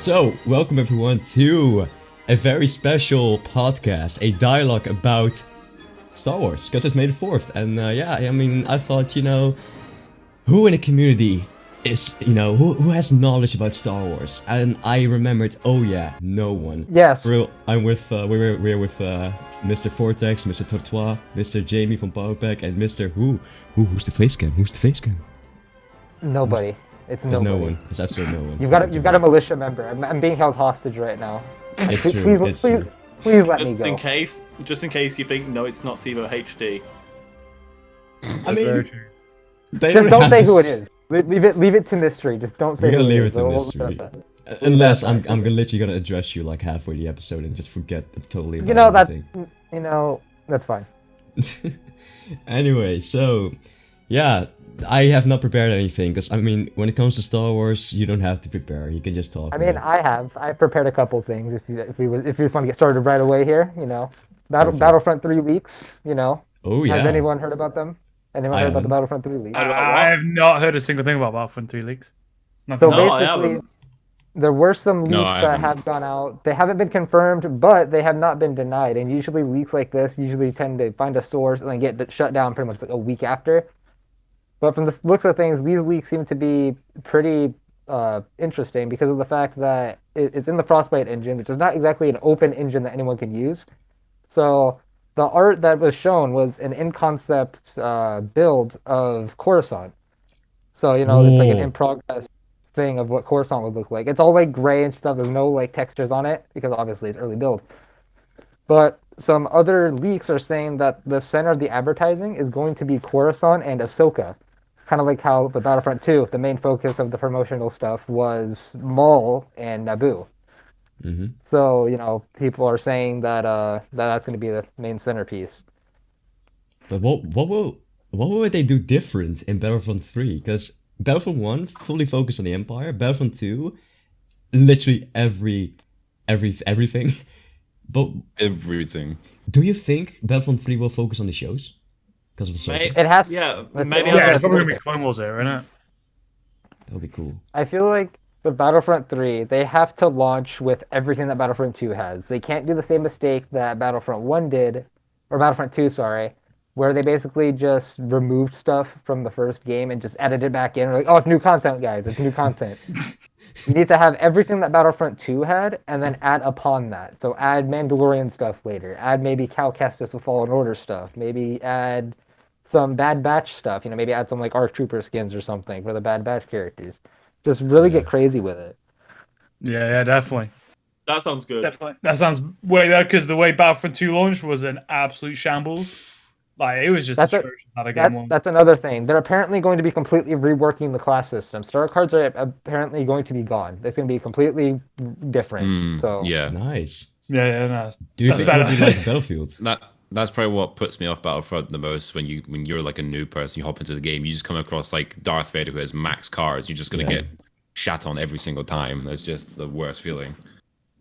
So, welcome everyone to a very special podcast, a dialogue about Star Wars, because it's May the 4th, and I thought, who in the community is, who has knowledge about Star Wars? And I remembered, no one. Yes. I'm with, we're with Mr. Vortex, Mr. Tortois, Mr. Jamie from Powerpack, and Mr. Who's the face cam? Who's the face cam? Nobody. It's There's nobody. no one. There's absolutely no one. You've got a militia member. I'm being held hostage right now. It's true. Please let me Just go. in case you think no, it's not Sivo HD. I mean, Just don't say who it is. Leave it to mystery. Just don't say We're gonna who leave it it is. to We'll mystery. start that. Unless I'm literally gonna address you like halfway the episode and just forget totally about You know that. everything. That's fine. Anyway, so yeah, I have not prepared anything because I mean, when it comes to Star Wars, you don't have to prepare. You can just talk. I mean, I've prepared a couple things. If you just want to get started right away here, Battlefront 3 leaks. Oh yeah. Has anyone heard about them? Anyone heard about the Battlefront 3 leaks? I have not heard a single thing about Battlefront 3 leaks. So No, I basically, haven't. there were some leaks I that haven't. have gone out. They haven't been confirmed, but they have not been denied. And usually leaks like this tend to find a source and then get shut down pretty much like a week after. But from the looks of things, these leaks seem to be pretty interesting because of the fact that it's in the Frostbite engine, which is not exactly an open engine that anyone can use. So the art that was shown was an in-concept build of Coruscant. So, it's like an Whoa. in-progress thing of what Coruscant would look like. It's all like gray and stuff. There's no like textures on it because obviously it's early build. But some other leaks are saying that the center of the advertising is going to be Coruscant and Ahsoka. Kind of like how the Battlefront 2, the main focus of the promotional stuff was Maul and Naboo. Mm-hmm. So, people are saying that that's going to be the main centerpiece. But what would they do different in Battlefront 3? Because Battlefront 1 fully focused on the Empire. Battlefront 2, literally everything. But Everything. do you think Battlefront 3 will focus on the shows? Because of Ahsoka? It has. Yeah, Let's maybe. say- Yeah, it's probably gonna be Clone Wars there, isn't it? That would be cool. I feel like with Battlefront 3, they have to launch with everything that Battlefront 2 has. They can't do the same mistake that Battlefront 1 did, or Battlefront 2, sorry, where they basically just removed stuff from the first game and just added it back in. Like, oh, it's new content, guys. It's new content. You need to have everything that Battlefront 2 had, and then add upon that. So add Mandalorian stuff later. Add maybe Cal Kestis with Fallen Order stuff. Maybe add some Bad Batch stuff. Maybe add some like ARC Trooper skins or something for the Bad Batch characters. Just really get crazy with it. Yeah, definitely. That sounds good. Definitely. That sounds way better because the way Battlefront 2 launched was an absolute shambles. Like, it was just That's atrocious how the game launched. That's another thing. They're apparently going to be completely reworking the class system. Star cards are apparently going to be gone. It's going to be completely different. So Yeah, Nice. Yeah, no. Do you That's think it would be better. like Battlefield? that's probably what puts me off Battlefront the most. When you're like a new person, you hop into the game, you just come across like Darth Vader who has max cars. You're just gonna Yeah. get shat on every single time. It's just the worst feeling.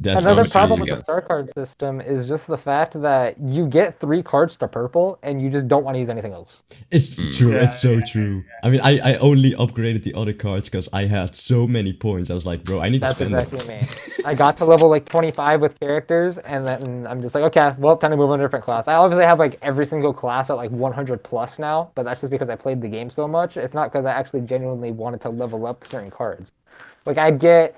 That's another much problem easier with the against. star card system is just the fact that you get 3 cards to purple and you just don't want to use anything else. It's true. Yeah, It's so true. I mean, I only upgraded the other cards because I had so many points. I was like, bro, I need to That's spend exactly me. I got to level like 25 with characters, and then I'm just like, okay, well, time to move on to a different class. I obviously have like every single class at like 100 plus now, but that's just because I played the game so much. It's not because I actually genuinely wanted to level up certain cards. Like I'd get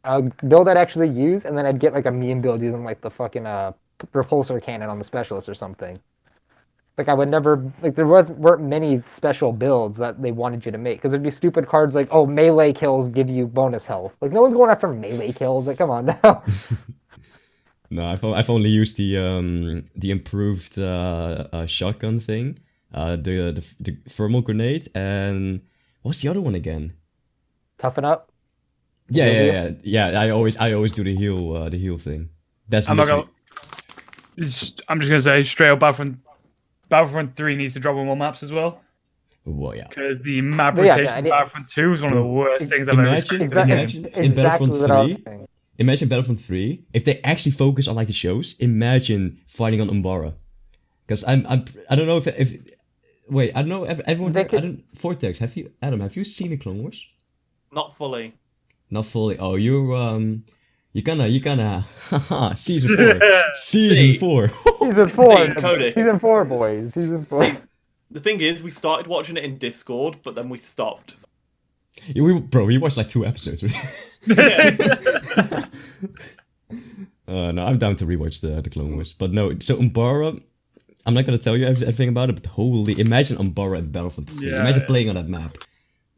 a build I'd actually use, and then I'd get like a meme build using like the fucking repulsor cannon on the specialist or something. Like I would never like weren't many special builds that they wanted you to make because there'd be stupid cards like, oh, melee kills give you bonus health. Like no one's going after melee kills. Like come on now. No, I've only used the improved shotgun thing, the thermal grenade, and what's the other one again? Toughen up. Yeah. I always do the heal thing. That's I'm not literally- gonna. I'm just gonna say straight up, Battlefront 3 needs to drop on more maps as well Well, yeah. because the map But yeah, rotation I of Battlefront 2 is one of the worst things I've ever Imagine, experienced. imagine in Exactly Battlefront what I was 3. saying. Imagine Battlefront 3 if they actually focus on like the shows. Imagine fighting on Umbara, because I don't know if wait, I don't know if everyone. They could- I don't Vortex. Have you seen the Clone Wars? Not fully. Not fully. Oh, you're You're gonna, haha, season 4. Season See. 4. Season 4. See, Codic. Season 4, boys. Season 4. See, the thing is, we started watching it in Discord, but then we stopped. We watched like 2 episodes. No, I'm down to rewatch the Clone Wars. But no, so Umbara, I'm not gonna tell you everything about it, but holy, imagine Umbara at Battlefront 3. Yeah, Imagine yeah. playing on that map.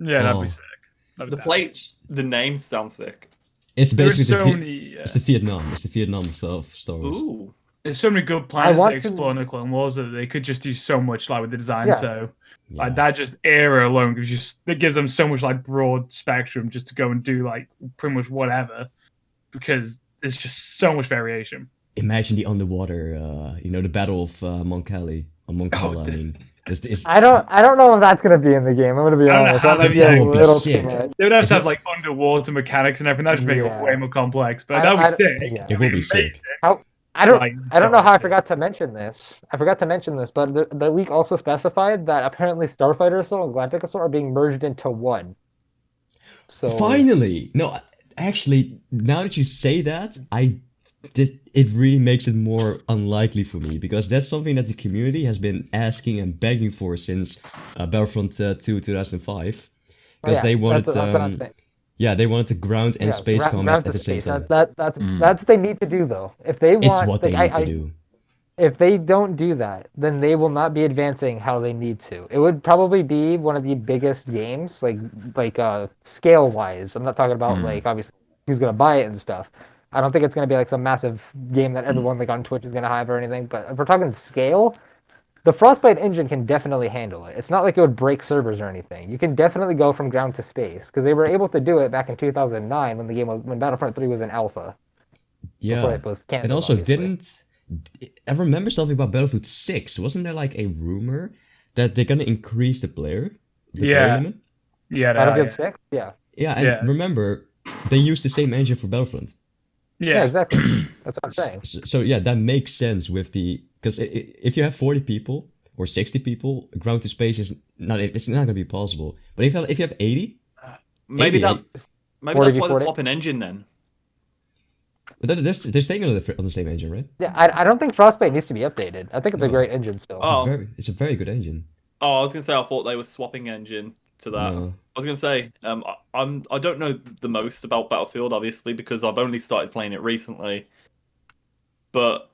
Yeah, that'd Oh. be sick. The name sounds sick. It's There's basically so many. it's the Vietnam. It's the Vietnam of Star Wars. Ooh. There's so many good planets want to to- explore in the Clone Wars that they could just do so much like with the design. Yeah. So Yeah. like that just era alone gives them so much like broad spectrum just to go and do like pretty much whatever because there's just so much variation. Imagine the underwater, the Battle of Mon Cali. Mon Cala, I mean. It's, I don't know if that's gonna be in the game. I'm gonna be I don't know honest. how That might they'd be be a able to little sick. too much. They would have Is to have it- like underwater mechanics and everything. That just make it Yeah. way more complex. But I- that would I- be sick. yeah. It will be sick. I don't Like, know how I so- forgot to mention this. But the leak also specified that apparently Starfighter Assault and Galactic Assault are being merged into one. So Finally! No, actually, now that you say that, it really makes it more unlikely for me because that's something that the community has been asking and begging for since Battlefront 2 2005 because they wanted that's what I'm saying. they wanted to ground and Yeah, space combat ground at to the same space. time. That's what they need to do though. If they want, It's what they like, need to do. If they don't do that, then they will not be advancing how they need to. It would probably be one of the biggest games, like scale wise. I'm not talking about like obviously who's gonna buy it and stuff. I don't think it's gonna be like some massive game that everyone like on Twitch is gonna have or anything. But if we're talking scale, the Frostbite engine can definitely handle it. It's not like it would break servers or anything. You can definitely go from ground to space because they were able to do it back in 2009 when Battlefront 3 was in alpha. Yeah. Before it was It canceled, also obviously. I remember something about Battlefield 6. Wasn't there like a rumor that they're gonna increase the player Yeah. limit? Yeah, Battlefield 6, yeah. Yeah, and Yeah. remember, they used the same engine for Battlefront. Yeah, exactly. That's what I'm saying. So yeah, that makes sense with because if you have 40 people or 60 people, ground to space it's not gonna be possible. But if you have 80, Maybe 80, that's 40 why v they're 40. swapping engine then. but they're staying on the same engine, right? Yeah, I don't think Frostbite needs to be updated. I think it's a No. great engine still. Oh. It's a very good engine. Oh, I was gonna say I thought they were swapping engine to that. No. I was gonna say I don't know the most about Battlefield obviously because I've only started playing it recently. But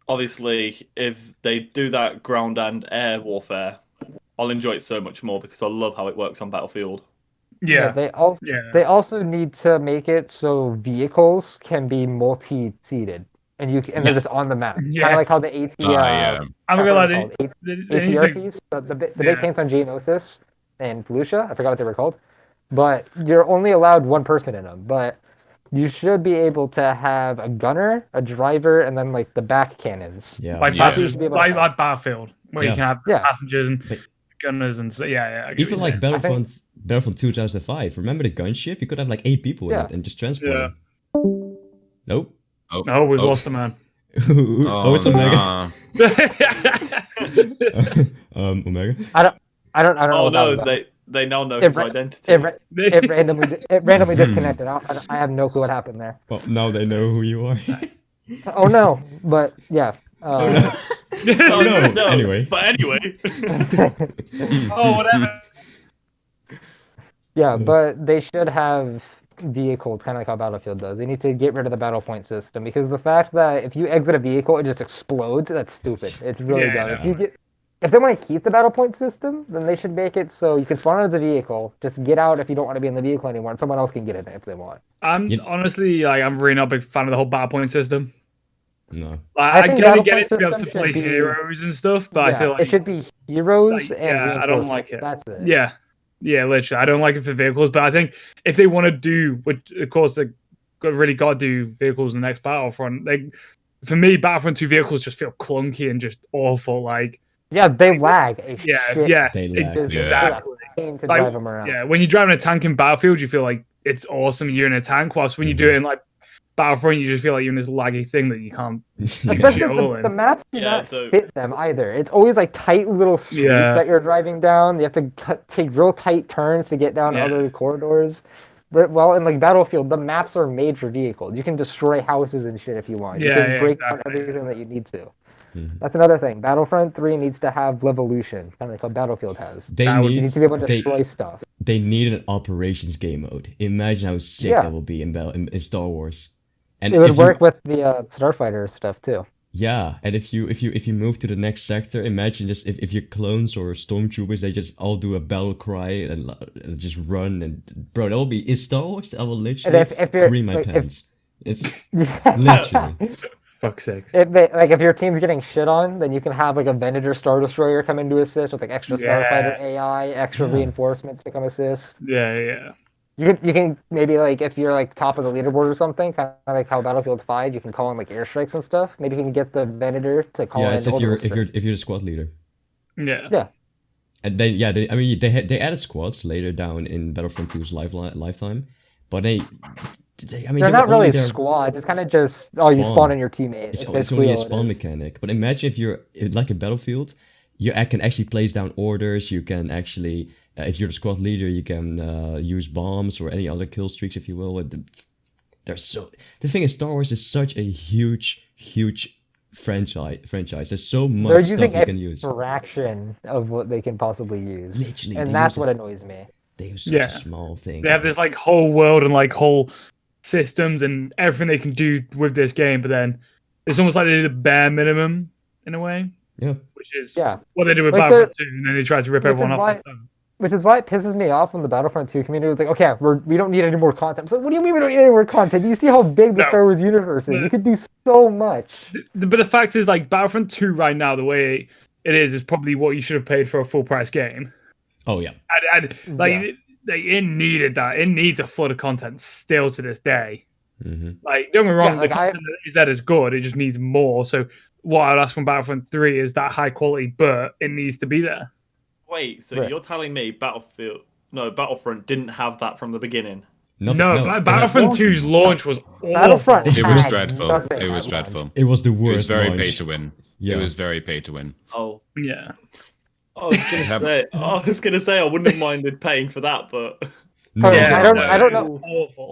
obviously, if they do that ground and air warfare, I'll enjoy it so much more because I love how it works on Battlefield. Yeah. They also need to make it so vehicles can be multi-seated and they're just on the map. Yeah. Kind of like how the AT yeah. I'm what gonna are lie, they called? they need to make- ATRPs, the big Yeah. tanks on Geonosis and Felucia. I forgot what they were called. But you're only allowed one person in them. But you should be able to have a gunner, a driver, and then like the back cannons. Yeah. like, Yeah. Battlefield, should be able to like, have. like Battlefield, where Yeah. you can have Yeah. passengers and But- gunners and so yeah. I get what Even you're like saying. Battlefront 2 2005. Remember the gunship? You could have like 8 people in Yeah. it and just transport Yeah. them. Nope. Oh, No, we've oh. lost a man. Oh, it's Omega. nah. Omega. I don't know. Oh what that was no, about. they now know It his ra- identity. it randomly disconnected. I have no clue what happened there. Well, now they know who you are. Oh no, but yeah. Oh no. Oh, no. Anyway. But anyway. Oh, whatever. Yeah, but they should have vehicles, kind of like how Battlefield does. They need to get rid of the battle point system because the fact that if you exit a vehicle, it just explodes. That's stupid. It's really Yeah, dumb. If they want to keep the battle point system, then they should make it so you can spawn as a vehicle, just get out if you don't want to be in the vehicle anymore, and someone else can get in it if they want. I'm honestly like I'm really not a big fan of the whole battle point system. No. Like, I I think get battle it point to be able to system play should be- heroes and stuff, but I feel like it should be heroes like, and yeah, I don't reinforcements. like it. That's it. Yeah, literally. I don't like it for vehicles, but I think if they want to do, which of course they really got to do vehicles in the next Battlefront. Like for me, Battlefront 2 vehicles just feel clunky and just awful. Like Yeah, they lag. yeah, shit. yeah, They It lag. just- Yeah. exactly. Pain to Like, drive them around. Yeah, when you're driving a tank in Battlefield, you feel like it's awesome. You're in a tank. Whilst when you do it in like Battlefront, you just feel like you're in this laggy thing that you can't. Especially Yeah. if the maps do Yeah, not so- fit them either. It's always like tight little streets Yeah. that you're driving down. You have to take real tight turns to get down Yeah. other corridors. well, in like Battlefield, the maps are made for vehicles. You can destroy houses and shit if you want. You can break down everything that you need to. That's another thing. Battlefront 3 needs to have Levolution, kind of like how Battlefield has. You need to be able to destroy stuff. They need an operations game mode. Imagine how sick that will be in Star Wars. And it would work with the Starfighter stuff too. Yeah, and if you move to the next sector, imagine just if your clones or stormtroopers, they just all do a battle cry and just run, and bro, that will be in Star Wars. I will literally cream my pants. It's literally. Fuck's sakes. If your team's getting shit on, then you can have like a Venator Star Destroyer come in to assist with like extra Starfighter AI, extra reinforcements to come assist. Yeah. You can maybe like if you're like top of the leaderboard or something, kind of like how Battlefield 5, you can call in like airstrikes and stuff. Maybe you can get the Venator to call in. Yeah, it's if you're the squad leader. Yeah. And then they added squads later down in Battlefront 2's lifetime, but they're not really squads. It's kind of just you spawn in your teammate. It's only a spawn mechanic. But imagine if you're like a Battlefield, you can actually place down orders. You can actually, if you're the squad leader, you can use bombs or any other kill streaks, if you will. The thing is, Star Wars is such a huge franchise. There's so much stuff you can use. They're using a fraction of what they can possibly use. Literally, and that's what annoys me. They use such a small thing. They have this like whole world and like whole systems and everything they can do with this game, but then it's almost like they do the bare minimum in a way. Yeah. Which is what they do with like Battlefront 2, and then they try to rip everyone off. Which is why it pisses me off when the Battlefront 2 community was like, okay, we don't need any more content. It's like, what do you mean we don't need any more content? You see how big the Star Wars universe is. You could do so much. But the fact is, like, Battlefront 2 right now, the way it is probably what you should have paid for a full price game. Oh, yeah. And it needed that. It needs a flood of content still to this day. Mm-hmm. Like, don't get me wrong, the content that is good. It just needs more. So what I'd ask from Battlefront 3 is that high quality, but it needs to be there. Wait, so you're telling me Battlefront didn't have that from the beginning? No, Battlefront 2's launch was Battlefront. It was dreadful. It was dreadful. It was the worst. It was very launch. pay to win. Yeah. It was very pay to win. Oh yeah. I was gonna say I wouldn't have minded paying for that, but I don't know.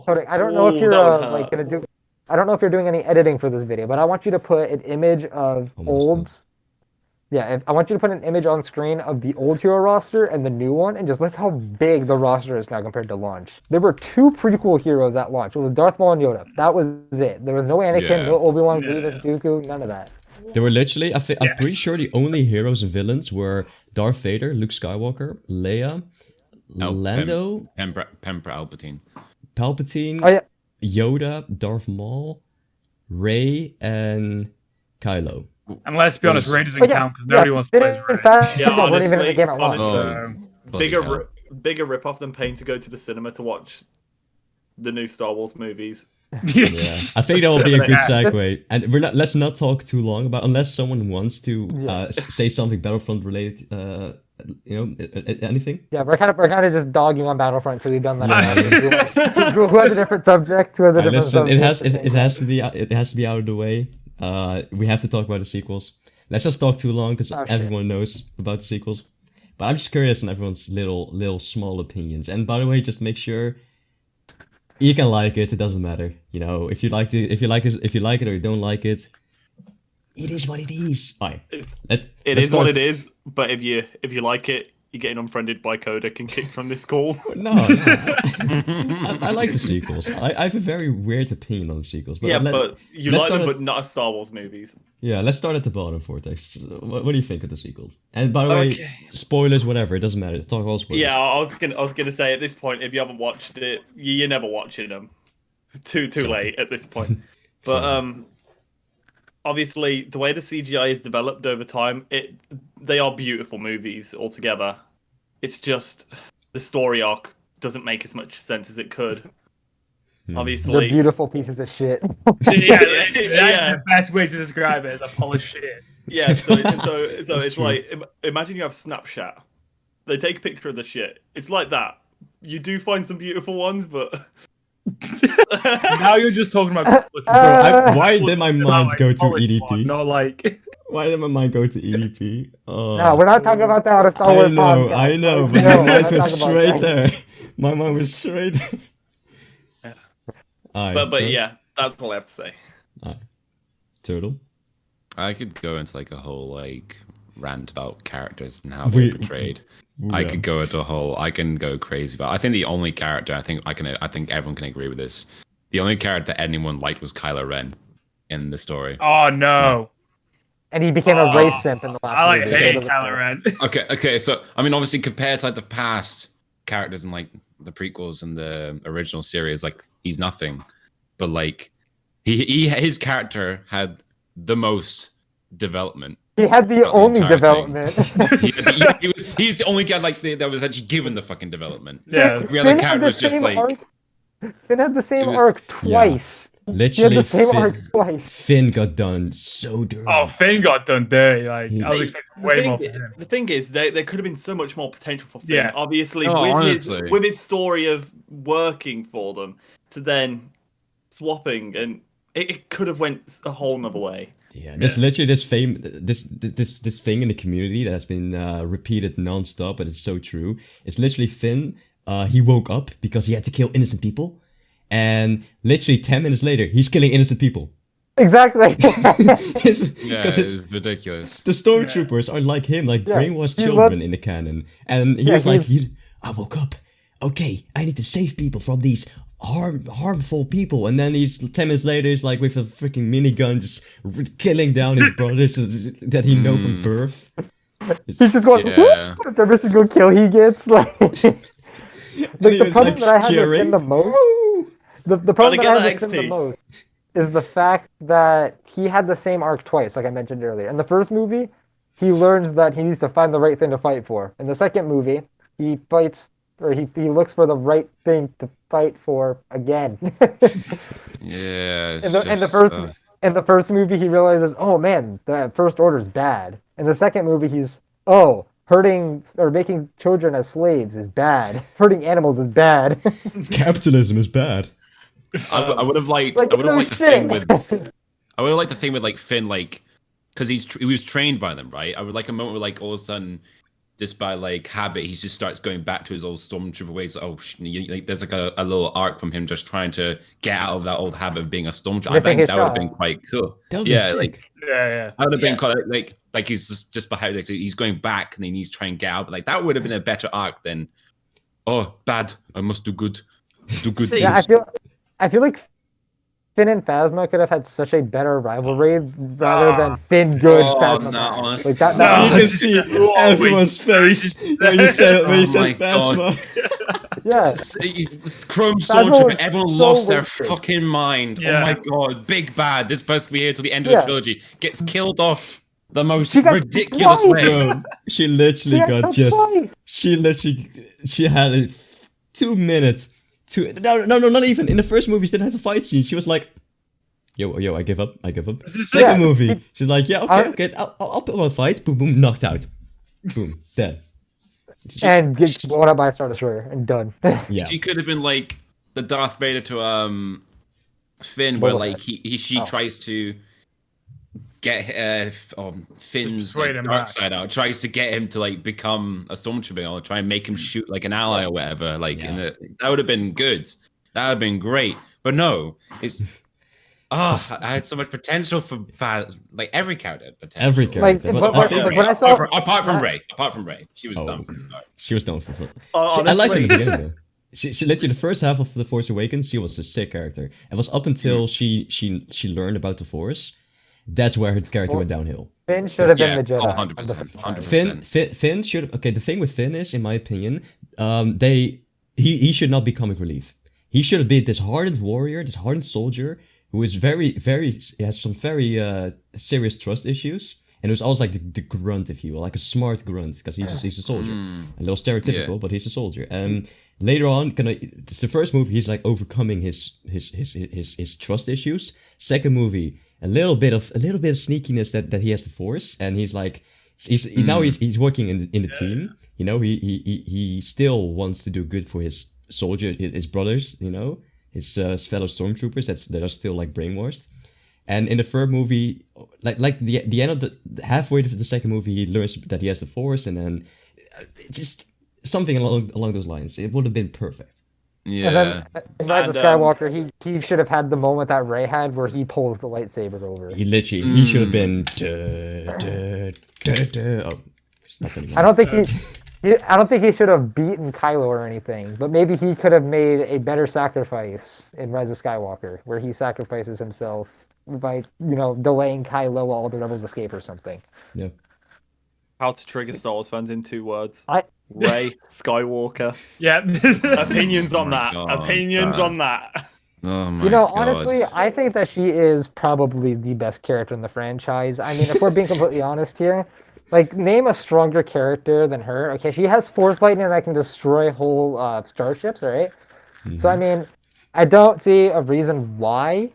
Codic, I don't know if you're gonna do. I don't know if you're doing any editing for this video, but I want you to put an image of olds. Yeah, I want you to put an image on screen of the old hero roster and the new one, and just look how big the roster is now compared to launch. There were 2 prequel heroes at launch. It was Darth Maul and Yoda. That was it. There was no Anakin, no Obi-Wan, Grievous, Dooku, none of that. They were literally, I'm pretty sure the only heroes and villains were Darth Vader, Luke Skywalker, Leia, Lando, Palpatine, Yoda, Darth Maul, Rey, and Kylo. And let's be honest, Rey doesn't count because nobody wants to play Rey. Bigger rip-off than paying to go to the cinema to watch the new Star Wars movies. Yeah, I think that will be a good segue. And let's not talk too long about, unless someone wants to say something Battlefront related. Anything? Yeah, we're kind of just dogging on Battlefront, so we've done that. Who has a different subject? It has to be out of the way. We have to talk about the sequels. Let's just talk too long because everyone knows about the sequels. But I'm just curious on everyone's little small opinions. And by the way, just make sure you can like it. It doesn't matter. You know, if you like it or you don't like it, it is what it is. Fine. It is what it is. But if you like it, you're getting unfriended by Codic and kicked from this call. No. I like the sequels. I have a very weird opinion on the sequels. But but you like them, but not as Star Wars movies. Yeah, let's start at the bottom, Vortex. What do you think of the sequels? And by the way, spoilers, whatever, it doesn't matter. Talk all spoilers. Yeah, I was gonna say at this point, if you haven't watched it, you're never watching them. Too late at this point. But obviously, the way the CGI is developed over time, they are beautiful movies altogether. It's just the story arc doesn't make as much sense as it could. Obviously, they're beautiful pieces of shit. That's the best way to describe it. Is a polished shit. Yeah, so it's like, imagine you have Snapchat. They take a picture of the shit. It's like that. You do find some beautiful ones, but now you're just talking about. Why did my mind go to EDP? Not like. Why did my mind go to EDP? No, we're not talking about that on a Star Wars podcast. I know, but my mind went straight there. My mind was straight there. Alright, But yeah, that's all I have to say. Turtle. I could go into like a whole like rant about characters and how they're portrayed. I could go into a whole. I can go crazy, but I think the only character I think everyone can agree with this. The only character that anyone liked was Kylo Ren in the story. Oh no! And he became a race simp in the last I movie. hate Kylo Ren. Okay. So I mean, obviously, compared to like the past characters in like the prequels and the original series, like he's nothing. But like, his character had the most development. He had the only development. He's the only guy like that was actually given the fucking development. Yeah. The other character was just like. Finn had the same arc twice. Literally, he had the same arc twice. Finn got done so dirty. Oh, Finn got done dirty. Like I was expecting way more. The thing is, there could have been so much more potential for Finn. Yeah. Obviously, honestly. with his story of working for them to then swapping, and it could have went a whole nother way. Yeah, there's literally this thing in the community that has been repeated non-stop, but it's so true. It's literally Finn. He woke up because he had to kill innocent people, and literally 10 minutes later, he's killing innocent people. Exactly. Because it's ridiculous. The Stormtroopers are like him, like brainwashed children in the canon, and he was like, "I woke up. Okay, I need to save people from these harmful people." And then he's 10 minutes later, he's like with a freaking minigun, just killing down his brothers that he know from birth. He's just going with every single kill he gets. Like, the problem that I have with him the most, the problem that I have with him the most is the fact that he had the same arc twice, like I mentioned earlier. In the first movie, he learns that he needs to find the right thing to fight for. In the second movie, he fights, or he looks for the right thing to fight for again. Yeah. In the first movie, he realizes, oh man, the First Order's bad. In the second movie, he's, hurting or making children as slaves is bad. Hurting animals is bad. Capitalism is bad. I would have liked. I would have liked the thing with. I would have liked the thing with like Finn, like, because he was trained by them, right? I would like a moment where like all of a sudden, just by like habit, he just starts going back to his old stormtrooper ways. Like, there's like a little arc from him just trying to get out of that old habit of being a stormtrooper. I think that would have been quite cool. Yeah, like that would have been quite like he's just behind. Like, so he's going back and then he's trying to get out. But like that would have been a better arc than, oh, bad, I must do good. Do good things. Yeah, I feel like Finn and Phasma could have had such a better rivalry rather than Finn good Phasma. No, honestly. Like that, You can see everyone's face when you said Phasma. Yeah. Chrome Stormtrooper, everyone lost their wasted. fucking mind. Yeah. Oh my god, big bad. This person be here till the end of the trilogy. Gets killed off the most She got ridiculous twice. way. Bro, she literally got twice. she had a 2 minutes. No, not even. In the first movie, she didn't have a fight scene. She was like, yo, I give up. Second movie, she's like, yeah, okay, I'll put on a fight. Boom, boom, knocked out. Boom, dead. And get blown up by a Star Destroyer and done. Yeah. She could have been like the Darth Vader to Finn, where like she tries to get Finn's like, dark side out, tries to get him to like become a stormtrooper or try and make him shoot like an ally or whatever. Like that would have been good. That would have been great. But no, it's I had so much potential for like every character had potential. Every character. Like, but I think, when I saw apart from Rey, she was done from the start. she was done for fun. Honestly, I liked her in the beginning though. She literally the first half of The Force Awakens, she was a sick character. It was up until she learned about the Force. That's where her character went downhill. Finn should have been the Jedi. 100%. Finn should. Okay, the thing with Finn is, in my opinion, he should not be comic relief. He should have been this hardened warrior, this hardened soldier who is has some very serious trust issues, and who's always like the grunt, if you will, like a smart grunt, because he's a soldier, a little stereotypical, but he's a soldier. And later on, it's the first movie, he's like overcoming his trust issues. Second movie, a little bit of sneakiness that he has the Force, and he's like now he's working in the team. You know, he still wants to do good for his soldier, his brothers. You know, his fellow stormtroopers that are still like brainwashed. And in the third movie, like the end of the halfway to the second movie, he learns that he has the Force, and then just something along those lines. It would have been perfect. Yeah. And then in Rise of Skywalker, he should have had the moment that Rey had where he pulls the lightsaber over. He literally, he should have been. Oh, it's not anymore. I don't think he should have beaten Kylo or anything, but maybe he could have made a better sacrifice in Rise of Skywalker, where he sacrifices himself by, delaying Kylo while all the rebels escape or something. Yeah. How to trigger Star Wars fans in 2 words. Rey Skywalker. Yeah. Opinions on that. God, Opinions on that. Oh my God. Honestly, I think that she is probably the best character in the franchise. I mean, if we're being completely honest here, like, name a stronger character than her. Okay, she has Force lightning that can destroy whole starships, right? Mm-hmm. So, I mean, I don't see a reason why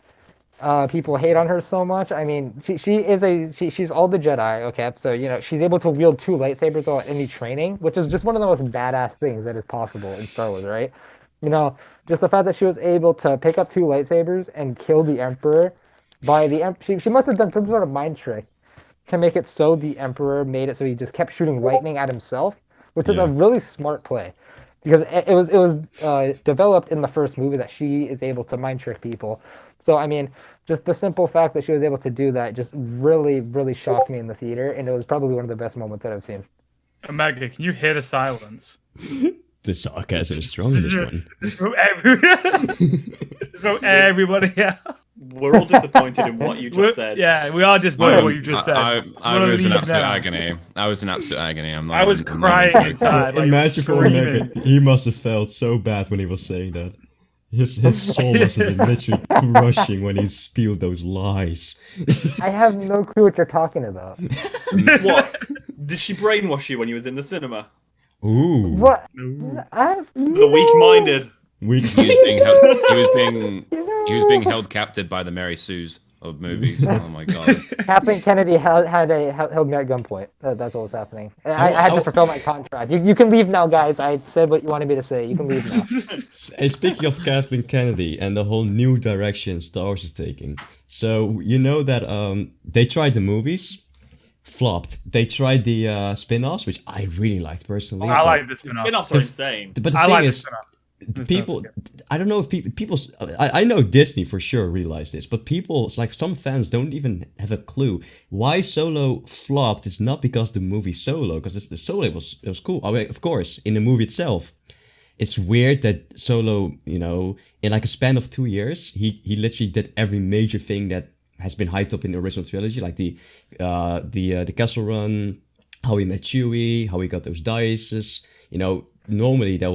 people hate on her so much. I mean, she's all the Jedi, okay? So, she's able to wield 2 lightsabers without any training, which is just one of the most badass things that is possible in Star Wars, right? Just the fact that she was able to pick up 2 lightsabers and kill the Emperor by she must have done some sort of mind trick to make it so the Emperor made it so he just kept shooting lightning at himself, which is a really smart play. Because it was developed in the first movie that she is able to mind trick people. So, I mean, just the simple fact that she was able to do that just really, really shocked me in the theater, and it was probably one of the best moments that I've seen. Maggie, can you hear the silence? The sarcasm is strong in this one. Just from everybody else. We're all disappointed in what you just said. Yeah, we are disappointed in what you just said. I was in absolute agony. I was in absolute agony. I was crying inside. Imagine for America, he must have felt so bad when he was saying that. His soul must have been literally crushing when he spewed those lies. I have no clue what you're talking about. What? Did she brainwash you when you was in the cinema? Ooh. What? The weak-minded. He was being held captive by the Mary Sues of movies. Oh my God. Captain Kennedy held me at gunpoint. That's what was happening. I had to fulfill my contract. You can leave now, guys. I said what you wanted me to say. You can leave now. Hey, speaking of Kathleen Kennedy and the whole new direction Star Wars is taking, so you know that they tried the movies, flopped. They tried the spin-offs, which I really liked personally. I like the spin-offs. Spin-offs are insane. But the thing is, people, I don't know if people, I know Disney for sure realized this, but people, like some fans don't even have a clue why Solo flopped. It's not because the movie Solo, because the Solo it was cool. I mean, of course, in the movie itself, it's weird that Solo, in like a span of 2 years, he literally did every major thing that has been hyped up in the original trilogy, like the Castle Run, how he met Chewie, how he got those dices. Normally that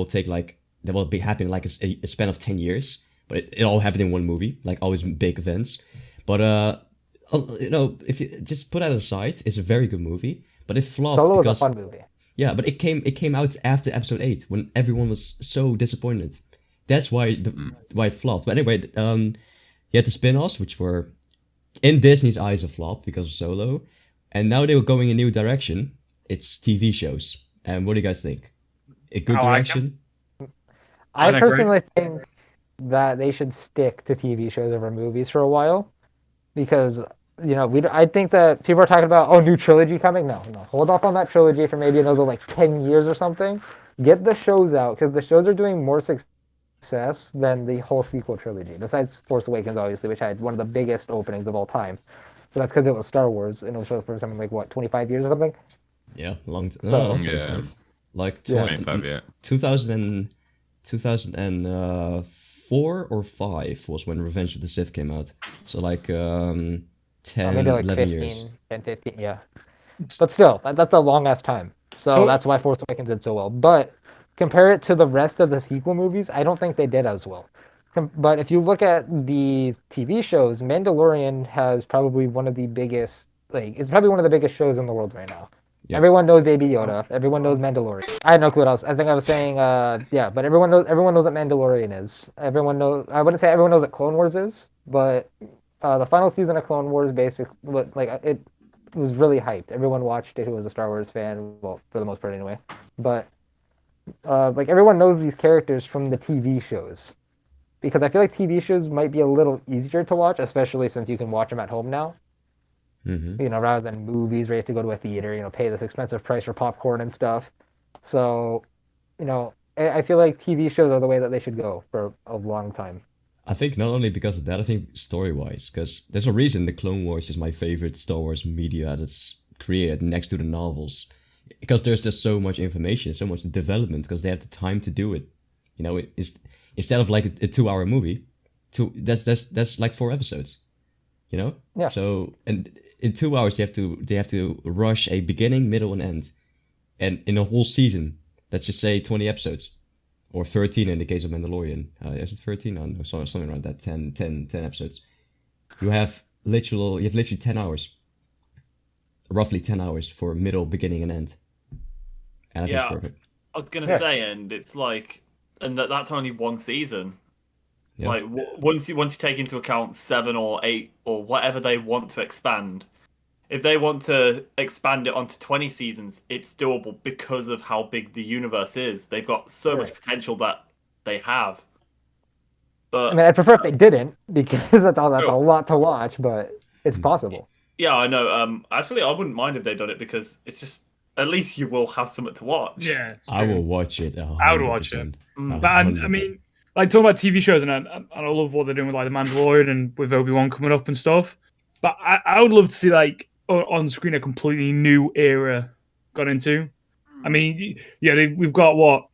will be happening like a span of 10 years, but it all happened in one movie, like always big events. But if you just put that aside, it's a very good movie, but it flopped Solo because was a fun movie. Yeah, but it came out after episode 8 when everyone was so disappointed. That's why it flopped. But anyway, you had the spin-offs, which were in Disney's eyes a flop because of Solo, and now they were going a new direction. It's TV shows. And what do you guys think? A good direction? I personally think that they should stick to TV shows over movies for a while, because I think that people are talking about new trilogy coming. No, hold off on that trilogy for maybe another 10 years or something. Get the shows out, because the shows are doing more success than the whole sequel trilogy. Besides Force Awakens, obviously, which had one of the biggest openings of all time. So that's because it was Star Wars, and it was for the first time in 25 years or something. Yeah, long time. No, not 25. Yeah. Like 25, yeah. 2004 or 5 was when Revenge of the Sith came out. So 10, maybe 11 15, years. 10, 15, yeah. But still, that's a long-ass time. So that's why Force Awakens did so well. But compare it to the rest of the sequel movies, I don't think they did as well. But if you look at the TV shows, Mandalorian has probably one of the biggest, it's probably one of the biggest shows in the world right now. Yep. Everyone knows Baby Yoda. Everyone knows Mandalorian. I had no clue what else. I think I was saying, but everyone knows what Mandalorian is. Everyone knows. I wouldn't say everyone knows what Clone Wars is, but the final season of Clone Wars basically, it was really hyped. Everyone watched it who was a Star Wars fan, well, for the most part anyway. But everyone knows these characters from the TV shows, because I feel like TV shows might be a little easier to watch, especially since you can watch them at home now. Mm-hmm. Rather than movies where you have to go to a theater, pay this expensive price for popcorn and stuff. So, I feel like TV shows are the way that they should go for a long time. I think not only because of that, I think story-wise, because there's a reason the Clone Wars is my favorite Star Wars media that's created next to the novels. Because there's just so much information, so much development, because they have the time to do it. You know, it's instead of like a 2-hour movie, that's like 4 episodes. You know? Yeah. So, and in 2 hours they have to rush a beginning, middle, and end. And in a whole season, let's just say 20 episodes. Or 13 in the case of Mandalorian. Is it 13? No, something around that. 10 episodes. You have literally 10 hours. Roughly 10 hours for middle, beginning, and end. And I think it's perfect. I was gonna say, and it's like, and that's only one season. Yeah. Like once you take into account 7 or 8 or whatever they want to expand, if they want to expand it onto 20 seasons, it's doable because of how big the universe is. They've got so much potential that they have. But I mean, I'd prefer if they didn't, because that's a lot to watch, but it's possible. Yeah, I know. Actually, I wouldn't mind if they done it, because it's just, at least you will have something to watch. Yeah, I will watch it. 100%. I would watch it. But I mean, like talking about TV shows, and I love what they're doing with like The Mandalorian and with Obi-Wan coming up and stuff. But I would love to see like on screen a completely new era got into. I mean, yeah, we've got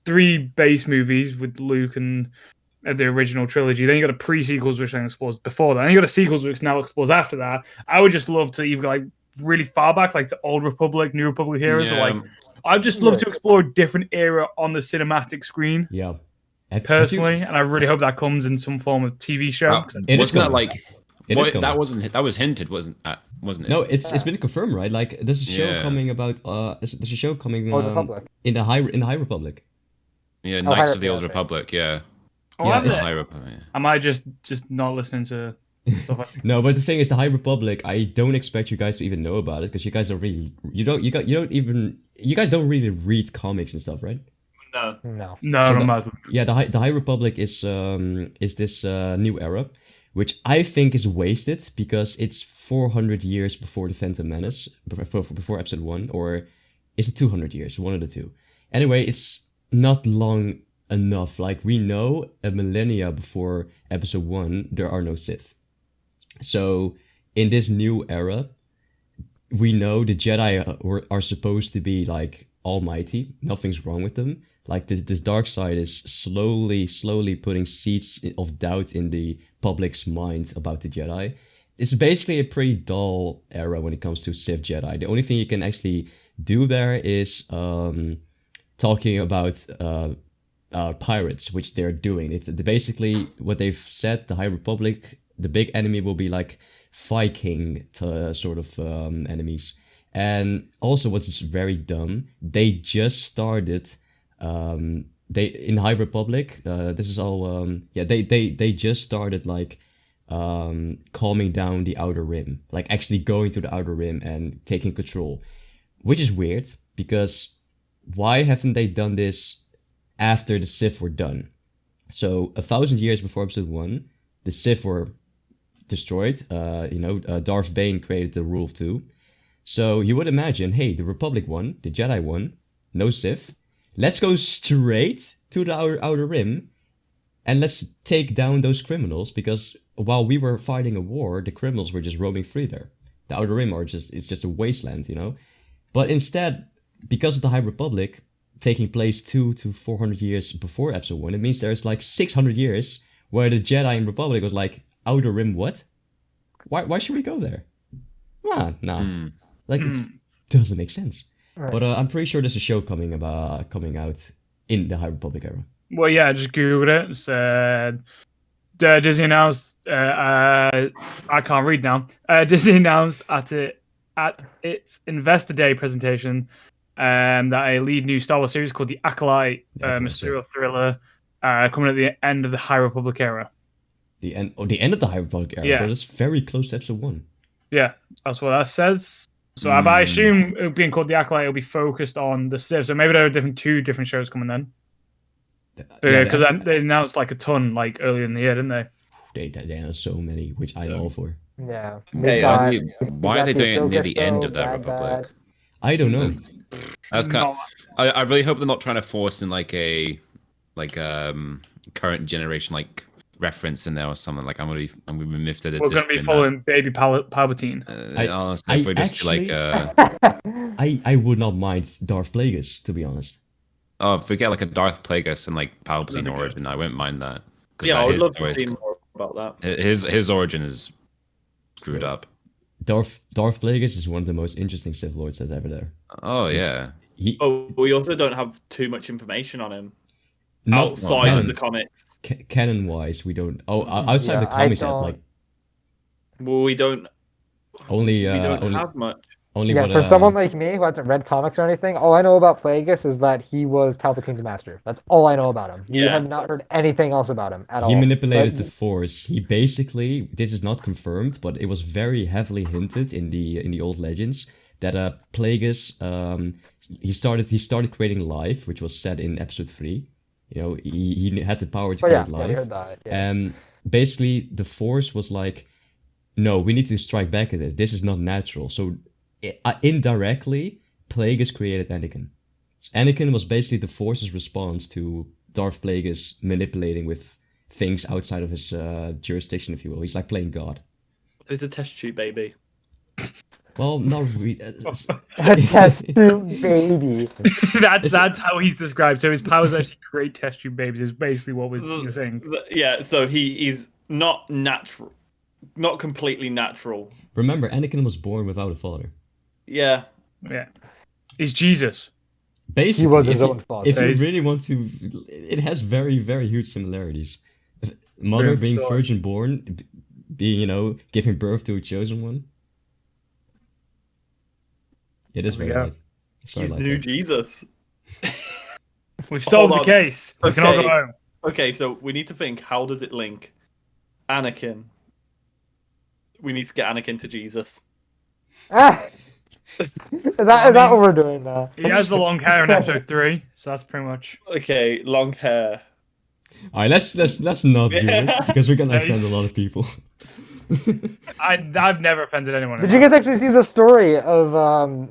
3 base movies with Luke and the original trilogy. Then you got the pre-sequels, which then explores before that. And you got the sequels, which now explores after that. I would just love to either like really far back, like the Old Republic, New Republic eras, or like I'd just love to explore a different era on the cinematic screen. Yeah. Personally, and I really hope that comes in some form of TV show. Wasn't that like that was hinted, wasn't it? No, it's been confirmed, right? Like there's a show coming about there's a show coming in the High Republic. Yeah, Knights of the Old Republic, yeah. Oh, yeah, High Republic. Yeah. Am I just not listening to stuff like No, but the thing is, the High Republic, I don't expect you guys to even know about it, because you guys are really you guys don't really read comics and stuff, right? No. Yeah, the High Republic is this new era, which I think is wasted, because it's 400 years before the Phantom Menace, before Episode 1, or is it 200 years? One of the two. Anyway, it's not long enough. Like, we know a millennia before Episode 1, there are no Sith. So, in this new era, we know the Jedi are supposed to be, like, almighty. Nothing's wrong with them. Like, this dark side is slowly putting seeds of doubt in the public's minds about the Jedi. It's basically a pretty dull era when it comes to Sith Jedi. The only thing you can actually do there is talking about pirates, which they're doing. It's basically what they've said. The High Republic, the big enemy will be like Viking sort of enemies. And also, what's very dumb, they just started. In High Republic, this is all. They just started like calming down the Outer Rim, like actually going to the Outer Rim and taking control, which is weird, because why haven't they done this after the Sith were done? So 1,000 years before Episode 1, the Sith were destroyed. Darth Bane created the Rule of Two. So you would imagine, hey, the Republic won, the Jedi won, no Sith. Let's go straight to the outer Rim, and let's take down those criminals, because while we were fighting a war, the criminals were just roaming free there. The Outer Rim it's just a wasteland, you know? But instead, because of the High Republic taking place 200 to 400 years before Episode 1, it means there's like 600 years where the Jedi and Republic was like, Outer Rim what? Why should we go there? Nah. It doesn't make sense. Right. But I'm pretty sure there's a show coming out in the High Republic era. Well, yeah, just Googled it. Disney announced. I can't read now. Disney announced at its Investor Day presentation that a lead new Star Wars series called The Acolyte, mysterious thriller, coming at the end of the High Republic era. The end of the High Republic era. Yeah, but it's very close to Episode 1. Yeah, that's what that says. So I assume it being called The Acolyte, it'll be focused on the Sith. So maybe there are two different shows coming then. Because they announced like a ton like earlier in the year, didn't they? They announced so many, which I'm all for. Yeah. Why are they doing it near the end of that Republic? I don't know. That's kind. I really hope they're not trying to force in like a current generation like reference in there or something. Like I'm gonna be miffed at it. We're gonna be following Baby Palpatine. Honestly, if we just actually, like I would not mind Darth Plagueis, to be honest. oh, if we get like a Darth Plagueis and like Palpatine origin, I wouldn't mind that. Yeah, I would love to see more about that. His origin is screwed up. Darth Plagueis is one of the most interesting Sith Lords that's ever there. Oh yeah. We also don't have too much information on him Not outside of the comics. Canon-wise, we don't. Oh, outside the comics, like well, we don't. only. We don't only, have much. Only Yeah, what, for someone like me who hasn't read comics or anything, all I know about Plagueis is that he was Palpatine's master. That's all I know about him. You have not heard anything else about him at all. He manipulated the Force. He basically, this is not confirmed, but it was very heavily hinted in the old legends that Plagueis, he started creating life, which was set in Episode 3. You know, he had the power to create life. I heard that. Yeah. Basically, the Force was like, no, we need to strike back at it. This is not natural. So indirectly, Plagueis created Anakin. Anakin was basically the Force's response to Darth Plagueis manipulating with things outside of his jurisdiction, if you will. He's like playing God. He's a test tube baby. Well, not really. A test tube baby. That's how he's described. So his powers actually create test tube babies. Is basically what you're saying. Yeah. So he is not natural, not completely natural. Remember, Anakin was born without a father. Yeah. Yeah. He's Jesus. Basically, He was his own father. If you really want to, it has very, very huge similarities. Mother being virgin born, being, giving birth to a chosen one. It is very like. He's the new Jesus. We've solved the case. We can all go home. Okay, so we need to think, how does it link? Anakin. We need to get Anakin to Jesus. Is that what we're doing now? He has the long hair in episode 3, so that's pretty much. Okay, long hair. All right, let's not do it because we're gonna offend a lot of people. I've never offended anyone. Did you guys actually see the story of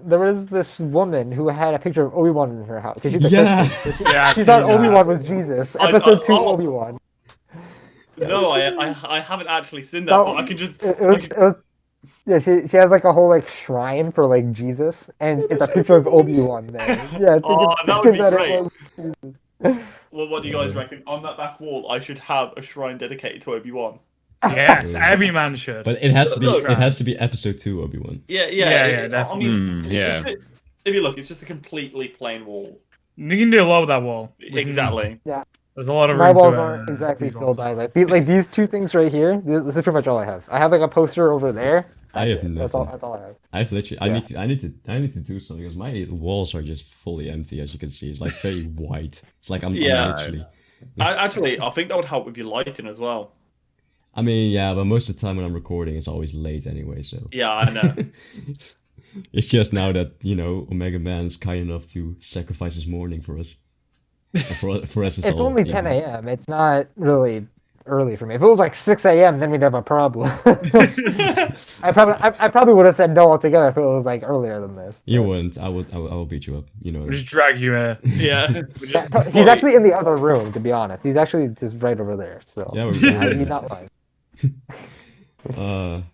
there was this woman who had a picture of Obi-Wan in her house? She thought Obi-Wan was Jesus. Episode 2 Obi-Wan. No, I haven't actually seen that, but I can just. Yeah, she has like a whole like shrine for like Jesus, and it's a picture of Obi-Wan there. Yeah, that would be great. Well, what do you guys reckon? On that back wall, I should have a shrine dedicated to Obi-Wan. Yes, every man should. But it has to be. It has to be episode 2 Obi-Wan. Yeah, definitely. I mean, if you look, it's just a completely plain wall. You can do a lot with that wall. Exactly. Yeah. There's a lot of My room walls to aren't exactly filled by like these two things right here. This is pretty much all I have. I have like a poster over there. I have nothing. That's all I have. I've literally. I need to do something because my walls are just fully empty, as you can see. It's like very white. It's like I'm literally. I think that would help with your lighting as well. I mean, yeah, but most of the time when I'm recording, it's always late anyway. So. Yeah, I know. It's just now that Omega Man's kind enough to sacrifice his morning for us. For us, it's only 10 a.m. It's not really early for me. If it was like 6 a.m., then we'd have a problem. I probably would have said no altogether if it was like earlier than this. You wouldn't. I will beat you up. We'll just drag you in. Yeah. He's actually in the other room, to be honest. He's actually just right over there. So yeah, he's not fine.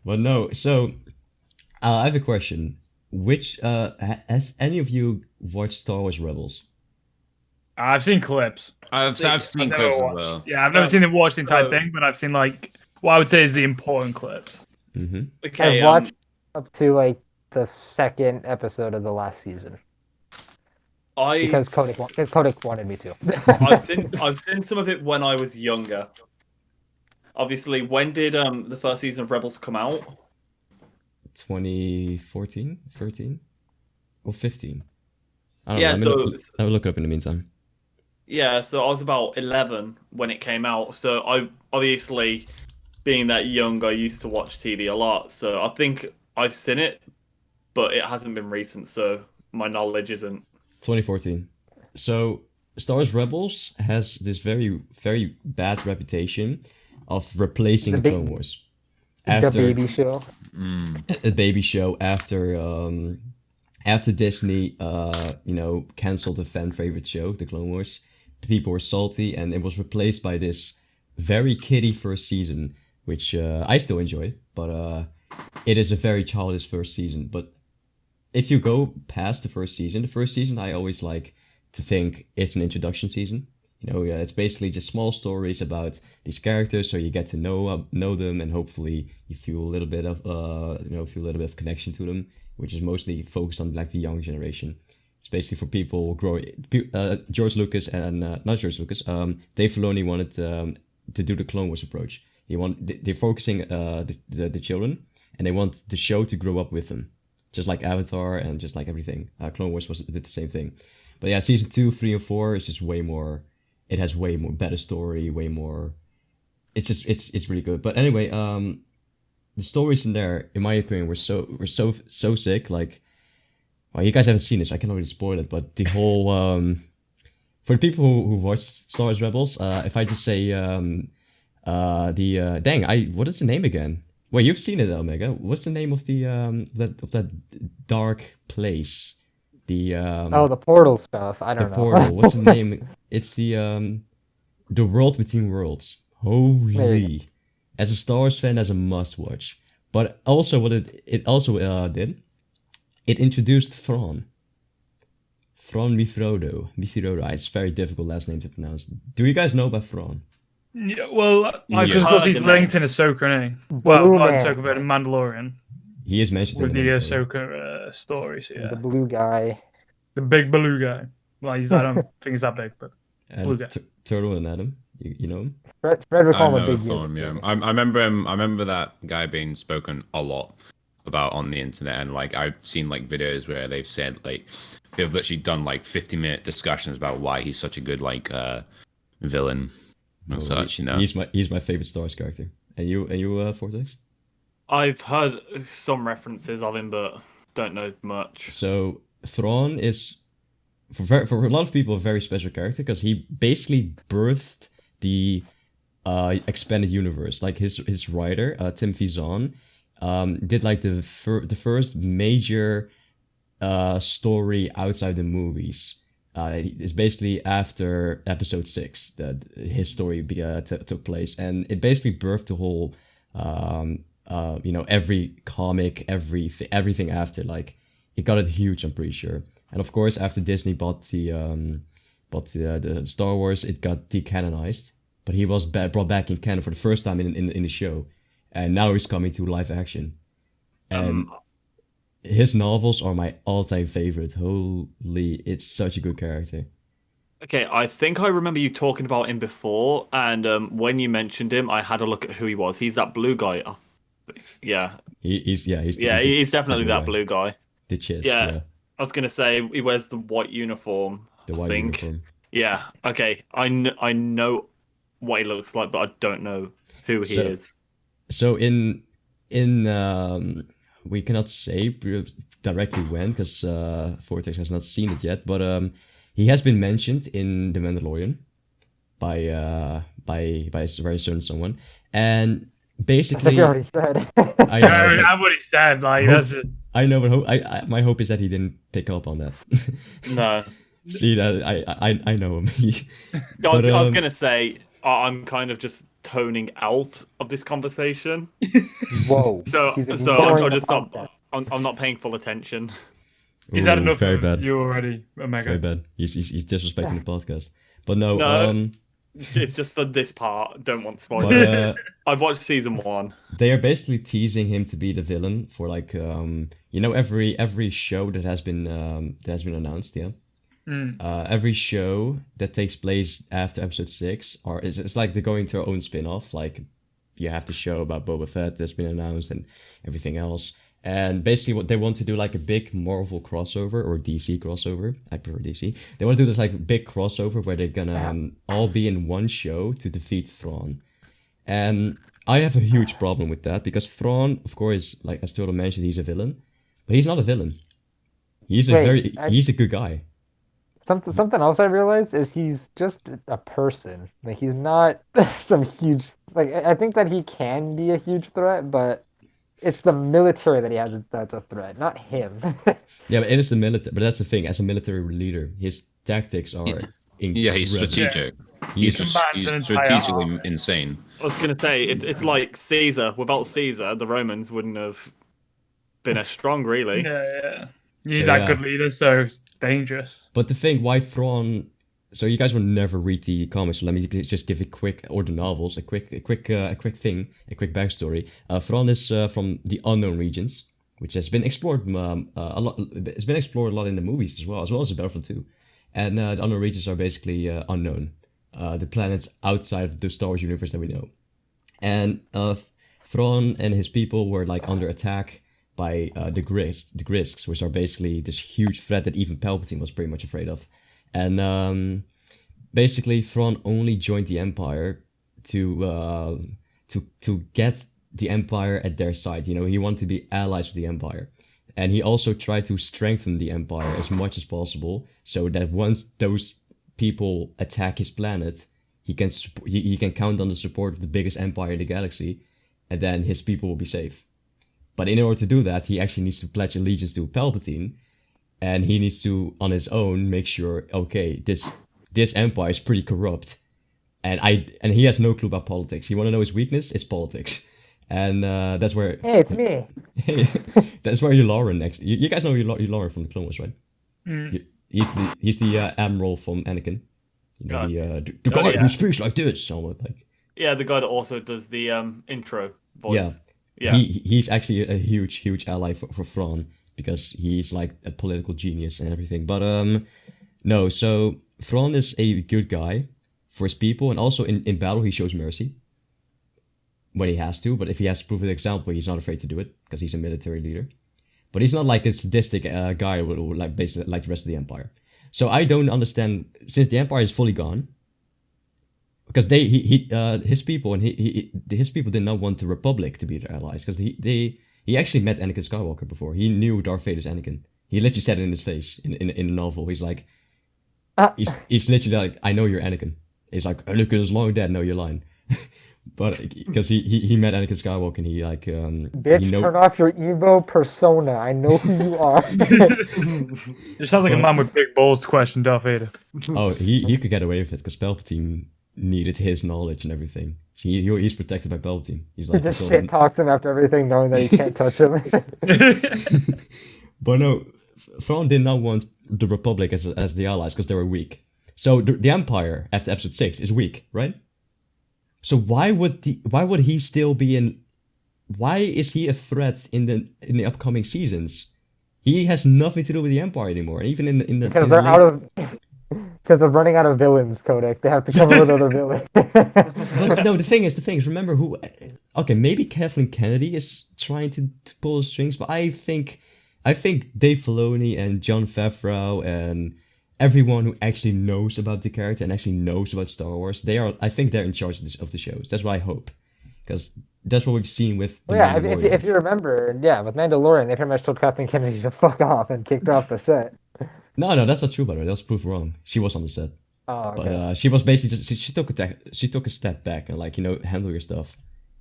But no. So I have a question. Which has any of you watched Star Wars Rebels? I've seen clips. I've seen clips as well. Yeah, I've never seen it watch the entire thing, but I've seen like what I would say is the important clips. Mm-hmm. Okay, I've watched up to like the second episode of the last season. Because Codic wanted me to. I've seen some of it when I was younger. Obviously, when did the first season of Rebels come out? 2014, 13, or 15. Yeah, so I'll look up in the meantime. Yeah, so I was about 11 when it came out. So I obviously, being that young, I used to watch TV a lot. So I think I've seen it, but it hasn't been recent. So my knowledge isn't. 2014. So Star Wars Rebels has this very, very bad reputation of replacing Clone Wars. The baby show. A baby show after after Disney, canceled the fan favorite show, The Clone Wars, people were salty, and it was replaced by this very kiddie first season, which I still enjoy, but it is a very childish first season. But if you go past the first season I always like to think it's an introduction season. It's basically just small stories about these characters, so you get to know them, and hopefully you feel a little bit of connection to them, which is mostly focused on like the young generation. It's basically for people growing. George Lucas and not George Lucas. Dave Filoni wanted to do the Clone Wars approach. They're focusing the children, and they want the show to grow up with them, just like Avatar and just like everything. Clone Wars did the same thing. But yeah, season 2, 3, and 4 is just way more. It has way more better story, way more. It's really good. But anyway, the stories in there, in my opinion, were so sick. Like, well, you guys haven't seen this, I can already spoil it. But the whole for the people who watched Star Wars Rebels, if I just say what is the name again? Well, you've seen it, Omega. What's the name of the that dark place? The portal stuff. I don't know. The portal. What's the name? It's the world between worlds. Holy! As a Star Wars fan, that's a must watch. But also, what it also did, it introduced Thrawn. Thrawn Mifrodo. It's a very difficult last name to pronounce. Do you guys know about Thrawn? Yeah, well, because he's linked in Ahsoka, isn't he? Well, not Ahsoka, but in Mandalorian. He is mentioned with the Ahsoka story. So yeah, the blue guy, the big blue guy. Well, I don't think he's that big, but blue guy. Turtle and Adam, you know him? Fred would call him a big Thorn, yeah. I remember him. I remember that guy being spoken a lot about on the internet, and like I've seen like videos where they've said like they've literally done like 50-minute discussions about why he's such a good like villain and such. He's my favorite Star Wars character. And you, Vortex? I've heard some references of him, but don't know much. So Thrawn is, for a lot of people, a very special character because he basically birthed the expanded universe. Like his writer, Timothy Zahn, did like the first major story outside the movies. It's basically after episode 6 that his story took place, and it basically birthed the whole every comic, everything after. Like it got it huge, I'm pretty sure. And of course, after Disney bought the Star Wars, it got decanonized. But he was brought back in canon for the first time in the show, and now he's coming to live action. And his novels are my all-time favorite. Holy, it's such a good character. Okay, I think I remember you talking about him before, and when you mentioned him, I had a look at who he was. He's that blue guy. Yeah. He's definitely that blue guy. The Chiss. Yeah. I was gonna say he wears the white uniform. The white uniform. Yeah. Okay. I know what he looks like, but I don't know who he is. So in we cannot say directly when, because Vortex has not seen it yet, but he has been mentioned in The Mandalorian by a very certain someone, and basically I already said. I know. I've already said. Like I know, but my hope is that he didn't pick up on that. No. See that I know him. I was gonna say I'm kind of just toning out of this conversation. Whoa. So I'm just not. I'm not paying full attention. Is that enough? Very bad. You already, Omega. Very bad. He's disrespecting the podcast. But no. It's just for this part. Don't want spoilers. I've watched season 1. They are basically teasing him to be the villain for like every show that has been announced. Yeah. Every show that takes place after episode 6, or it's like they're going to their own spin-off. Like you have the show about Boba Fett that's been announced and everything else. And basically what they want to do, like a big Marvel crossover or DC crossover. I prefer DC. They want to do this like big crossover where they're gonna all be in one show to defeat Thrawn. And I have a huge problem with that because Thrawn, of course, like as Toto mentioned, he's a villain, but he's not a villain. He's a good guy. Something else I realized is he's just a person. Like he's not some huge. Like I think that he can be a huge threat, but it's the military that he has that's a threat, not him. Yeah, but it is the military. But that's the thing. As a military leader, his tactics are incredible. Yeah, he's strategic. He's strategically insane. I was gonna say it's like Caesar. Without Caesar, the Romans wouldn't have been as strong, really. Yeah. You need that good leader, so it's dangerous. But the thing, why Thrawn? So you guys will never read the comics. So let me just give a quick, or the novels, a quick backstory. Thrawn is from the unknown regions, which has been explored a lot. It's been explored a lot in the movies as well as Battlefront 2. And the unknown regions are basically unknown. The planets outside of the Star Wars universe that we know. And Thrawn and his people were like under attack by the Grisks, which are basically this huge threat that even Palpatine was pretty much afraid of. And basically, Thrawn only joined the Empire to get the Empire at their side. You know, he wanted to be allies with the Empire, and he also tried to strengthen the Empire as much as possible, so that once those people attack his planet, he can count on the support of the biggest empire in the galaxy, and then his people will be safe. But in order to do that, he actually needs to pledge allegiance to Palpatine. And he needs to, on his own, make sure, okay, this empire is pretty corrupt, and he has no clue about politics. You want to know his weakness? It's politics, and that's where. Hey, it's me. That's where Yularen actually. You guys know Yularen from the Clone Wars, right? Mm. He's the admiral from Anakin. You know, the guy who speaks like this, somewhat like. Yeah, the guy that also does the intro voice. Yeah. He's actually a huge ally for Thrawn, because he's like a political genius and everything. But no, so Thrawn is a good guy for his people, and also in battle he shows mercy when he has to. But if he has to prove an example, he's not afraid to do it because he's a military leader. But he's not like this sadistic guy who like basically like the rest of the Empire. So I don't understand, since the Empire is fully gone, because his people did not want the Republic to be their allies, because he actually met Anakin Skywalker before. He knew Darth Vader's Anakin. He literally said it in his face in the novel. He's like, he's literally like, I know you're Anakin. He's like, Anakin is long dead. No, you're lying. But because he met Anakin Skywalker, and he like, bitch, turn off your Evo persona. I know who you are. It sounds like a man with big balls to question Darth Vader. Oh, he could get away with it because Palpatine needed his knowledge and everything. So he's protected by Palpatine. He's like, he just shit talks him after everything, knowing that he can't touch him. But no, Thrawn did not want the Republic as the allies because they were weak. So the Empire after Episode 6 is weak, right? So why would he still be in? Why is he a threat in the upcoming seasons? He has nothing to do with the Empire anymore, and even in the because they're out of. Because they're running out of villains, Codic. They have to come up with other villains. But no, the thing is, remember who... Okay, maybe Kathleen Kennedy is trying to pull the strings, but I think Dave Filoni and Jon Favreau and everyone who actually knows about the character and actually knows about Star Wars, I think they're in charge of the shows. That's what I hope. Because that's what we've seen with the Mandalorian. If you remember, with Mandalorian, they pretty much told Kathleen Kennedy to fuck off and kicked her off the set. No, that's not true, by the way. That was proved wrong. She was on the set. Oh, okay. But she was basically she took a step back and like, handle your stuff.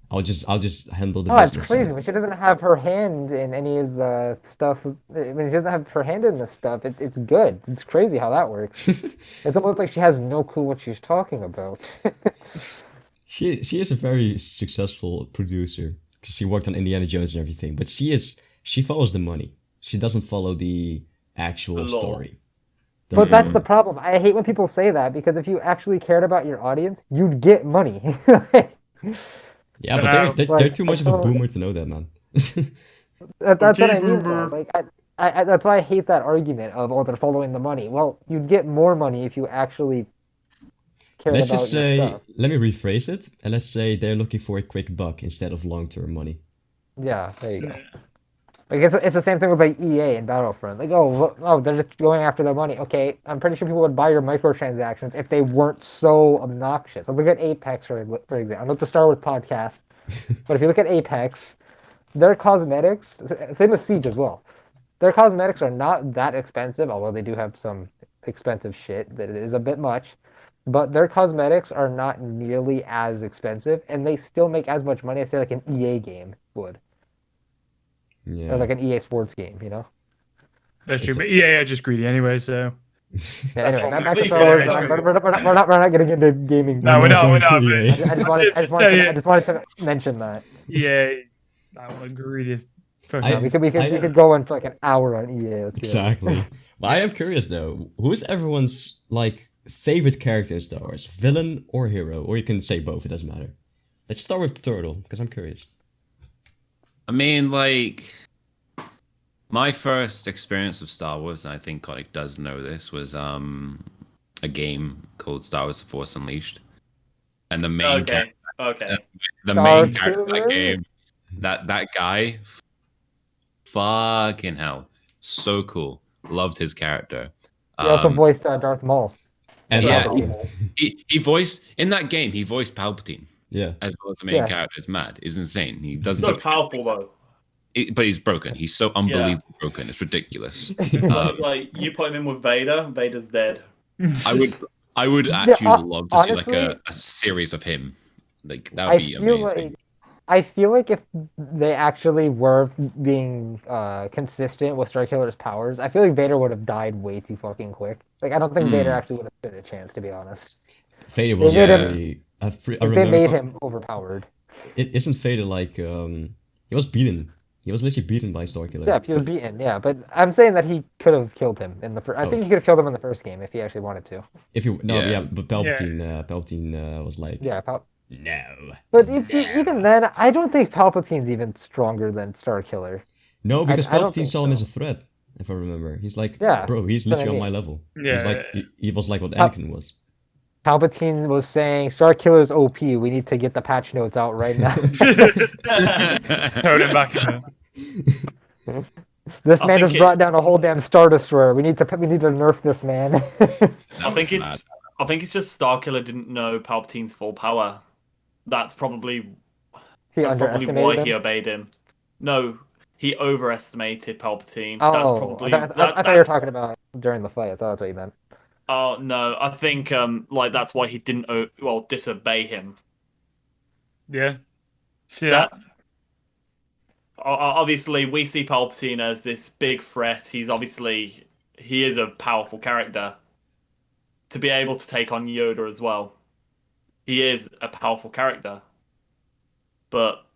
I'll just handle the business. It's crazy. When she doesn't have her hand in any of the stuff. When she doesn't have her hand in the stuff, it's good. It's crazy how that works. It's almost like she has no clue what she's talking about. She is a very successful producer because she worked on Indiana Jones and everything. But she follows the money. She doesn't follow the actual story. But that's the problem. I hate when people say that, because if you actually cared about your audience, you'd get money. Yeah, but they're too much of a boomer to know that, man. That's what I mean. Like, I that's why I hate that argument of, they're following the money. Well, you'd get more money if you actually cared about your stuff. Let me rephrase it, and let's say they're looking for a quick buck instead of long-term money. Yeah, there you go. Like, it's the same thing with like EA and Battlefront. Like, they're just going after the money. Okay, I'm pretty sure people would buy your microtransactions if they weren't so obnoxious. Like, look at Apex, for example. I'm not the Star Wars podcast, but if you look at Apex, their cosmetics, same with Siege as well, their cosmetics are not that expensive, although they do have some expensive shit that is a bit much. But their cosmetics are not nearly as expensive, and they still make as much money as, say, like an EA game would. Yeah. Or like an EA Sports game, you know. That's true, but EA are just greedy anyway, so. Yeah, anyway, probably back to fair. Star Wars. We're not getting into gaming. No, we're not. going to EA. I just wanted to mention that. EA, that one greediest. I- We could go in for like an hour on EA. Let's do it. Exactly. But I am curious though, who's everyone's like favorite character in Star Wars? Villain or hero? Or you can say both, it doesn't matter. Let's start with Turtle, because I'm curious. I mean, like, my first experience of Star Wars, and I think Codic does know this, was a game called Star Wars: The Force Unleashed, and the main character, the main character of that game, that guy, fucking hell, so cool. Loved his character. He also voiced Darth Maul. And Yeah, he voiced in that game. He voiced Palpatine. Yeah. As well as the main character. It's mad. It's insane. He does so powerful though. But he's broken. He's so unbelievably broken. It's ridiculous. Like you put him in with Vader, Vader's dead. I would actually love to see like a series of him. Like that would be amazing. I feel like if they actually were being consistent with Starkiller's powers, I feel like Vader would have died way too fucking quick. Like I don't think Vader actually would have stood a chance, to be honest. Vader was very. They made him overpowered. Isn't Vader like he was beaten? He was literally beaten by Starkiller. Yeah, he was beaten. Yeah, but I'm saying that he could have killed him in the first. I think he could have killed him in the first game if he actually wanted to. If you but Palpatine was like no. But even then, I don't think Palpatine's even stronger than Starkiller. No, because Palpatine saw him as a threat. If I remember, he's like, bro, he's literally on my level. Yeah, he's like he was like what Anakin was. Palpatine was saying, Starkiller's OP, we need to get the patch notes out right now. Throw it back in. This man just brought down a whole damn Star Destroyer. We need to nerf this man. I think it's just Starkiller didn't know Palpatine's full power. That's probably why he obeyed him. No, he overestimated Palpatine. Oh, that's probably. I thought you were talking about during the fight. I thought that's what you meant. Oh no, I think like that's why he didn't disobey him. Yeah. See that? Obviously, we see Palpatine as this big threat. He is a powerful character. To be able to take on Yoda as well, he is a powerful character. But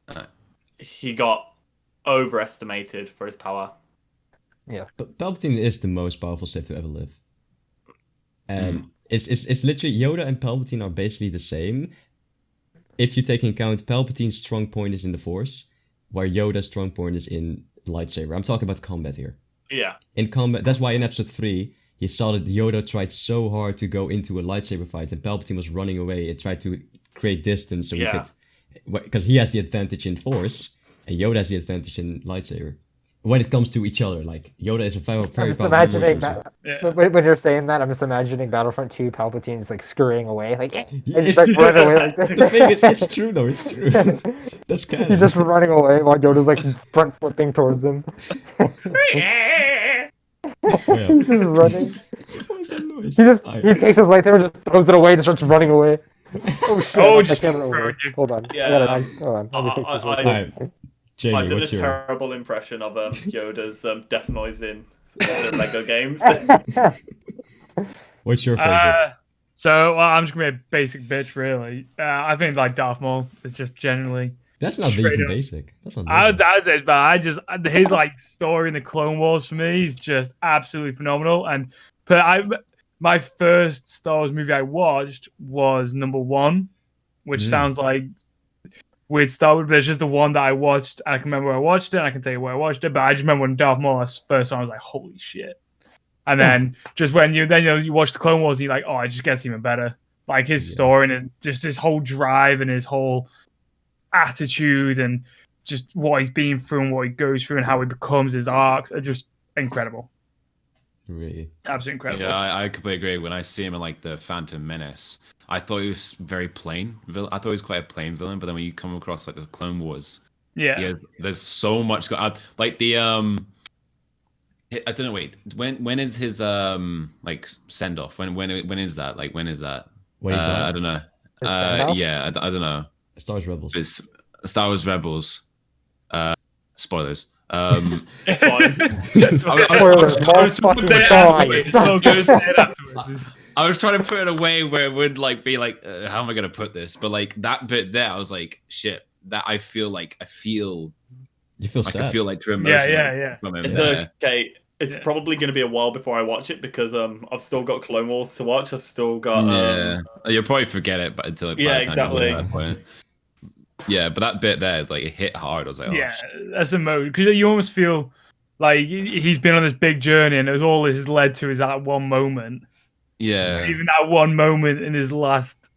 he got overestimated for his power. Yeah, but Palpatine is the most powerful Sith to ever live. And it's literally Yoda and Palpatine are basically the same. If you take into account Palpatine's strong point is in the Force, where Yoda's strong point is in lightsaber. I'm talking about combat here. Yeah. In combat, that's why in episode 3, he saw that Yoda tried so hard to go into a lightsaber fight, and Palpatine was running away and tried to create distance so he could, because he has the advantage in Force, and Yoda has the advantage in lightsaber. When it comes to each other, like Yoda is a very powerful imagining when you're saying that, I'm just imagining Battlefront 2 Palpatine is like scurrying away, like running away like this. The thing is, it's true though. It's true. That's kind of. He's just running away while Yoda's like front flipping towards him. He's just running. What is that noise? He takes his lightsaber, just throws it away, and starts running away. Oh shit! My camera over. Hold on. Yeah. Hold on. Let me fix this. Jamie, I did what's a your... terrible impression of Yoda's death noise in the Lego games. What's your favorite? I'm just gonna be a basic bitch, really. I think like Darth Maul is just generally. That's not even basic. That's not. Basic. But his like story in the Clone Wars for me is just absolutely phenomenal. My first Star Wars movie I watched was number 1, which sounds like weird Star Wars, but it's just the one that I watched. And I can remember where I watched it, and I can tell you where I watched it. But I just remember when Darth Maul was first time, I was like, "Holy shit!" And then just when you watch the Clone Wars, and you're like, "Oh, it just gets even better." Like his story and just his whole drive and his whole attitude and just what he's been through and what he goes through and how he becomes his arcs are just incredible. Really? Absolutely incredible. Yeah, I completely agree. When I see him in like the Phantom Menace, I thought he was very plain. I thought he was quite a plain villain, but then when you come across like the Clone Wars, there's so much. Like the I don't know. Wait, when is his like send off? When is that? Like when is that? I don't know. I don't know. Star Wars Rebels. It's Star Wars Rebels. Spoilers. It's fine. I was trying to put it away where it would like be like, how am I gonna put this? But like that bit there, I was like, shit. That I feel You feel like sad. I feel like true emotion. Yeah. From him It's there. okay. It's probably going to be a while before I watch it because I've still got Clone Wars to watch. I've still got You'll probably forget it, but until by the time you get to that point. Yeah, but that bit there is like it hit hard. I was like, oh, shit. That's a mode because you almost feel like he's been on this big journey, and all this has led to is that one moment. Yeah, Even that one moment in his last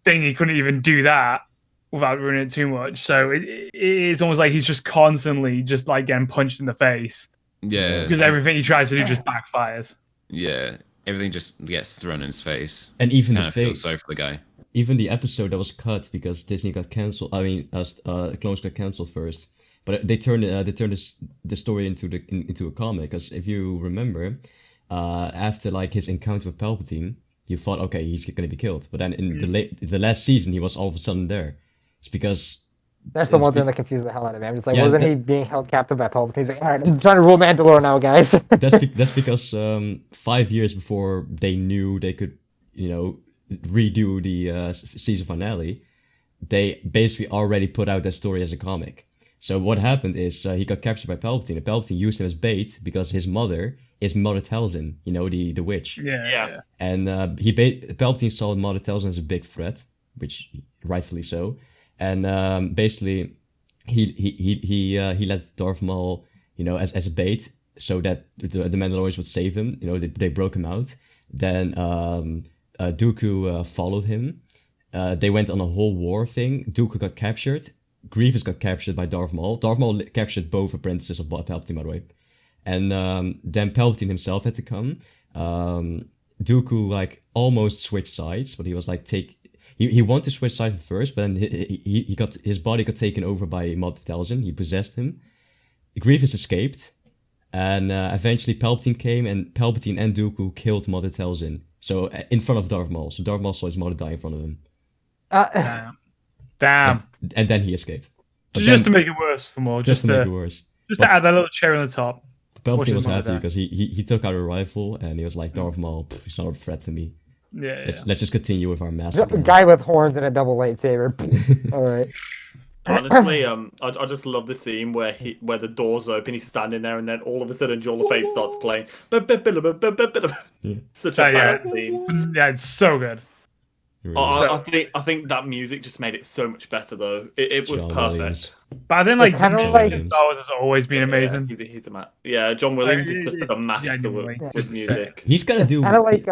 thing, he couldn't even do that without ruining it too much. So it's almost like he's just constantly just like getting punched in the face. Yeah, because everything he tries to do just backfires. Yeah, everything just gets thrown in his face. And even I feel sorry for the guy. Even the episode that was cut because Disney got cancelled. I mean, Clone Wars got cancelled first, but they turned the story into a comic. Because if you remember, after like his encounter with Palpatine, you thought, okay, he's gonna be killed. But then in the last season, he was all of a sudden there. It's because that's the one thing that confused the hell out of me. I'm just like, wasn't he being held captive by Palpatine? He's like, all right, I'm trying to rule Mandalore now, guys. that's because 5 years before they knew they could, redo the season finale, they basically already put out that story as a comic. So what happened is he got captured by Palpatine, and Palpatine used him as bait because his mother is Mother Talzin, the witch. Yeah. And Palpatine saw Mother Talzin as a big threat, which rightfully so. And basically, he let Darth Maul, as a bait, so that the Mandalorians would save him. They broke him out. Then Dooku followed him. They went on a whole war thing. Dooku got captured. Grievous got captured by Darth Maul. Darth Maul captured both apprentices of Palpatine, by the way. And then Palpatine himself had to come. Dooku almost switched sides, but he was He wanted to switch sides first, but then his body got taken over by Mother Talzin. He possessed him. Grievous escaped, and eventually Palpatine came, and Palpatine and Dooku killed Mother Talzin. So in front of Darth Maul. So Darth Maul saw his mother die in front of him. Damn. And then he escaped. But just to make it worse for more. Just to make it worse. Just to add that little cherry on the top. Palpatine was happy because he took out a rifle and he was like, Darth Maul, he's not a threat to me. Yeah. Let's just continue with our massive guy with horns and a double lightsaber. All right. Honestly, I just love the scene where the doors open, he's standing there, and then all of a sudden, Joel the Fate starts playing. Such a bad scene. Yeah, it's so good. I think that music just made it so much better, though. It was perfect. But I think Star Wars has always been amazing. He's a man. John Williams is just a master with music. He's gonna do kind of like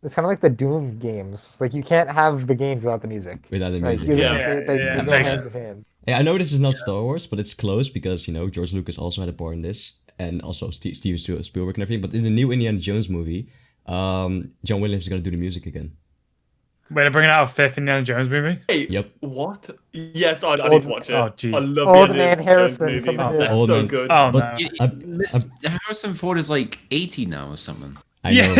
it's kind of like the Doom games. Like you can't have the games without the music. Without the music, they go hand in hand. Yeah, I know this is not Star Wars, but it's close because George Lucas also had a part in this, and also Steven Spielberg and everything. But in the new Indiana Jones movie, John Williams is gonna do the music again. Wait, they're bringing out a fifth Indiana Jones movie? Hey, yep. What? Yes, I need to watch it. Oh, geez. I love Old Man Harrison. Movies. They're so good. Oh, but no. Harrison Ford is like 80 now or something. I know.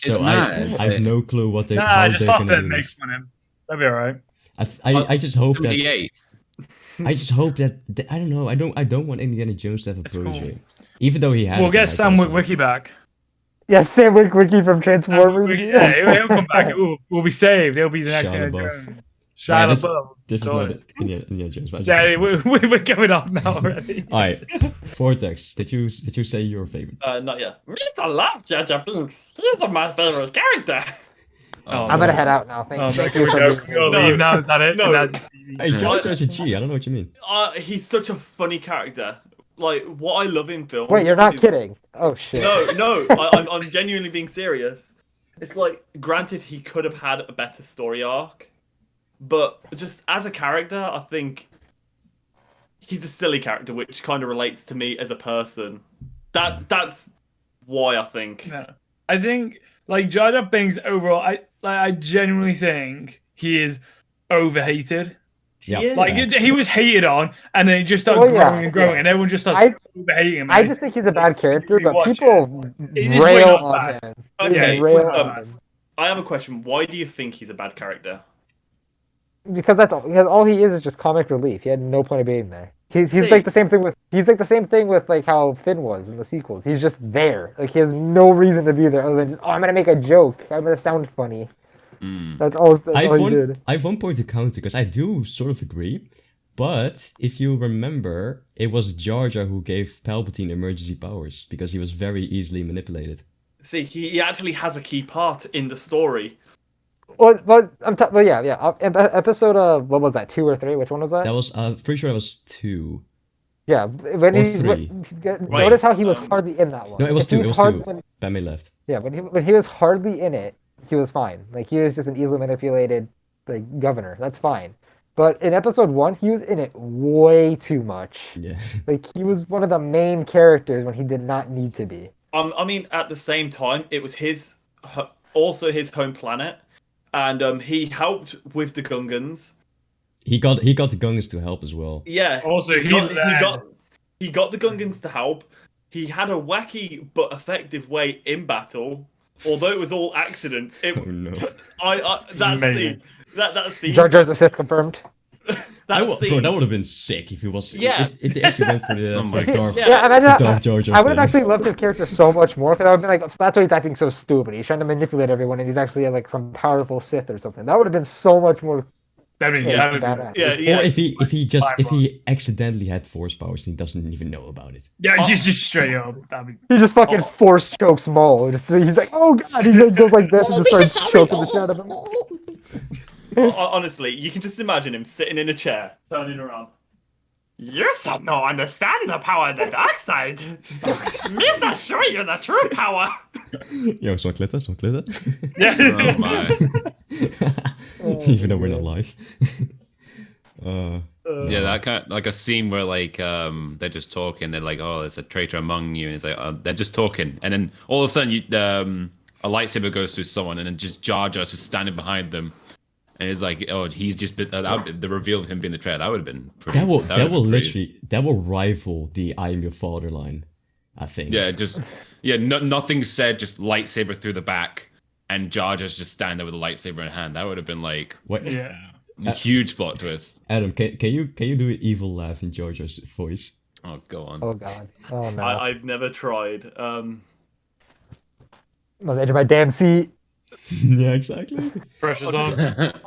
It's mad. I have no clue what they. Nah, just stop it. Makes fun of him. That'll be alright. I just hope that. 78. I just hope that I don't know. I don't want Indiana Jones to have a protege, cool. Even though he had. We'll get Sam Witwicky back. Yeah, Sam Witwicky from Transformers. Yeah, he'll come back. We'll be saved. He'll be the next Indiana Jones. Shia LaBeouf. This is not Indiana Jones. Yeah, we're going off now already. All right, Vortex. Did you say your favorite? Not yet. I love Jar Jar Binks. He's my favorite character. I'm gonna head out now. Thank you. Leave now. Is that it? No. Hey, Jar Jar's a G. I don't know what you mean. He's such a funny character. Like what I love in films. Wait, you're not kidding? Oh shit. No. I'm genuinely being serious. It's like, granted, he could have had a better story arc, but just as a character, I think he's a silly character, which kind of relates to me as a person. That's why I think. Yeah. I think Jar Jar Binks overall, I genuinely think he is overhated. Yeah, he was hated on, and then he just started growing and growing, and everyone just starts overhating him. I just think he's a bad character, but people rail on him. Okay, I have a question. Why do you think he's a bad character? Because all he is just comic relief. He had no point of being there. He's like the same thing with like how Finn was in the sequels. He's just there. Like he has no reason to be there other than just, I'm gonna make a joke. I'm gonna sound funny. That's all he did. I have one point to counter because I do sort of agree, but if you remember, it was Jar Jar who gave Palpatine emergency powers because he was very easily manipulated. See, he actually has a key part in the story. Well, yeah. Episode what was that? 2 or 3? Which one was that? That was pretty sure that was 2. Yeah, when Or he 3. notice how he was hardly in that one. No, it was 2. It was 2. Batman left. Yeah, when he was hardly in it, he was fine. Like he was just an easily manipulated like governor. That's fine. But in episode 1, he was in it way too much. Yeah. Like he was one of the main characters when he did not need to be. I mean, at the same time, it was also his home planet, and he helped with the Gungans. He got the Gungans to help as well. Yeah. Also, he got the Gungans to help. He had a wacky but effective way in battle, although it was all accidents. Oh no! That scene. Jar Jar's the Sith confirmed. Bro, that would have been sick if he was. Yeah. If they actually went for the Darth. Darth Jar Jar. I would have actually loved his character so much more because I would have been like, so that's why he's acting so stupid. He's trying to manipulate everyone, and he's actually like some powerful Sith or something. That would have been so much more. I mean, yeah. Or if he accidentally had force powers and he doesn't even know about it. Yeah, just straight up. He just fucking force chokes Maul. He's like, oh god, he like, goes like this and just starts choking the shit out of him. Honestly, you can just imagine him sitting in a chair, turning around. You should not understand the power of the dark side. Me shall show you the true power. Yo, zo'n glitter. Yeah. Oh my. Even though we're not live. Yeah, that kind of, like a scene where like they're just talking. They're like, "Oh, there's a traitor among you," and it's like they're just talking, and then all of a sudden, a lightsaber goes through someone, and then just Jar Jar's just standing behind them, and it's like, "Oh, he's just been the reveal of him being the traitor." That would have been pretty. That will rival the "I am your father" line, I think. Yeah, nothing said, just lightsaber through the back, and Jar Jar's just standing there with a lightsaber in hand. That would have been like, what? Yeah. Huge plot twist. Adam, can you do an evil laugh in Jar Jar's voice? Oh, go on. Oh god. Oh no. I've never tried. On the edge of my damn seat. Yeah, exactly. Pressure's on.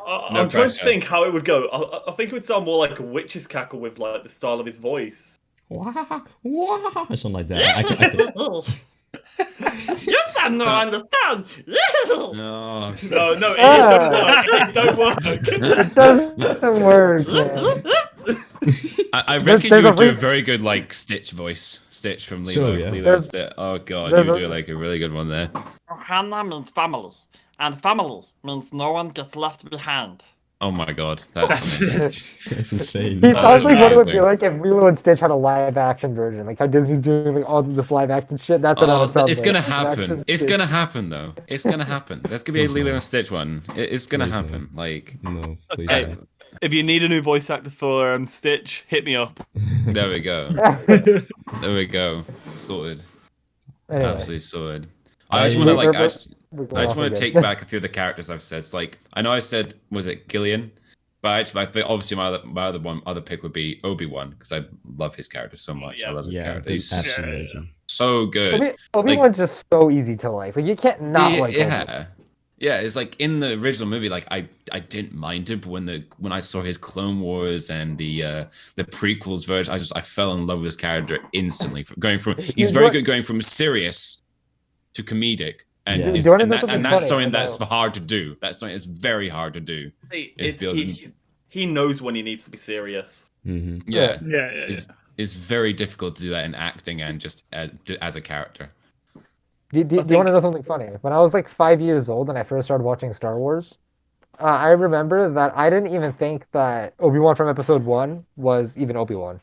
I'm trying to think how it would go. I think it would sound more like a witch's cackle with like the style of his voice. Something like that. I can... You sound no understand. No. No, it don't work. It doesn't work. Man. I reckon you would do a very good like Stitch voice. Stitch from Lilo. Sure, yeah. Lilo Stitch. Oh god, you would do like a really good one there. Hannah means family, and family means no one gets left behind. Oh my god, that's amazing. That's insane. He sounds like what it would be amazing. like if Lilo and Stitch had a live action version. Like how Disney's doing like all this live action shit. That's what it sounds like. It's gonna happen. It's gonna happen though. It's gonna happen. There's gonna be a Lilo and Stitch one. It's gonna happen. Like No, please. Hey, don't. if you need a new voice actor for Stitch, hit me up. there we go. There we go. Sorted. Anyway, Absolutely sorted. I just want to like. I just want to take back a few of the characters I've said. So, like, I know I said, was it Gillian? But actually, I think obviously my other pick would be Obi-Wan because I love his character so much. I love his character. He's absolutely. so good. Obi-Wan's just so easy to like. Like you can't not like Obi-Wan. Yeah, it's like in the original movie, like I didn't mind him, but when I saw his Clone Wars and the prequels version, I fell in love with his character instantly. He's very good going from serious to comedic. And, that's something that's hard to do. That's something that's very hard to do. He knows when he needs to be serious. Mm-hmm. Yeah. It's very difficult to do that in acting and just as a character. Do you want to know something funny? When I was like 5 years old and I first started watching Star Wars, I remember that I didn't even think that Obi-Wan from Episode 1 was even Obi-Wan.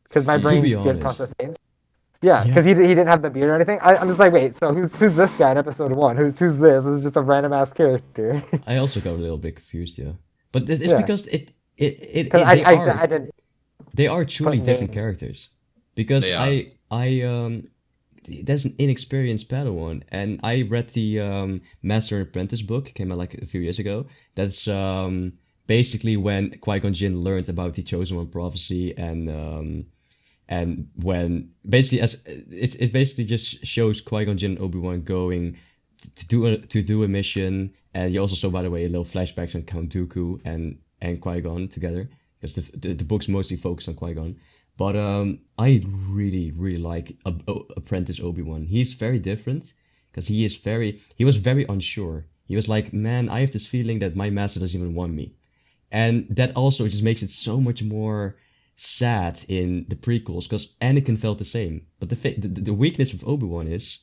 Because my brain didn't process names. Yeah, because he didn't have the beard or anything. I'm just like, wait, so who's this guy in Episode 1? Who's this? This is just a random ass character. I also got a little bit confused, yeah. But it's because they are truly different characters. Because that's an inexperienced Padawan, and I read the Master and Apprentice book, came out like a few years ago. That's basically when Qui-Gon Jinn learned about the Chosen One prophecy, and when basically it basically just shows Qui-Gon Jinn and Obi-Wan going to do a mission, and you also saw, by the way, a little flashbacks on Count Dooku and Qui-Gon together, because the books mostly focus on Qui-Gon. But I really like Apprentice Obi-Wan. He's very different because he was very unsure. He was like, man, I have this feeling that my master doesn't even want me, and that also just makes it so much more sad in the prequels, because Anakin felt the same. But the weakness of Obi-Wan is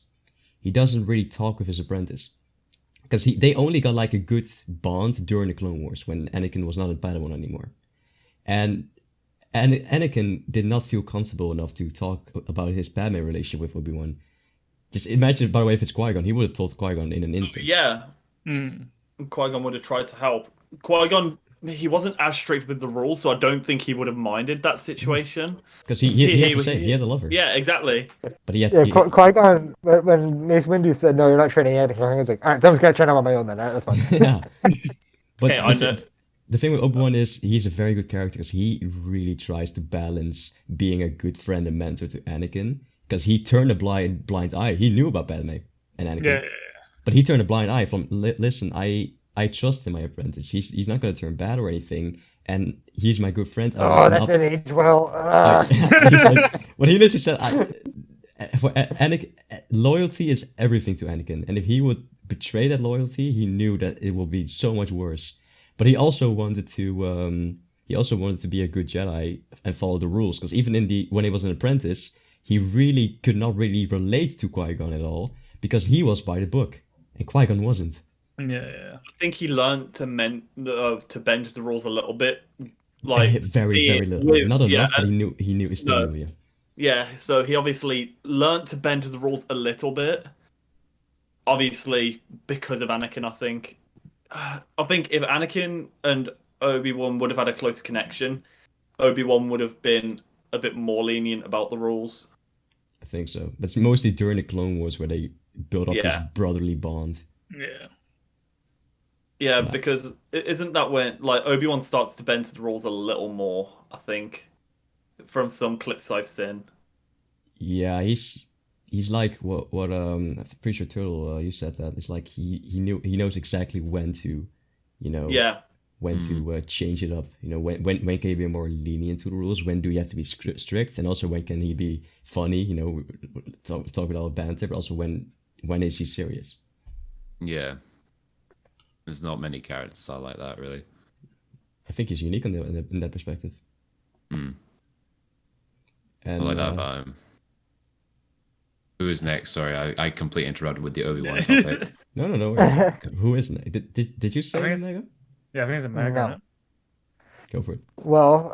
he doesn't really talk with his apprentice, because they only got like a good bond during the Clone Wars when Anakin was not a Padawan anymore, and Anakin did not feel comfortable enough to talk about his Padme relationship with Obi-Wan. Just imagine, by the way, if it's Qui-Gon, he would have told Qui-Gon in an instant. Yeah. Qui-Gon would have tried to help. Qui-Gon, he wasn't as strict with the rules, so I don't think he would have minded that situation. Because he had to say, he had a lover. Yeah, exactly. But he had Qui-Gon, when Mace Windu said, no, you're not training Anakin, I was like, all right, so I'm just going to train him on my own then. All right, that's fine. Yeah. But hey, the thing with Obi-Wan is he's a very good character, because he really tries to balance being a good friend and mentor to Anakin, because he turned a blind eye. He knew about Padme and Anakin. Yeah. But he turned a blind eye from, listen, I trust in my apprentice. He's not going to turn bad or anything, and he's my good friend. That didn't age well. He's like, what he literally said, for Anakin, loyalty is everything to Anakin, and if he would betray that loyalty, he knew that it will be so much worse. But he also wanted to be a good Jedi and follow the rules, because even when he was an apprentice, he really could not really relate to Qui-Gon at all, because he was by the book and Qui-Gon wasn't. Yeah. I think he learned to bend the rules a little bit, like very little, not enough. But he knew. Yeah. Yeah. So he obviously learned to bend the rules a little bit. Obviously, because of Anakin, I think if Anakin and Obi-Wan would have had a close connection, Obi-Wan would have been a bit more lenient about the rules. I think so. That's mostly during the Clone Wars where they built up this brotherly bond. Yeah. Yeah, because isn't that when Obi-Wan starts to bend the rules a little more, I think, from some clips I've seen. Yeah, he's like what I'm pretty sure Turtle you said that. It's like he knows exactly when to, when to change it up. When can he be more lenient to the rules? When do you have to be strict? And also when can he be funny? Talk with all banter, but also when is he serious? Yeah. There's not many characters that are like that, really. I think he's unique in that perspective. And, I like that about him. Who is next? Sorry, I completely interrupted with the Obi-Wan topic. No. Who is next? Did you say Omega? Yeah, I think it's Omega. No. Go for it. Well,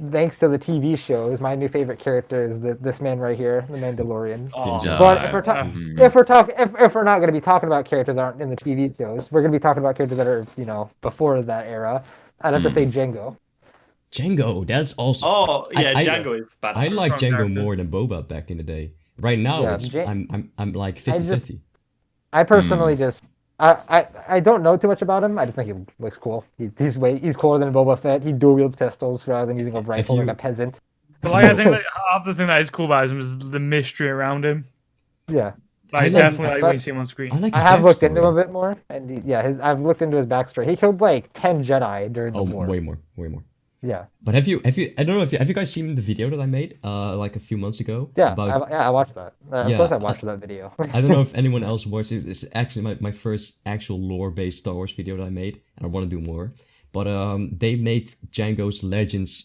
thanks to the TV shows, my new favorite character is this man right here, the Mandalorian. But if we're not going to be talking about characters that aren't in the TV shows, we're going to be talking about characters that are before that era. I'd have to say Jango. Jango, that's also. Oh yeah, Jango is bad. I like Jango more than Boba back in the day. Right now, I'm like 50-50. I personally I don't know too much about him. I just think he looks cool. He's cooler than Boba Fett. He dual wields pistols rather than using a rifle like a peasant. But I think half the thing that is cool about him is the mystery around him. Yeah. Definitely when you see him on screen. I have looked into him a bit more, and I've looked into his backstory. He killed like 10 Jedi during the war. Way more. Yeah. But have you? I don't know if you guys seen the video that I made like a few months ago? Yeah, I watched that. Of course I watched that video. I don't know if anyone else watched it. It's actually my first actual lore-based Star Wars video that I made, and I want to do more. But they made Django's Legends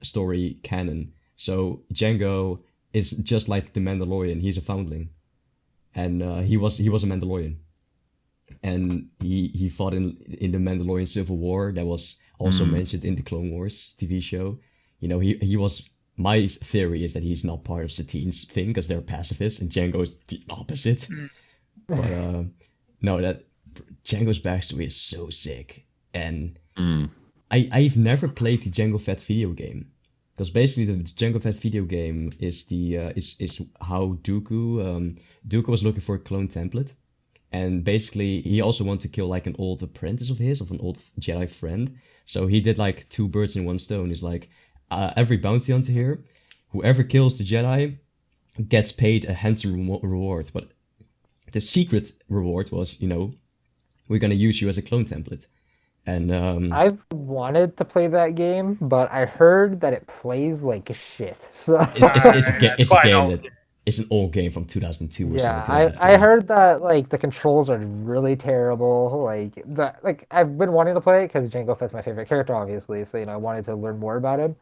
story canon. So Django is just like the Mandalorian. He's a foundling, and he was a Mandalorian, and he fought in the Mandalorian Civil War that was also mentioned in the Clone Wars TV show. He was. My theory is that he's not part of Satine's thing because they're pacifists, and Django is the opposite. But no, that Django's backstory is so sick, and I've never played the Jango Fett video game because basically the Jango Fett video game is the is how Dooku was looking for a clone template, and basically he also wanted to kill like an old apprentice of his, of an old Jedi friend. So he did like 2 birds in one stone. He's like, every bounty hunter here, whoever kills the Jedi gets paid a handsome reward. But the secret reward was, we're gonna use you as a clone template. And I've wanted to play that game, but I heard that it plays like shit. So it's an old game from 2002 or yeah, something. I heard that like the controls are really terrible. Like I've been wanting to play it because Jango Fett's my favorite character, obviously. So I wanted to learn more about him.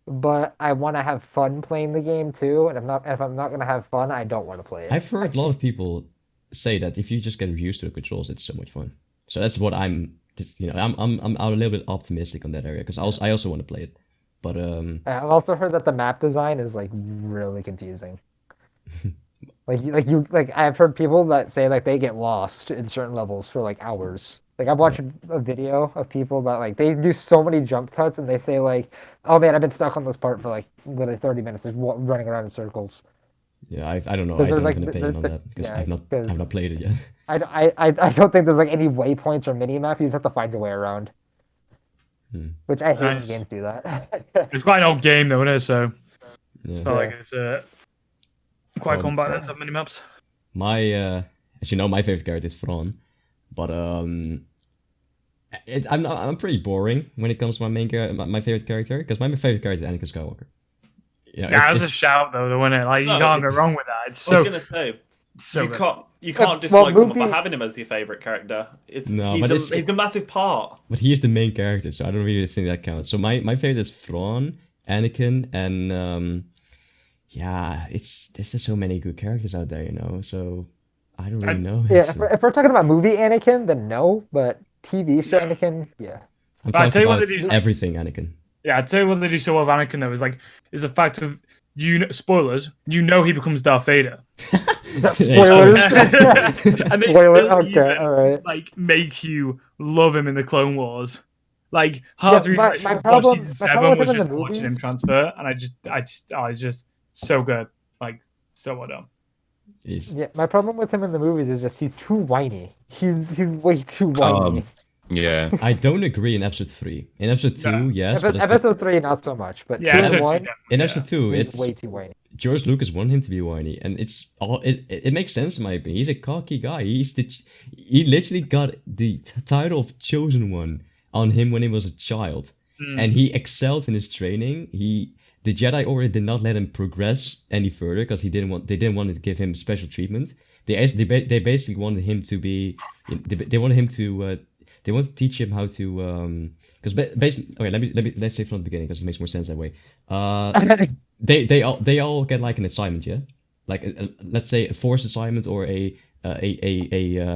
But I want to have fun playing the game too, and if I'm not gonna have fun, I don't want to play it. I've heard a lot of people say that if you just get used to the controls, it's so much fun. So that's what I'm a little bit optimistic on that area because I also want to play it. But I've also heard that the map design is like really confusing. I've heard people that say like they get lost in certain levels for like hours. Like I've watched a video of people that like they do so many jump cuts and they say like, oh man, I've been stuck on this part for like literally 30 minutes, just running around in circles. Yeah, I don't know. I don't have an opinion on that because I've not played it yet. I don't think there's like any waypoints or mini map. You just have to find your way around. Which I hate when games do that. It's quite an old game though, isn't it? So yeah. like it's quite combat to have mini maps. My as you know, my favorite character is Thrawn, but I'm pretty boring when it comes to my favorite character because my favorite character is Anakin Skywalker. That's a shout though, isn't it? Like you can't go wrong with that. It's so. I was gonna say, you can't dislike someone for having him as your favorite character. He's the massive part. But he is the main character, so I don't really think that counts. So my favorite is Thrawn, Anakin, and there's just so many good characters out there, So I don't really know. Yeah, if we're talking about movie Anakin, then no. But TV show Anakin, yeah. I'm talking about everything Anakin. Yeah, I'd say what they do so well with Anakin though is the fact of spoilers. He becomes Darth Vader. Spoilers. And they okay, all right. Like make you love him in the Clone Wars. Like half my problem with him in the watching him transfer, and he's just so good, like so well done. Yeah, my problem with him in the movies is just he's too whiny. He's way too whiny. Yeah. I don't agree in episode 3. In episode 2, yes. Episode 3, not so much. But yeah, 2 and 1, in episode 2, it's way too whiny. George Lucas wanted him to be whiny, and it makes sense in my opinion. He's a cocky guy. He literally got the title of Chosen One on him when he was a child, and he excelled in his training. The Jedi Order did not let him progress any further because they didn't want to give him special treatment. They basically wanted him to be. They wanted to teach him how to because basically, okay, let's say from the beginning because it makes more sense that way. They all get like an assignment, yeah, like let's say a force assignment or a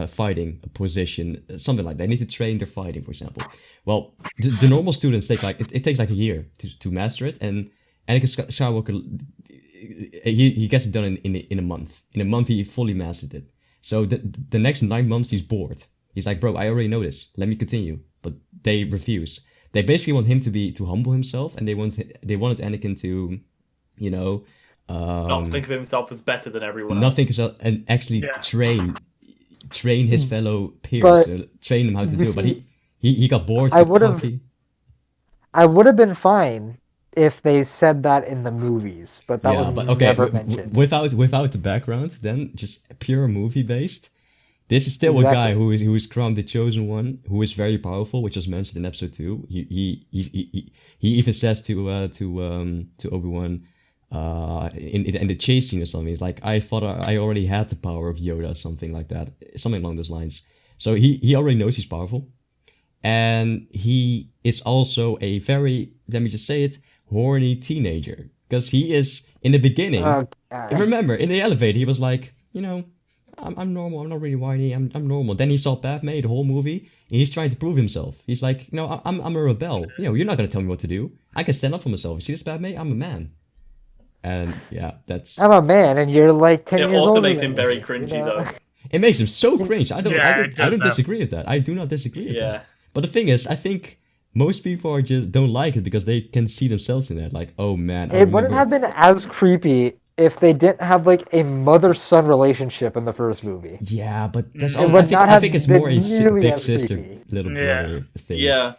fighting position, something like that. They need to train their fighting, for example. Well, the normal students take like it takes like a year to master it, and Anakin Skywalker he gets it done in a month. In a month he fully mastered it. So the next 9 months he's bored. He's like, bro, I already know this. Let me continue. But they refuse. They basically want him to humble himself, and they wanted Anakin to, not think of himself as better than everyone else. Not think of himself and actually train his fellow peers, train them how to do it. But he got bored. I would have been fine if they said that in the movies, but that was never mentioned. Without the background, then just pure movie based. This is still a guy who is crowned the Chosen One, who is very powerful, which was mentioned in episode 2. He even says to Obi-Wan in the chase scene or something. He's like, I thought I already had the power of Yoda, something like that, something along those lines. So he already knows he's powerful, and he is also a very, let me just say it, horny teenager, because he is in the beginning. Remember in the elevator, he was like, I'm normal. I'm not really whiny. I'm normal. Then he saw Padme the whole movie, and he's trying to prove himself. He's like, I'm a rebel. You're not gonna tell me what to do. I can stand up for myself. You see this, Padme? I'm a man. And yeah, that's. I'm a man, and you're like 10 years old. It also makes him very cringy, though. It makes him so cringe. I don't disagree with that. I do not disagree with that. But the thing is, I think most people don't like it because they can see themselves in that. Like, oh man, it wouldn't have been as creepy if they didn't have like a mother-son relationship in the first movie. Yeah, but that's It all. would not I have think it's been more a nearly big as sister, creepy. little Yeah. brother thing. Yeah.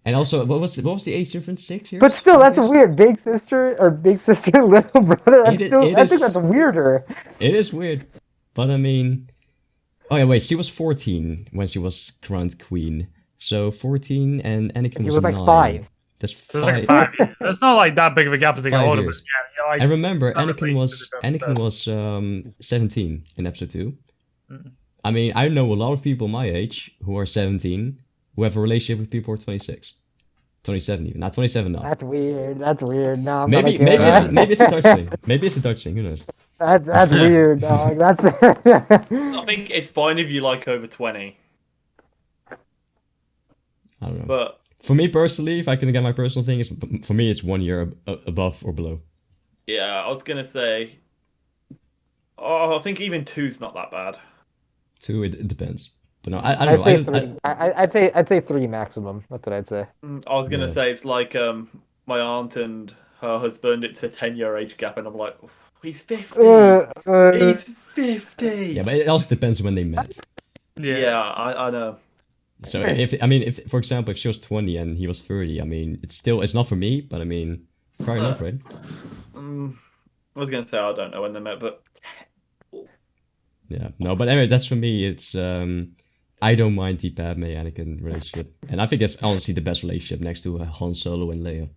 And also, what was the age difference? 6 years? But still, that's Yes? weird. Big sister or big sister, little brother. That's It still, it I think is- that's weirder. It is weird, but I mean, oh yeah, wait, she was 14 when she was crowned queen. So 14 and Anakin He was was like 9. 5. That's So 5. it's like 5 years. That's not like that big of a gap to think 5 older, but years. yeah, you're like, I remember not Anakin related was 17 in episode 2. Mm. I mean, I know a lot of people my age who are 17 who have a relationship with people who are 26. 27 even. Not 27 now. That's weird. That's weird. No, I'm Maybe not okay with that. maybe it's a Dutch thing. Maybe it's a Dutch thing, who knows? That's weird, dog. That's. I think it's fine if you like over 20, I don't know. but For me personally, if I can get my personal thing, for me it's 1 year above or below. yeah, I was gonna say. Oh, I think even 2's not that bad. 2, it depends. But no, I don't know. I'd say 3. I'd say 3 maximum. That's what I'd say. I was gonna Yeah. say it's like my aunt and her husband. It's a 10-year age gap, and I'm like, he's 50. He's 50. Yeah, but it also depends when they met. Yeah, I know. So if for example, if she was 20 and he was 30, I mean, it's not for me, but I mean, fair enough, right? I was gonna say I don't know when they met, but Yeah, no, but anyway, that's for me. It's I don't mind the Padme Anakin relationship, and I think that's honestly the best relationship next to Han Solo and Leia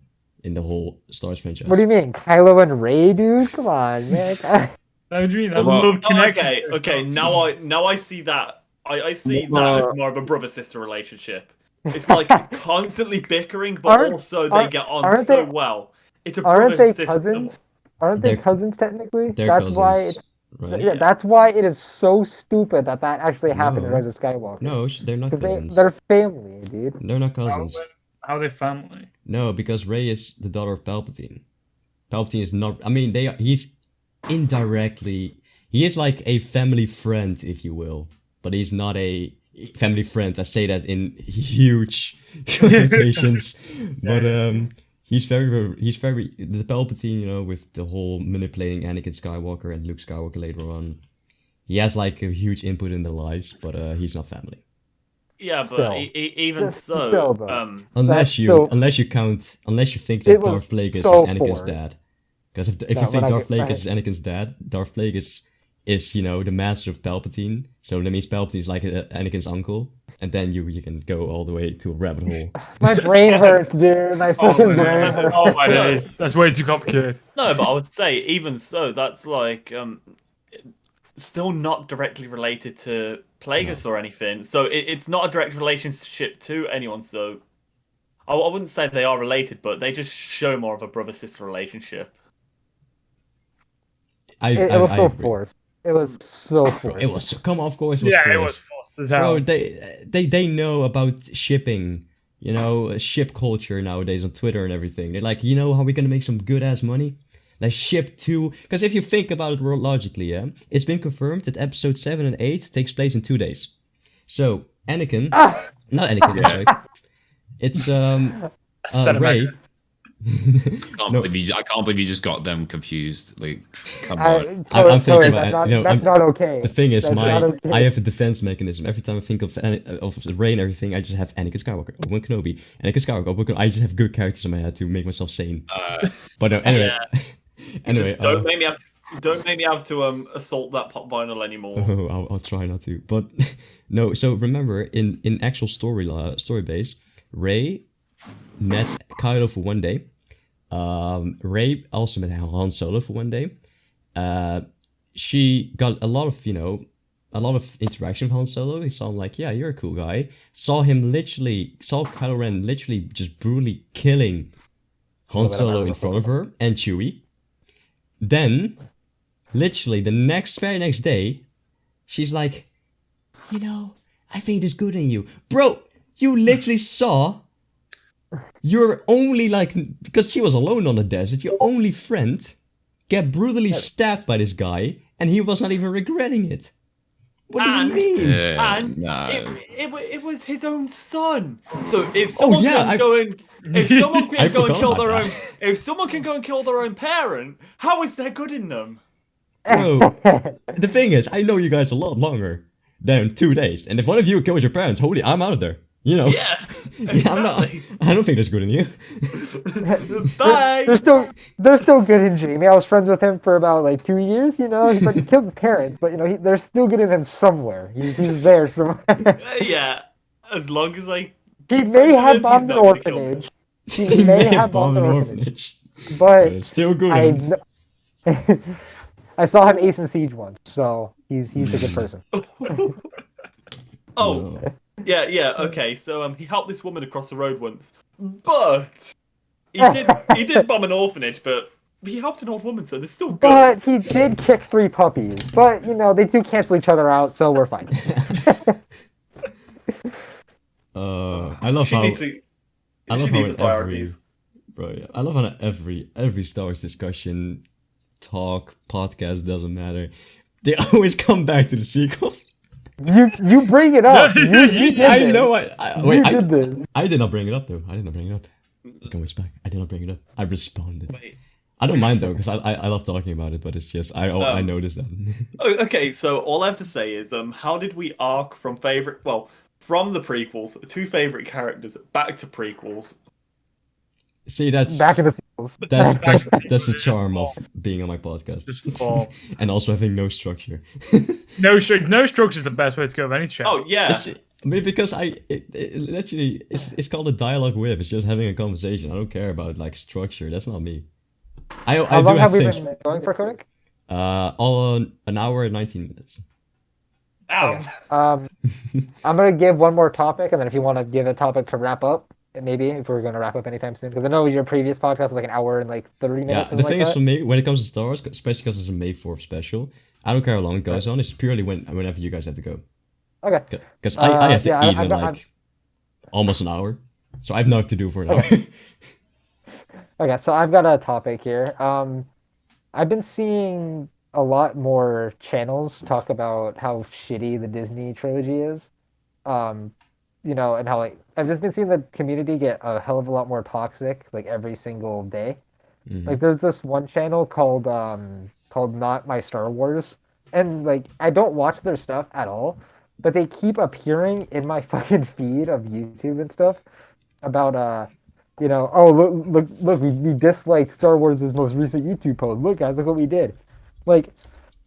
in the whole Star Wars franchise. What do you mean, Kylo and Rey, dude? Come on, man. What do you mean? I Well, love oh, connection. okay. Now I see that. I see that as more of a brother-sister relationship. It's like constantly bickering, but also they get on aren't so they- well. It's a Aren't they brother-sister. cousins? Aren't they They're- cousins technically? They're That's cousins, why. right? Yeah, that's why it is so stupid that actually happened in No. Rise of Skywalker. No, they're not Because cousins. they're family, dude. They're not cousins. How are they family? No, because Rey is the daughter of Palpatine. Palpatine is not. I mean, he's indirectly. He is like a family friend, if you will, but he's not a family friend. I say that in huge connotations, but he's very the Palpatine, you know, with the whole manipulating Anakin Skywalker and Luke Skywalker later on. He has like a huge input in their lives, but he's not family. Yeah, but Still. even Still, so, though. Unless you think that It was Darth Plagueis so is Anakin's forced. dad. Because if No, you we're think not Darth get- Plagueis is Anakin's dad, Darth Plagueis is, you know, the master of Palpatine. So that means Palpatine is like Anakin's uncle. And then you can go all the way to a rabbit hole. My brain hurts, dude. My fucking brain hurts. Oh my days, that's way too complicated. no, but I would say even so, that's like still not directly related to Plagueis or anything. So it's not a direct relationship to anyone. So I wouldn't say they are related, but they just show more of a brother-sister relationship. It was so forced. It was so forced. It was, come on, of course it was Yeah, forced. it was forced as hell. Bro, they know about shipping, you know, ship culture nowadays on Twitter and everything. They're like, you know how we're gonna make some good ass money? Let's ship 2. Because if you think about it logically, yeah, it's been confirmed that episode 7 and 8 takes place in 2 days. So Anakin, not Anakin, sorry. It's Rey. I can't believe you just got them confused. Like, come on. I'm thinking that's about, not, you know, that's not okay. The thing is, That's not okay. I have a defense mechanism. Every time I think of Rey and everything, I just have Anakin Skywalker, Obi-Wan Kenobi, Anakin Skywalker, Obi-Wan Kenobi. I just have good characters in my head to make myself sane. But no, anyway, anyway, Just don't make me have to assault that pop vinyl anymore. Oh, I'll try not to. But no, so remember, in actual story base, Rey met Kylo for 1 day. Rey also met Han Solo for 1 day. She got a lot of interaction with Han Solo. He saw him like, yeah, you're a cool guy. Saw Kylo Ren literally just brutally killing Han Solo in front of her and Chewie. Then, literally the very next day, she's like, you know, I think there's good in you. Bro, you literally saw your only, because she was alone on the desert, your only friend get brutally stabbed by this guy, and he was not even regretting it. What do you mean? And it was his own son. So if someone can go and kill their own parent, how is there good in them? Bro, the thing is, I know you guys a lot longer than 2 days, and if one of you kills your parents, holy, I'm out of there. You know. Yeah. Exactly. I don't think there's good in you. Bye. They're still good in Jamie. I was friends with him for about like 2 years. You know, he killed his parents, but you know, they're still good in him somewhere. He's there somewhere. Yeah. As long as I. He may have bombed an orphanage. He may have bombed an orphanage. But it's still good. I saw him ace in Siege once, so he's a good person. Oh. Yeah, okay. So he helped this woman across the road once, but he did bomb an orphanage, but he helped an old woman, so they're still good. But he did kick 3 puppies. But you know, they do cancel each other out, so we're fine. I love how every Star Wars discussion, talk, podcast, doesn't matter, they always come back to the sequels. You bring it up. You did I this. know. I did not bring it up though. You can back. I did not bring it up. I responded. Wait. I don't mind though, because I love talking about it, but it's just I noticed that. Okay, so all I have to say is how did we arc from the prequels, 2 favorite characters back to prequels? See, that's back in the sequels. That's the charm of being on my podcast. Just fall. And also having no structure. No structure is the best way to go of any channel. Oh yeah. Because it literally it's called a dialogue with. It's just having a conversation. I don't care about like structure. That's not me. How long have we been going for, Codic? All an hour and 19 minutes. Ow. Okay. I'm gonna give one more topic, and then if you want to give a topic to wrap up, maybe if we're gonna wrap up anytime soon, because I know your previous podcast was like an hour and like 30 minutes. Yeah, the thing is for me, when it comes to Star Wars, especially because it's a May 4th special, I don't care how long it goes on. It's purely whenever you guys have to go. Okay. Because I have to eat in like almost an hour, so I have nothing to do for an hour. Okay, so I've got a topic here. I've been seeing a lot more channels talk about how shitty the Disney trilogy is. You know, and how like I've just been seeing the community get a hell of a lot more toxic like every single day. Mm-hmm. Like there's this one channel called Not My Star Wars, and like I don't watch their stuff at all, but they keep appearing in my fucking feed of YouTube and stuff about you know, oh look we disliked Star Wars' most recent YouTube post. Look guys, look what we did. Like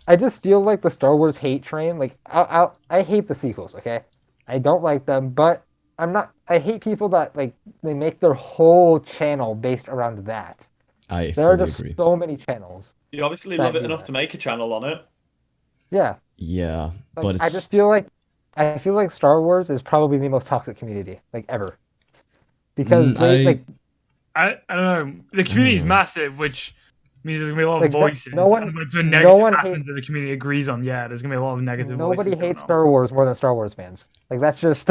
I just feel like the Star Wars hate train, like I hate the sequels, okay? I don't like them, but I hate people that like they make their whole channel based around that. There are just agree. so many channels. You obviously love it enough to make a channel on it. Yeah. Yeah, Like, but it's... I feel like Star Wars is probably the most toxic community like ever. Because I don't know. The community is massive, which means there's gonna be a lot of voices. No one happens that the community agrees on. Yeah, there's gonna be a lot of negative. Nobody hates Star Wars more than Star Wars fans. Like that's just.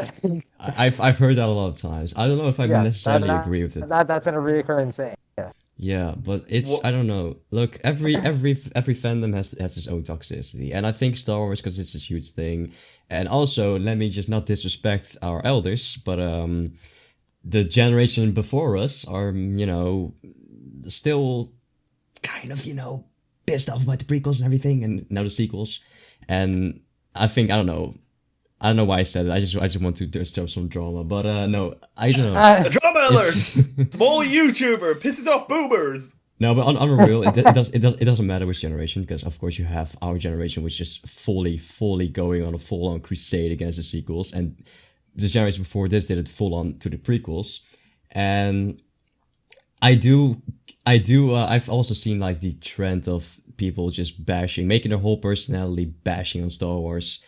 I've heard that a lot of times. I don't know if I necessarily agree with it. That's been a recurring thing. Yeah. Yeah, but it's I don't know. Look, every fandom has its own toxicity, and I think Star Wars, because it's a huge thing, and also let me just not disrespect our elders, but the generation before us are still kind of pissed off about the prequels and everything, and now the sequels, and I think I don't know why I said it. I just want to stir some drama, but no, I don't know. Drama alert! Small YouTuber pisses off boomers. No, but on a real, it doesn't matter which generation, because of course you have our generation which is fully going on a full-on crusade against the sequels, and the generation before this did it full on to the prequels, and I've also seen like the trend of people just making their whole personality bashing on Star Wars,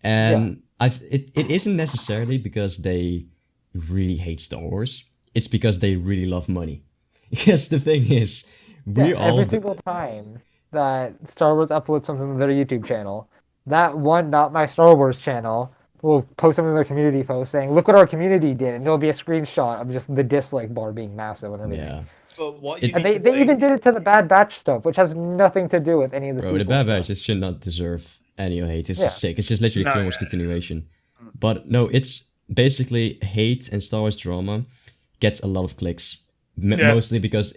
and it isn't necessarily because they really hate Star Wars. It's because they really love money. Because the thing is, every single time that Star Wars uploads something to their YouTube channel, that one Not My Star Wars channel will post something in their community post saying, "Look what our community did," and there'll be a screenshot of just the dislike bar being massive and everything. Yeah. But they even did it to the Bad Batch stuff, which has nothing to do with any of the. Bro, the Bad Batch just should not deserve any hate. It's just sick. It's just literally Clone Wars continuation. But no, it's basically hate and Star Wars drama gets a lot of clicks, mostly because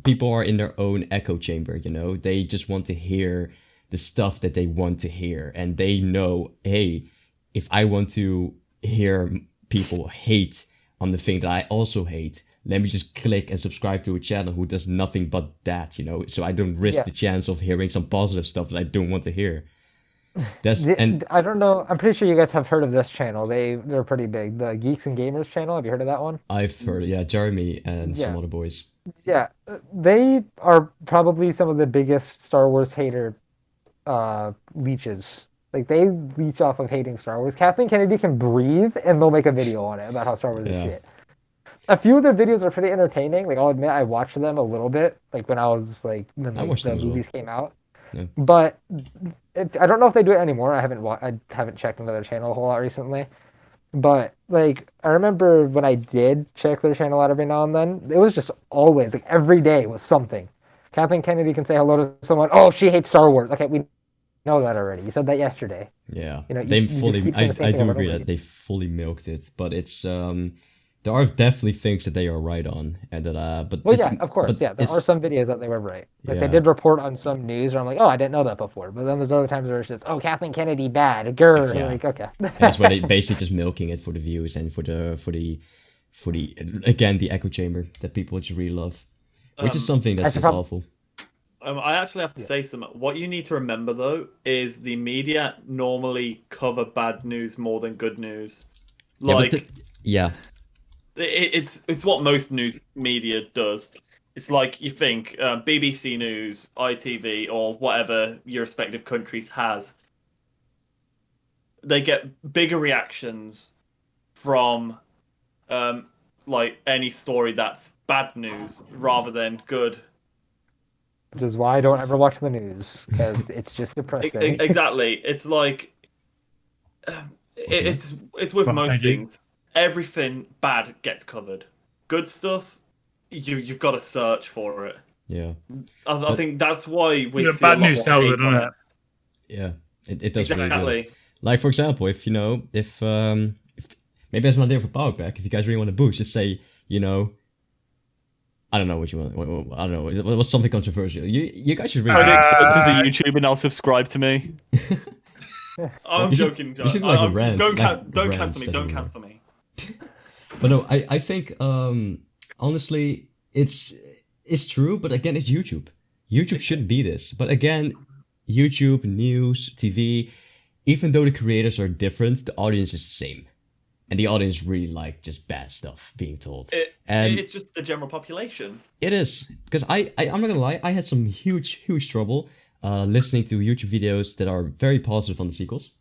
people are in their own echo chamber. They just want to hear the stuff that they want to hear, and they know, hey, if I want to hear people hate on the thing that I also hate, let me just click and subscribe to a channel who does nothing but that, you know, so I don't risk the chance of hearing some positive stuff that I don't want to hear. I don't know. I'm pretty sure you guys have heard of this channel. They're pretty big. The Geeks and Gamers channel. Have you heard of that one? I've heard, yeah, Jeremy and some other boys. Yeah, they are probably some of the biggest Star Wars hater leeches. Like, they leech off of hating Star Wars. Kathleen Kennedy can breathe, and they'll make a video on it about how Star Wars is shit. A few of their videos are pretty entertaining. Like, I'll admit, I watched them a little bit, like when I was like when the movies came out. Yeah. But I don't know if they do it anymore. I haven't checked into their channel a whole lot recently. But like, I remember when I did check their channel out every now and then, it was just always like every day was something. Kathleen Kennedy can say hello to someone. Oh, she hates Star Wars. Okay, we know that already. You said that yesterday. Yeah, you know, they fully. I do agree that they fully milked it, but it's there are definitely things that they are right on, and that but well, yeah, of course, yeah, there are some videos that they were right. Like they did report on some news, where I'm like, oh, I didn't know that before. But then there's other times where it's just, oh, Kathleen Kennedy bad, grr. Yeah. Like, okay. That's why they basically just milking it for the views and for the again the echo chamber that people just really love, which is something that's just awful. I actually have to say something. What you need to remember though is the media normally cover bad news more than good news. Like, It's what most news media does. It's like, you think BBC News, ITV, or whatever your respective countries has. They get bigger reactions from like any story that's bad news rather than good. Which is why I don't ever watch the news, because it's just depressing. Exactly. It's like it's with most things. Everything bad gets covered. Good stuff, you've got to search for it. Yeah, I think that's why we see bad a lot news sells it, doesn't it? Yeah, it does exactly. Really good. Like, for example, if maybe that's not there for Power Pack. If you guys really want to boost, just say, you know, I don't know what you want. I don't know. What's something controversial? You guys should really. Codic subs as a YouTube and now subscribe to me. I'm joking, John. Don't cancel me. Don't cancel me. But no, I think honestly, it's true. But again, it's YouTube. YouTube shouldn't be this. But again, YouTube, news, TV, even though the creators are different, the audience is the same. And the audience really like just bad stuff being told. It's just the general population. It is. Because I'm not gonna lie, I had some huge trouble listening to YouTube videos that are very positive on the sequels.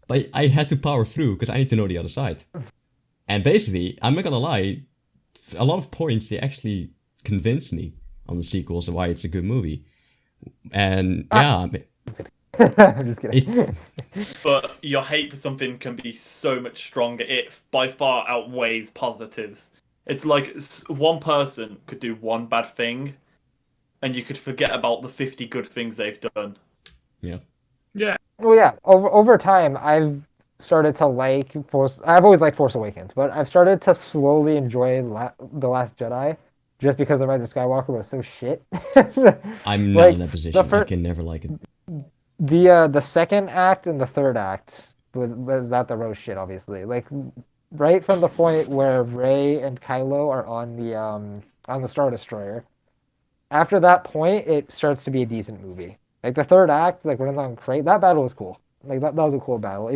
But I had to power through because I need to know the other side. And basically, I'm not gonna lie, a lot of points, they actually convinced me on the sequels and why it's a good movie. And I'm just kidding. But your hate for something can be so much stronger. It by far outweighs positives. It's like one person could do one bad thing, and you could forget about the 50 good things they've done. Yeah. Yeah. Well, yeah. Over time, I've started to like Force. I've always liked Force Awakens, but I've started to slowly enjoy The Last Jedi, just because The Rise of Skywalker was so shit. I'm not in that position. I can never like it. The second act and the third act was that the roast shit, obviously. Like, right from the point where Rey and Kylo are on the Star Destroyer. After that point, it starts to be a decent movie. Like, the third act, like when it's on Crate, that battle was cool. Like, that was a cool battle.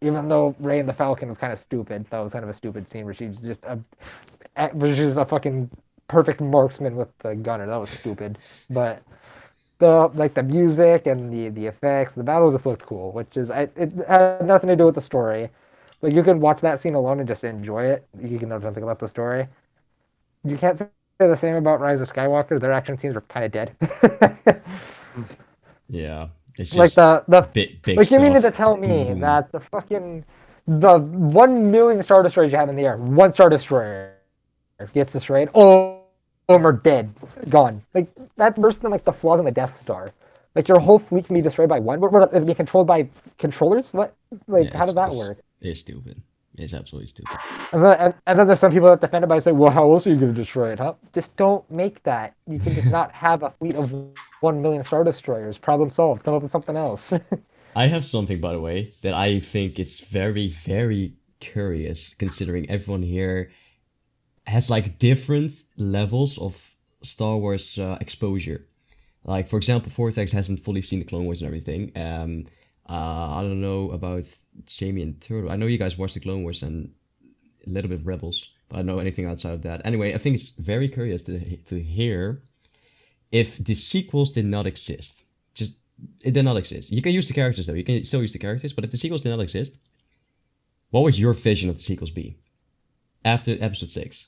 Even though Rey and the Falcon was kind of stupid, that was kind of a stupid scene where she's just a fucking perfect marksman with the gunner. That was stupid. But the music and the effects, the battle just looked cool, which is it had nothing to do with the story. Like, you could watch that scene alone and just enjoy it. You can know something about the story. You can't say the same about Rise of Skywalker. Their action scenes were kind of dead. Yeah, it's just like the big like stuff. You mean to tell me that the 1 million Star Destroyers you have in the air, one Star Destroyer gets destroyed, all of them are dead, gone. Like, that's worse than like the flaws in the Death Star. Like, your whole fleet can be destroyed by one. What it'd be controlled by controllers? What? Like, yeah, how does that work? It's stupid. It's absolutely stupid. And then there's some people that defend it by saying, well, how else are you going to destroy it, huh? Just don't make that. You can just not have a fleet of 1 million Star Destroyers. Problem solved. Come up with something else. I have something, by the way, that I think it's very, very curious, considering everyone here has like different levels of Star Wars exposure. Like, for example, Vortex hasn't fully seen the Clone Wars and everything. I don't know about Jamie and Turtle. I know you guys watched the Clone Wars and a little bit of Rebels, but I don't know anything outside of that. Anyway, I think it's very curious to hear if the sequels did not exist. Just, it did not exist. You can use the characters though. You can still use the characters, but if the sequels did not exist, what would your vision of the sequels be after episode 6?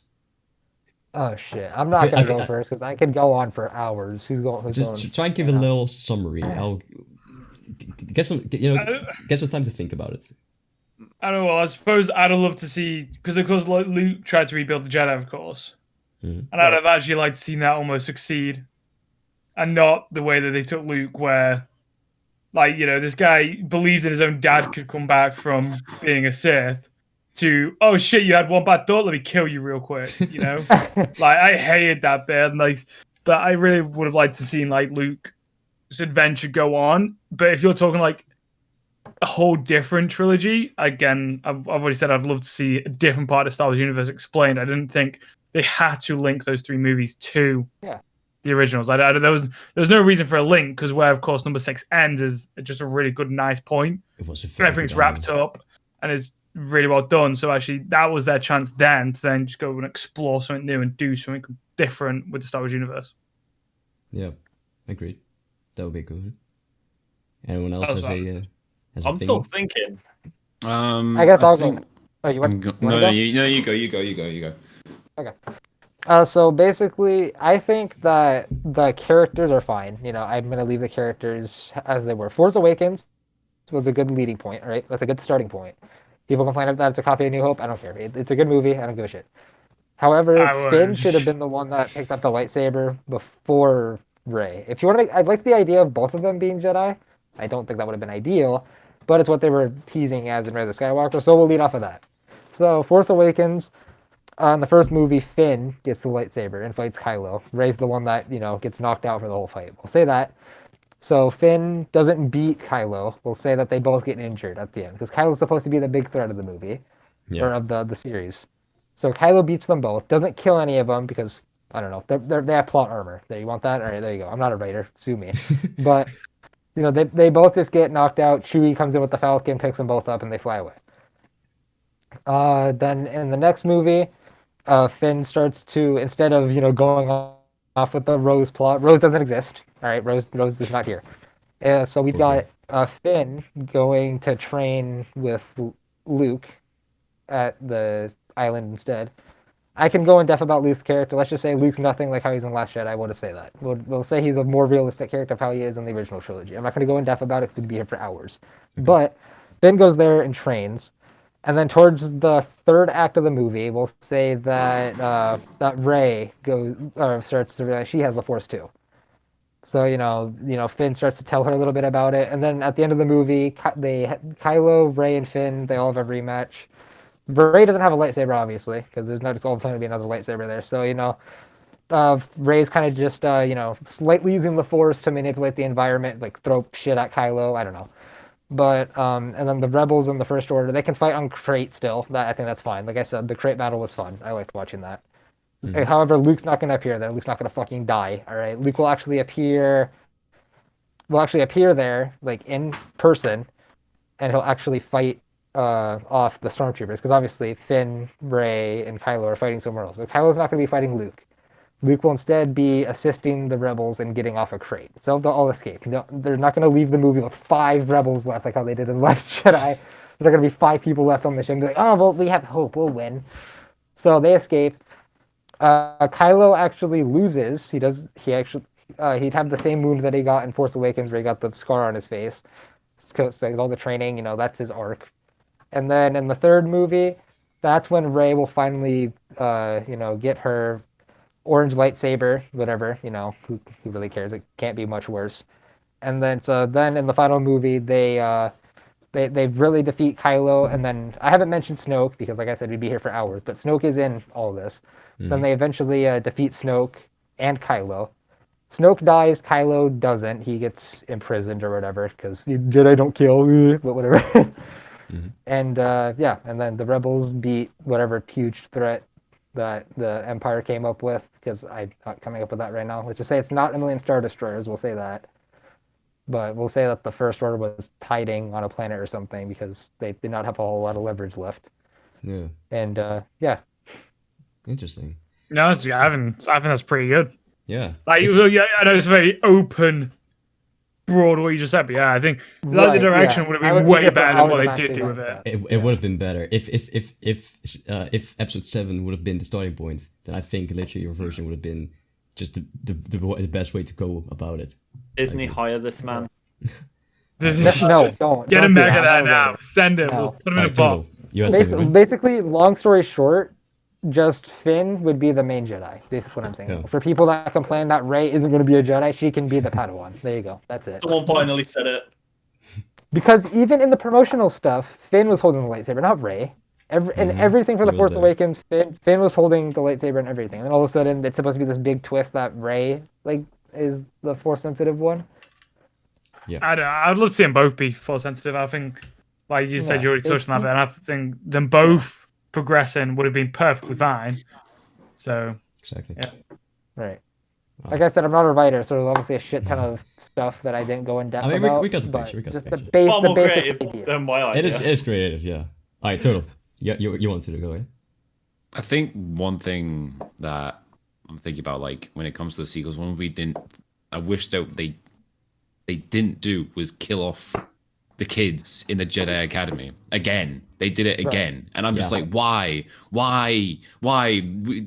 Oh shit! I'm not gonna go first because I could go on for hours. Who's going? Just try and give a little summary. I'll get some time to think about it. I don't know. I suppose I'd have loved to see, because of course Luke tried to rebuild the Jedi, of course, and I'd have actually liked to see that almost succeed, and not the way that they took Luke, where, like, this guy believes that his own dad could come back from being a Sith, to, oh shit, you had one bad thought, let me kill you real quick. Like, I hated that bit, but I really would have liked to see like Luke's adventure go on. But if you're talking like a whole different trilogy, again, I've already said I'd love to see a different part of the Star Wars universe explained. I didn't think they had to link those 3 movies to the originals. There was no reason for a link, because where, of course, number 6 ends is just a really good, nice point. It was everything's wrapped up and is really well done. So actually, that was their chance then to then just go and explore something new and do something different with the Star Wars universe. Yeah, agreed. That would be good. Anyone else has a I'm still thinking. I guess I'll go. Oh, you want? No, you go. Okay. So basically, I think that the characters are fine. I'm gonna leave the characters as they were. Force Awakens was a good leading point, right? That's a good starting point. People complain that it's a copy of New Hope. I don't care. It's a good movie. I don't give a shit. However, Finn should have been the one that picked up the lightsaber before Rey. If you want to, I like the idea of both of them being Jedi. I don't think that would have been ideal, but it's what they were teasing as in Rise of Skywalker, so we'll lead off of that. So, Force Awakens, in the first movie, Finn gets the lightsaber and fights Kylo. Rey's the one that, gets knocked out for the whole fight. We'll say that. So, Finn doesn't beat Kylo. We'll say that they both get injured at the end, because Kylo's supposed to be the big threat of the movie, or of the series. So, Kylo beats them both, doesn't kill any of them, because, I don't know, they have plot armor. There, you want that? All right, there you go. I'm not a writer. Sue me. But... they both just get knocked out. Chewie comes in with the Falcon, picks them both up, and they fly away. Then in the next movie, Finn starts to, instead of, going off with the Rose plot, Rose doesn't exist. All right, Rose is not here. So we've got Finn going to train with Luke at the island instead. I can go in depth about Luke's character. Let's just say Luke's nothing like how he's in Last Jedi. I want to say that. We'll say he's a more realistic character of how he is in the original trilogy. I'm not going to go in depth about it because we'd be here for hours. Okay. But Finn goes there and trains. And then towards the third act of the movie, we'll say that that Rey starts to realize she has the Force too. So, Finn starts to tell her a little bit about it. And then at the end of the movie, Kylo, Rey, and Finn, they all have a rematch. Rey doesn't have a lightsaber, obviously, because there's not just all the time to be another lightsaber there. So, Rey's kind of just, slightly using the Force to manipulate the environment, like throw shit at Kylo. I don't know. But, and then the Rebels in the First Order, they can fight on Crate still. I think that's fine. Like I said, the Crate battle was fun. I liked watching that. Mm-hmm. However, Luke's not going to appear there. Luke's not going to fucking die, all right? Luke will actually appear there, like, in person, and he'll actually fight off the Stormtroopers, because obviously Finn, Rey, and Kylo are fighting somewhere else. So Kylo's not going to be fighting Luke. Luke will instead be assisting the rebels in getting off a Crate. So they'll all escape. No, they're not going to leave the movie with 5 rebels left like how they did in Last Jedi. There's going to be 5 people left on the ship and be like, oh, well, we have hope. We'll win. So they escape. Kylo actually loses. He'd have the same wound that he got in Force Awakens where he got the scar on his face. So all the training, that's his arc. And then in the third movie, that's when Rey will finally, get her orange lightsaber, whatever, who really cares? It can't be much worse. And then, then in the final movie, they really defeat Kylo, and then, I haven't mentioned Snoke, because like I said, we'd be here for hours, but Snoke is in all this. Mm-hmm. Then they eventually defeat Snoke and Kylo. Snoke dies, Kylo doesn't. He gets imprisoned or whatever because Jedi don't kill, but whatever. And and then the rebels beat whatever huge threat that the Empire came up with, because I'm not coming up with that right now. Let's just say it's not a million Star Destroyers, we'll say that. But we'll say that the First Order was hiding on a planet or something because they did not have a whole lot of leverage left. Yeah. And Interesting. No, I think that's pretty good. Yeah. Like, yeah, I know it's very open, broad what you just said, but yeah, I think the direction would have been way better than what they did do with it. It would have been better if episode 7 would have been the starting point. Then I think literally your version would have been just the best way to go about it. Disney, hire this man. no, don't get him back at that now. now. Send him. We'll put him in a box. Basically, long story short, just Finn would be the main Jedi. Basically, what I'm saying. Yeah. For people that complain that Rey isn't going to be a Jedi, she can be the Padawan. There you go. That's it. Someone finally said it. Because even in the promotional stuff, Finn was holding the lightsaber, not Rey. Everything for The Force Awakens, Finn was holding the lightsaber and everything. And then all of a sudden, it's supposed to be this big twist that Rey is the Force sensitive one. Yeah. I'd love to see them both be Force sensitive. I think, like you said, you already touched on that, but I think them both progressing would have been perfectly fine. So exactly. Yeah. Right. Like I said, I'm not a writer, so there's obviously a shit ton of stuff that I didn't go in depth about. We got the picture. We got just the picture. the basic idea. Than my idea. It is creative, yeah. All right, Total. You wanted to go in? I think one thing that I'm thinking about, like when it comes to the sequels, I wish that they didn't do was kill off the kids in the Jedi Academy again. They did it again, and I'm just like, why? I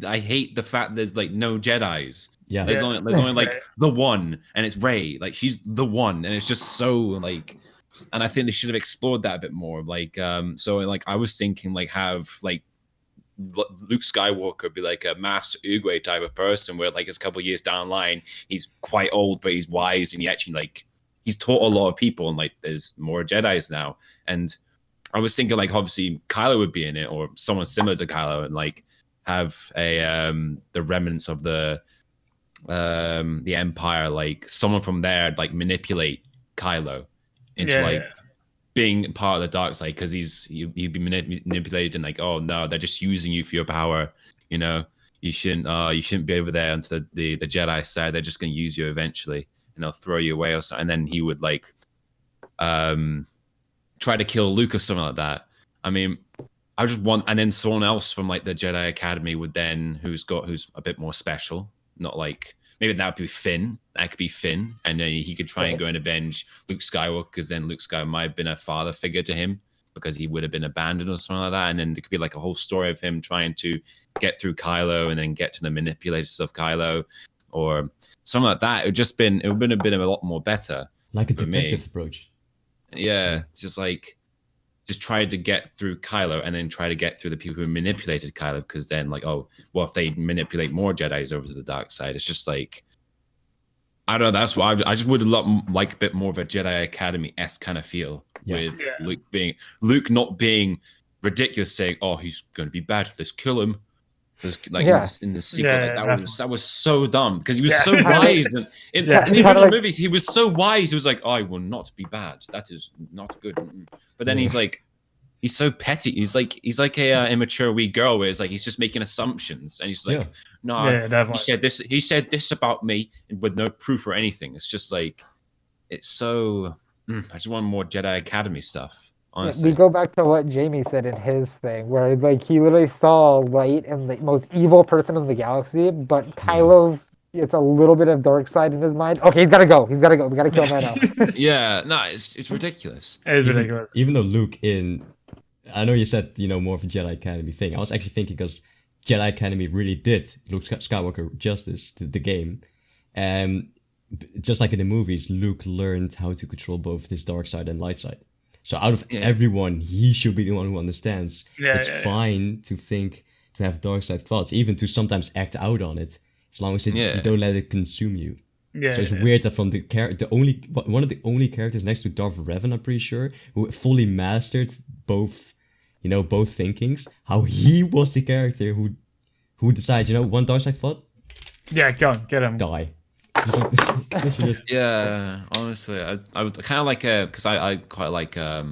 hate the fact there's like no Jedis. Yeah, there's only like the one, and it's Rey. Like she's the one, and it's just so like. And I think they should have explored that a bit more. Like, so like I was thinking, like have like Luke Skywalker be like a Master Oogway type of person, where like it's a couple of years down the line, he's quite old, but he's wise, and he actually like he's taught a lot of people, and like there's more Jedis now. And I was thinking like obviously Kylo would be in it, or someone similar to Kylo, and like have a the remnants of the Empire, like someone from there like manipulate Kylo into being part of the dark side, because he'd be manipulated and like, oh no, they're just using you for your power, you know, you shouldn't be over there onto the Jedi side, they're just going to use you eventually and they'll throw you away or something. And then he would like try to kill Luke or something like that. I mean, I just want, and then someone else from like the Jedi Academy would then who's a bit more special, not like maybe that would be Finn. That could be Finn, and then he could try and go and avenge Luke Skywalker, because then Luke Skywalker might have been a father figure to him because he would have been abandoned or something like that. And then there could be like a whole story of him trying to get through Kylo and then get to the manipulators of Kylo or something like that. It would have been a lot more better, like a detective approach. Yeah, it's just like just try to get through Kylo and then try to get through the people who manipulated Kylo, because then like, oh, well, if they manipulate more Jedis over to the dark side, it's just like, I don't know, that's why I just would like a bit more of a Jedi Academy-esque kind of feel with Luke not being ridiculous, saying, oh, he's going to be bad, let's kill him. Like in the sequel, that was so dumb, because he was so wise. And in the original movies, he was so wise. He was like, I will not be bad. That is not good. But then he's like, he's so petty. He's like a immature wee girl, where it's like he's just making assumptions, and he's like, no, he said this about me with no proof or anything. It's just like, it's so. I just want more Jedi Academy stuff. Honestly. We go back to what Jamie said in his thing, where like he literally saw light and the most evil person in the galaxy, but Kylo's it's a little bit of dark side in his mind. Okay, he's gotta go. We gotta kill him right now. Yeah, no, it's ridiculous. It is ridiculous. Even though Luke I know you said, more of a Jedi Academy thing. I was actually thinking, because Jedi Academy really did Luke Skywalker justice to the game. Just like in the movies, Luke learned how to control both his dark side and light side. So out of everyone, he should be the one who understands. It's fine to have dark side thoughts, even to sometimes act out on it, as long as you don't let it consume you. So it's weird that from one of the only characters next to Darth Revan, I'm pretty sure, who fully mastered both thinkings, how he was the character who decided, one dark side thought. Yeah, go on, get him. Die. Yeah, honestly, I would kind of like because I quite like I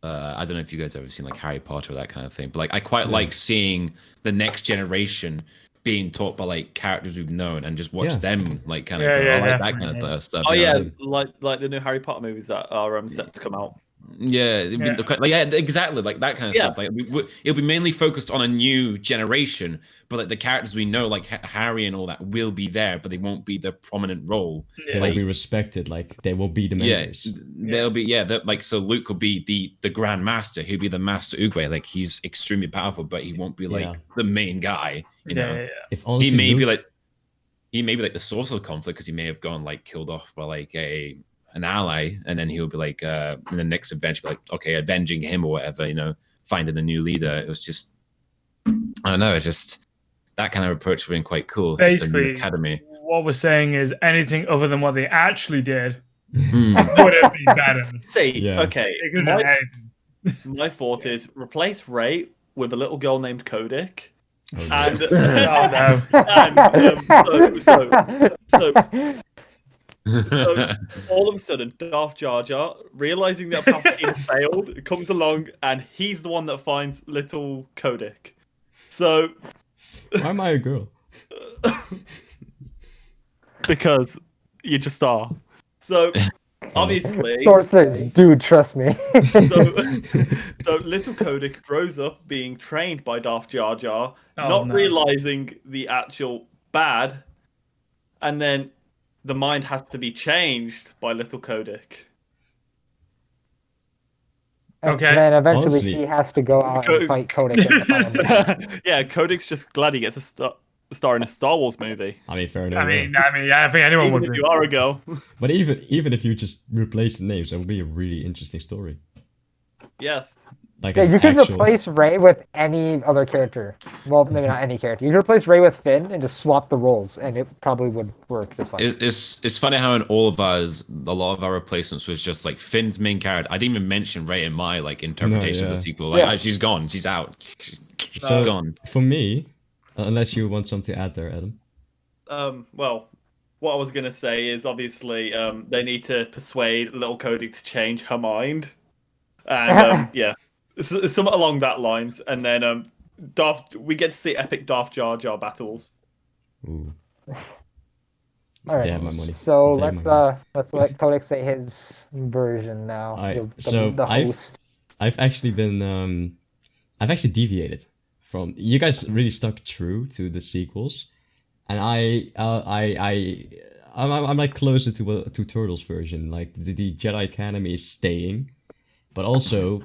don't know if you guys ever seen like Harry Potter or that kind of thing, but like I quite like seeing the next generation being taught by like characters we've known and just watch them like kind of grow. I like that kind of stuff. Oh you know? yeah, like the new Harry Potter movies that are set to come out. Yeah, exactly, like that kind of stuff. Like it'll be mainly focused on a new generation, but like the characters we know, like Harry and all that, will be there, but they won't be the prominent role. They will be respected, like they will be the mentors. They'll be like so. Luke will be the Grand Master. He'll be the Master Oogway. Like he's extremely powerful, but he won't be like the main guy. You know, If he may be like the source of the conflict because he may have gone like killed off by like an ally, and then he'll be like in the next adventure, like okay, avenging him or whatever, you know, finding a new leader. It was just, I don't know, just that kind of approach would have been quite cool. Basically, just a new academy. What we're saying is anything other than what they actually did would have been better. Okay, my thought is replace Rey with a little girl named Codic. And so all of a sudden, Darth Jar Jar, realizing that Palpatine failed, comes along and he's the one that finds little Codic. So, why am I a girl? Because you just are. So, obviously, sources, dude, trust me. so little Codic grows up being trained by Darth Jar Jar, realizing the actual bad, and then the mind has to be changed by little Codic. Okay. And then eventually he has to go out and fight Codic in the final movie. Yeah, Codic's just glad he gets a star in a Star Wars movie. I mean, fair enough. I mean, I think anyone Even would. if you are a girl. But even if you just replace the names, that would be a really interesting story. Yes. Like you could replace Rey with any other character. Well, maybe not any character. You could replace Rey with Finn and just swap the roles, and it probably would work just fine. It's funny how in all of ours, a lot of our replacements was just like Finn's main character. I didn't even mention Rey in my like interpretation of the sequel. Like she's gone, she's out, she's gone. For me, unless you want something to add there, Adam. Well, what I was gonna say is obviously they need to persuade little Cody to change her mind, and yeah. Somewhat along that lines, and then we get to see epic Darth Jar Jar battles. Ooh. All right. Damn my money. So let's let Codic say his version now. The host. I've actually been I've actually deviated from you guys. Really stuck true to the sequels, and I'm like closer to Turtles version. Like the Jedi Academy is staying, but also.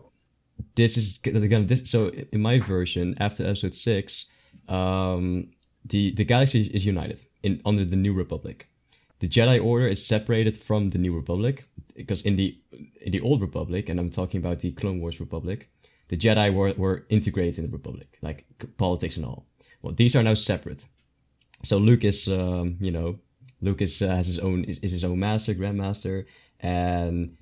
So in my version, after episode 6, the galaxy is united under the New Republic. The Jedi Order is separated from the New Republic because in the Old Republic, and I'm talking about the Clone Wars Republic, the Jedi were integrated in the Republic, like politics and all. Well, these are now separate. So Luke is has his own master, grandmaster, and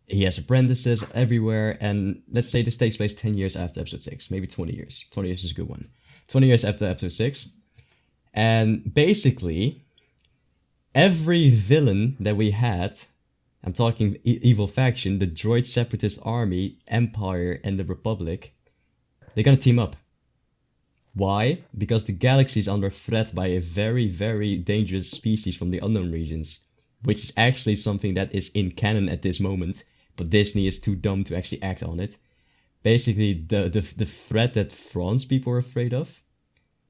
he has apprentices everywhere, and let's say this takes place 10 years after episode 6, maybe 20 years. 20 years is a good one. 20 years after episode 6. And basically, every villain that we had, I'm talking evil faction, the droid separatist army, Empire, and the Republic, they're gonna team up. Why? Because the galaxy is under threat by a very, very dangerous species from the unknown regions, which is actually something that is in canon at this moment. But Disney is too dumb to actually act on it. Basically, the threat that Thrawn's people are afraid of,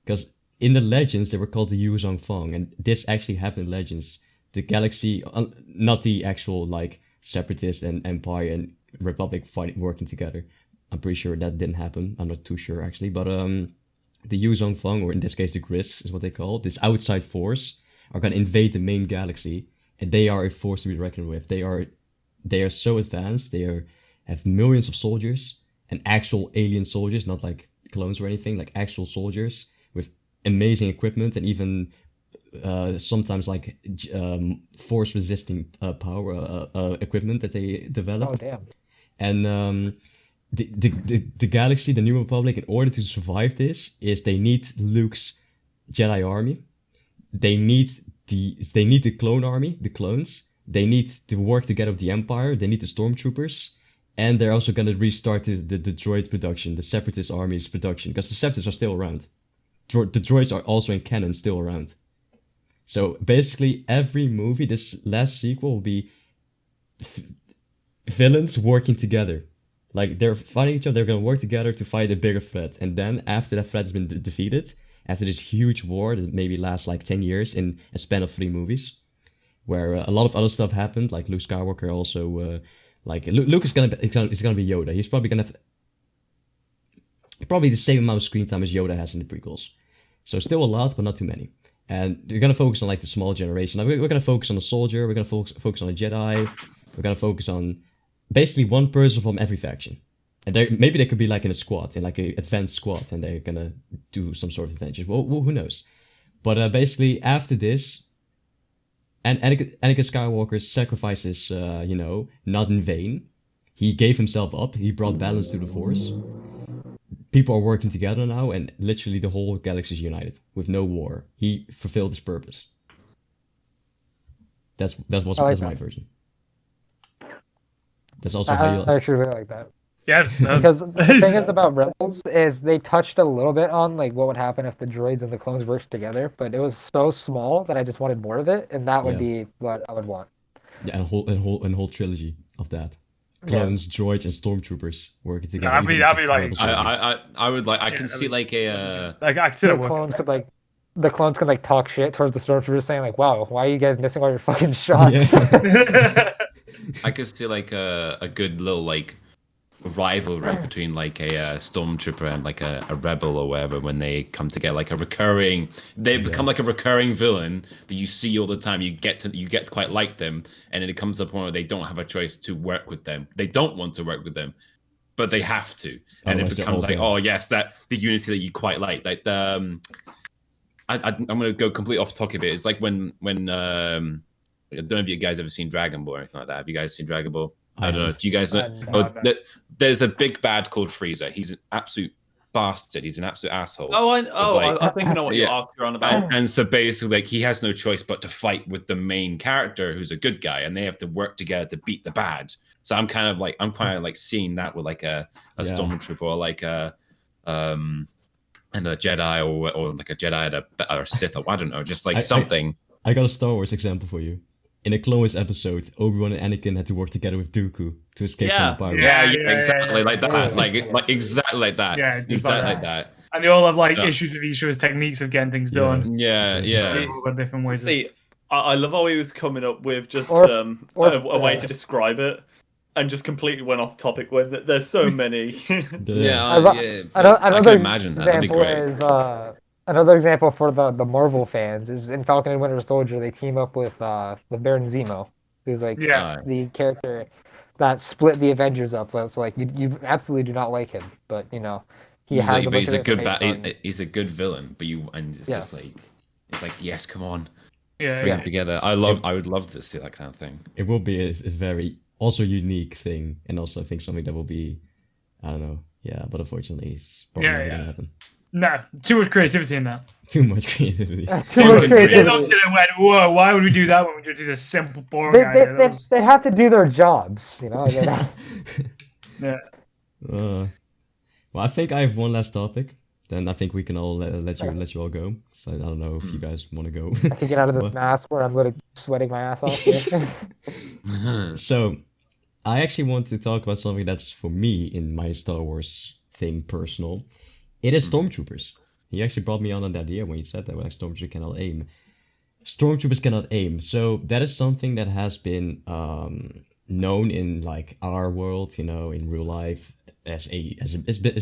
because in the Legends they were called the Yuzong Fong, and this actually happened in Legends. The galaxy, not the actual like Separatist and Empire and Republic working together. I'm pretty sure that didn't happen. I'm not too sure actually, but the Yuzong Fong, or in this case the Gris, is what they call this outside force, are gonna invade the main galaxy, and they are a force to be reckoned with. They are so advanced. They have millions of soldiers and actual alien soldiers, not like clones or anything, like actual soldiers with amazing equipment and even sometimes like force resisting power equipment that they developed. Oh damn! And the galaxy, the New Republic, in order to survive this, is they need Luke's Jedi army. They need they need the clone army, the clones. They need to work together with the Empire. They need the Stormtroopers. And they're also going to restart the droid production, the Separatist army's production, because the Separatists are still around. The droids are also in canon still around. So basically, every movie, this last sequel will be villains working together. Like, they're fighting each other, they're going to work together to fight a bigger threat. And then, after that threat has been defeated, after this huge war that maybe lasts like 10 years in a span of 3 movies, where a lot of other stuff happened, like Luke Skywalker also... Luke is gonna be Yoda. He's probably gonna have probably the same amount of screen time as Yoda has in the prequels. So still a lot, but not too many. And we're gonna focus on like the small generation. Like, we're gonna focus on a soldier. We're gonna focus on a Jedi. We're gonna focus on basically one person from every faction. And maybe they could be like in a squad, in like an advanced squad, and they're gonna do some sort of adventures. Well, who knows? But basically after this. And Anakin Skywalker's sacrifices, not in vain. He gave himself up. He brought balance to the Force. People are working together now, and literally the whole galaxy is united with no war. He fulfilled his purpose. That's my version. That's also how you. I actually really like that. Yeah, because the thing is about Rebels is they touched a little bit on like what would happen if the droids and the clones worked together, but it was so small that I just wanted more of it, and that would be what I would want. Yeah, and a whole trilogy of that. Clones, droids, and stormtroopers working together. I'd be like, I would like. I can see like a like I consider the clones could like talk shit towards the stormtroopers, saying like, "Wow, why are you guys missing all your fucking shots?" Yeah. I could see like a good little like rivalry between like a stormtrooper and like a rebel or whatever when they come together, like they become like a recurring villain that you see all the time. You get to quite like them, and then it comes to a point where they don't have a choice to work with them. They don't want to work with them, but they have to, and it becomes like, oh yes, that the unity that you quite like the I'm gonna go completely off topic a bit. It's like when I don't know if you guys ever seen Dragon Ball or anything like that. Have you guys seen Dragon Ball? I don't know. Do you guys know? There's a big bad called Frieza. He's an absolute bastard. He's an absolute asshole. I think I know what you're on about. And so basically, like, he has no choice but to fight with the main character, who's a good guy, and they have to work together to beat the bad. So I'm kind of like seeing that with like a stormtrooper or like a and a Jedi or like a Jedi or a Sith, or I don't know, just like something. I got a Star Wars example for you. In a Clone Wars episode, Obi-Wan and Anakin had to work together with Dooku to escape from the pirates. Yeah, exactly like that. Like exactly like that. Yeah, exactly like that. And they all have like issues with each other's techniques of getting things done. Yeah. People got different ways. See, I love how he was coming up with just a way to describe it, and just completely went off topic when there's so many. I can imagine that. That'd be great. Another example for the Marvel fans is in Falcon and Winter Soldier. They team up with Baron Zemo, who's like the character that split the Avengers up. So it's like you absolutely do not like him, but he's a good villain. But just like it's like, yes, come on, bring them together. I would love to see that kind of thing. It will be a very also unique thing, and also I think something that will be, I don't know, but unfortunately, it's probably not gonna happen. No, too much creativity in that. Too much creativity. Whoa, why would we do that when we just do this simple, boring idea? They have to do their jobs, Yeah. Well, I think I have one last topic. Then I think we can all let you all go. So I don't know if you guys want to go. I can get out of this mask where I'm going to sweating my ass off. So, I actually want to talk about something that's for me in my Star Wars thing personal. It is Stormtroopers. He actually brought me on that idea when he said that, like, Stormtroopers cannot aim. Stormtroopers cannot aim. So that is something that has been known in like our world, in real life, as a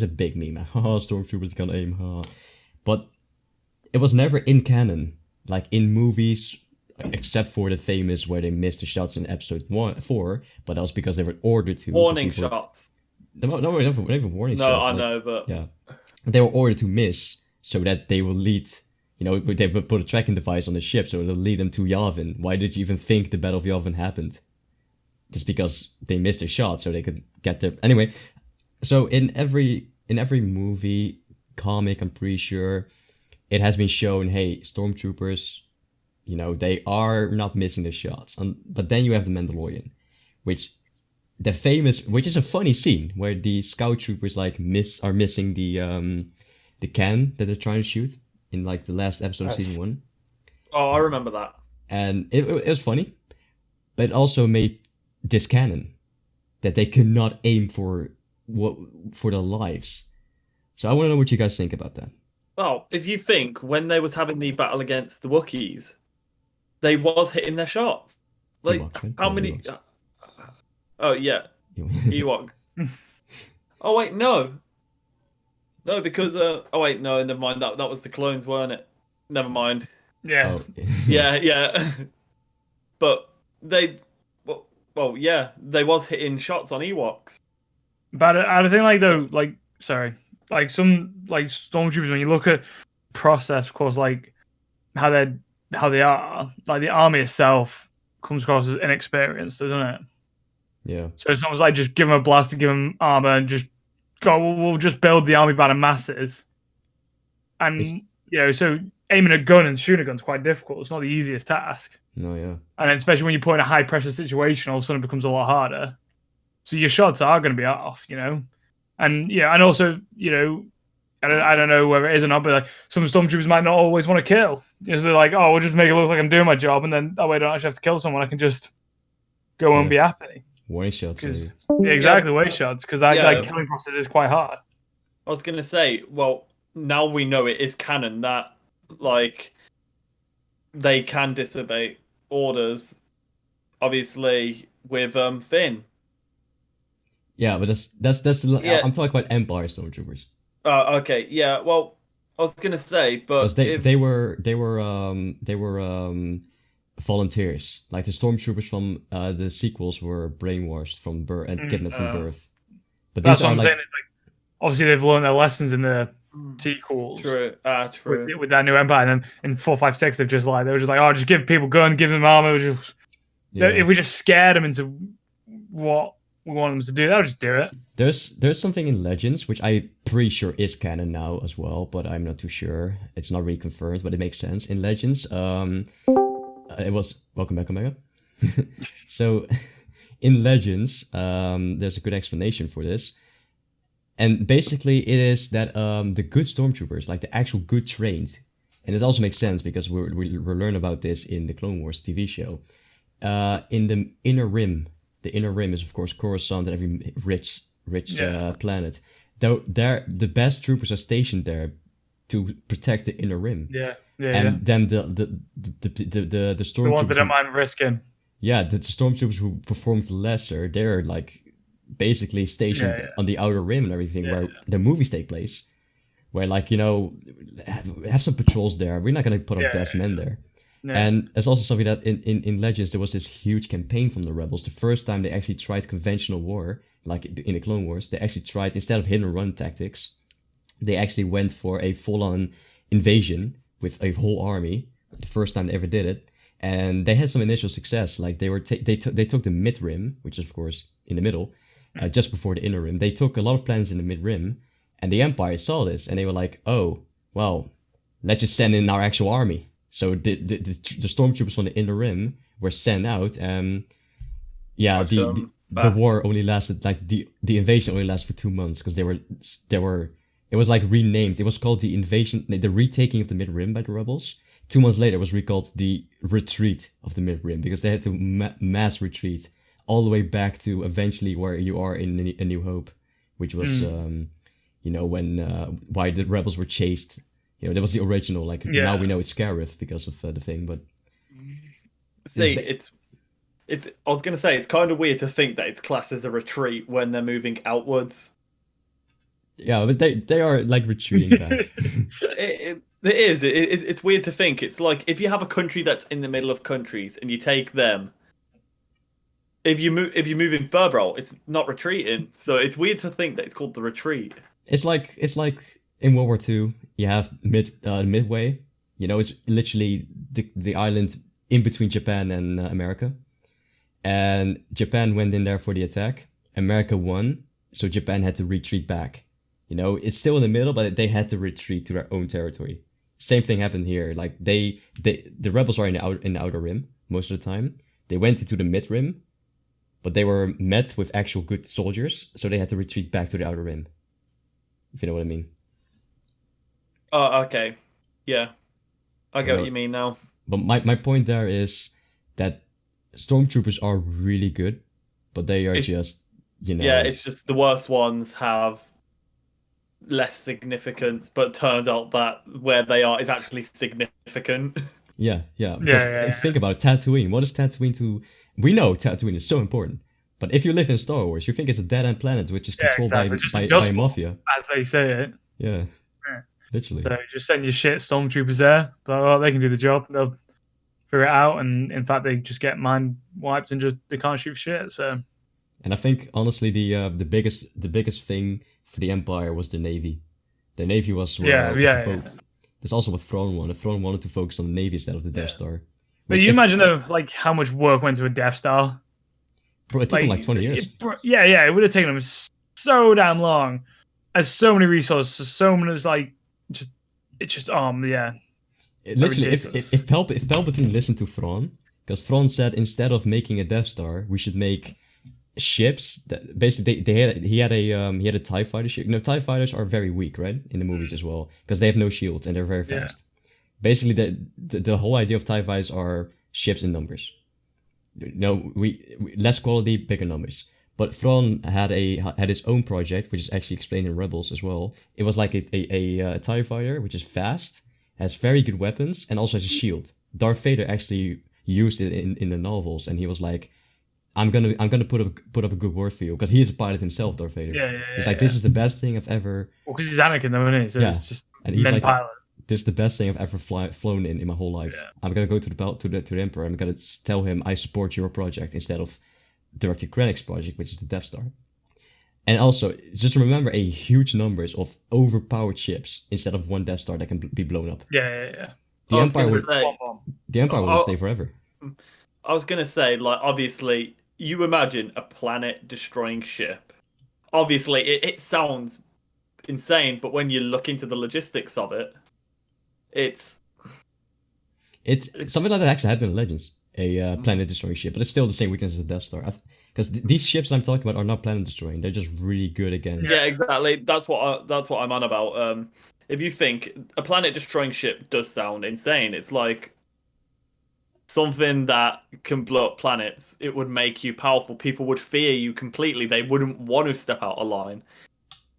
big meme. Stormtroopers cannot aim. But it was never in canon, like in movies, except for the famous where they missed the shots in episode 4. But that was because they were ordered to. Warning shots. No, never warning shots. No, I know, but yeah. They were ordered to miss so that they will lead, they would put a tracking device on the ship so it'll lead them to Yavin. Why did you even think the Battle of Yavin happened? Just because they missed a shot so they could get there. Anyway, so in every movie, comic, I'm pretty sure, it has been shown, hey, stormtroopers You know, they are not missing the shots. But then you have the Mandalorian, which is a funny scene where the scout troopers like are missing the can that they're trying to shoot in like the last episode of season 1. Oh, I remember that. And it was funny, but it also made this canon that they could not aim for their lives. So I want to know what you guys think about that. Well, if you think when they was having the battle against the Wookiees, they was hitting their shots. Like how many? Oh yeah, Ewok. Oh wait, no, because oh wait, no, never mind. That was the clones, weren't it? Never mind. Yeah. Oh. yeah. But they, well, yeah, they was hitting shots on Ewoks. But I think like though, like like some like stormtroopers, when you look at process, of course, like how they are, like the army itself comes across as inexperienced, doesn't it? Yeah. So it's almost like just give them a blaster, give them armor, and just go. We'll just build the army by the masses. And so aiming a gun and shooting a gun is quite difficult. It's not the easiest task. No, yeah. And then especially when you put in a high pressure situation, all of a sudden it becomes a lot harder. So your shots are going to be off, and and also I don't know whether it is or not, but like some stormtroopers might not always want to kill. So they're like, oh, we'll just make it look like I'm doing my job, and then that way I don't actually have to kill someone. I can just go and be happy. Warning shots. Exactly, warning shots, because that killing process is quite hard. I was gonna say, well, now we know it is canon that like they can disobey orders, obviously with Finn. Yeah, but that's I'm talking about Empire stormtroopers. Okay, yeah. Well, I was gonna say, but they were volunteers. Like the stormtroopers from the sequels were brainwashed from birth and kidnapped from birth. But that's what I'm saying. Like, obviously, they've learned their lessons in the sequels. True. With that new Empire, and then in 4, 5, 6, they were just like, oh, just give people gun, give them armor. If we just scared them into what we want them to do, they'll just do it. There's something in Legends which I'm pretty sure is canon now as well, but I'm not too sure. It's not really confirmed, but it makes sense. In Legends, it was welcome back, Omega. So in Legends, there's a good explanation for this. And basically it is that the good stormtroopers, like the actual good trained, and it also makes sense because we learn about this in the Clone Wars TV show, in the Inner Rim. The Inner Rim is, of course, Coruscant and every rich planet. Though the best troopers are stationed there to protect the Inner Rim. And then the stormtroopers, the ones that don't mind risking. Yeah, the stormtroopers who performed lesser, they're like basically stationed on the Outer Rim and everything, where the movies take place. Where like have some patrols there. We're not gonna put our best men there. And it's also something that in Legends there was this huge campaign from the rebels. The first time they actually tried conventional war, like in the Clone Wars, they actually tried, instead of hit and run tactics, they actually went for a full-on invasion with a whole army. The first time they ever did it, and they had some initial success. Like they took the mid rim, which is of course in the middle, just before the Inner Rim. They took a lot of planets in the mid rim, and the Empire saw this, and they were like, "Oh, well, let's just send in our actual army." So the stormtroopers from the Inner Rim were sent out, and the war only lasted, like the invasion only lasted for 2 months because it was like renamed. It was called the invasion, the retaking of the Mid Rim by the rebels. 2 months later, it was recalled the retreat of the Mid Rim because they had to mass retreat all the way back to eventually where you are in A New Hope, which was when why the rebels were chased. That was the original. Like now we know it's Scarif because of the thing, but see, it's. I was gonna say it's kind of weird to think that it's classed as a retreat when they're moving outwards. Yeah, but they are like retreating back. It is. It's weird to think. It's like if you have a country that's in the middle of countries and you take them. If you're moving further out, it's not retreating. So it's weird to think that it's called the retreat. It's like in World War II, you have Midway. It's literally the island in between Japan and America. And Japan went in there for the attack. America won, so Japan had to retreat back. It's still in the middle, but they had to retreat to their own territory. Same thing happened here. Like the rebels are in the outer rim most of the time. They went into the mid rim, but they were met with actual good soldiers, so they had to retreat back to the outer rim. If you know what I mean. Oh, okay. Yeah. I get what you mean now. But my point there is that Stormtroopers are really good, but they are just, you know... Yeah, it's just the worst ones have less significance, but turns out that where they are is actually significant. Yeah. Because think about it, Tatooine. What is Tatooine to... We know Tatooine is so important, but if you live in Star Wars, you think it's a dead-end planet which is controlled by a mafia. As they say it. Yeah. Literally. So just send your shit Stormtroopers there. But, well, they can do the job. They'll figure it out. And in fact, they just get mind wiped and just they can't shoot shit. So. And I think honestly, the biggest thing for the Empire was the Navy. The Navy was That's also what Thrawn wanted. Thrawn wanted to focus on the Navy instead of the Death Star. But you imagine though, like how much work went to a Death Star. Bro, it took them like 20 years. It would have taken them so damn long. As so many resources, so many Literally, if Palpatine listened to Thrawn, because Thrawn said instead of making a Death Star, we should make ships that basically he had a TIE fighter ship. TIE fighters are very weak, right, in the movies as well, because they have no shields and they're very fast. Basically, the whole idea of TIE fighters are ships in numbers. We less quality, bigger numbers. But Thrawn had his own project, which is actually explained in Rebels as well. It was like a TIE fighter, which is fast, has very good weapons, and also has a shield. Darth Vader actually used it in the novels, and he was like, "I'm gonna put up a good word for you," because he is a pilot himself, Darth Vader. He's like, "This is the best thing I've ever." Well, because he's Anakin, though, isn't he? So it's just and he's like, pilot. "This is the best thing I've ever flown in my whole life. I'm gonna go to the Emperor. I'm gonna tell him I support your project instead of Director Krennic's project, which is the Death Star." And also, just remember a huge numbers of overpowered ships instead of one Death Star that can be blown up. The Empire would stay forever. I was gonna say, like, obviously, you imagine a planet-destroying ship. Obviously, it sounds insane, but when you look into the logistics of it, it's something like that actually happened in Legends. A planet-destroying ship, but it's still the same weakness as the Death Star. Because these ships I'm talking about are not planet-destroying; they're just really good against. Yeah, exactly. That's what I'm on about. If you think a planet-destroying ship does sound insane, it's like something that can blow up planets. It would make you powerful. People would fear you completely. They wouldn't want to step out of line.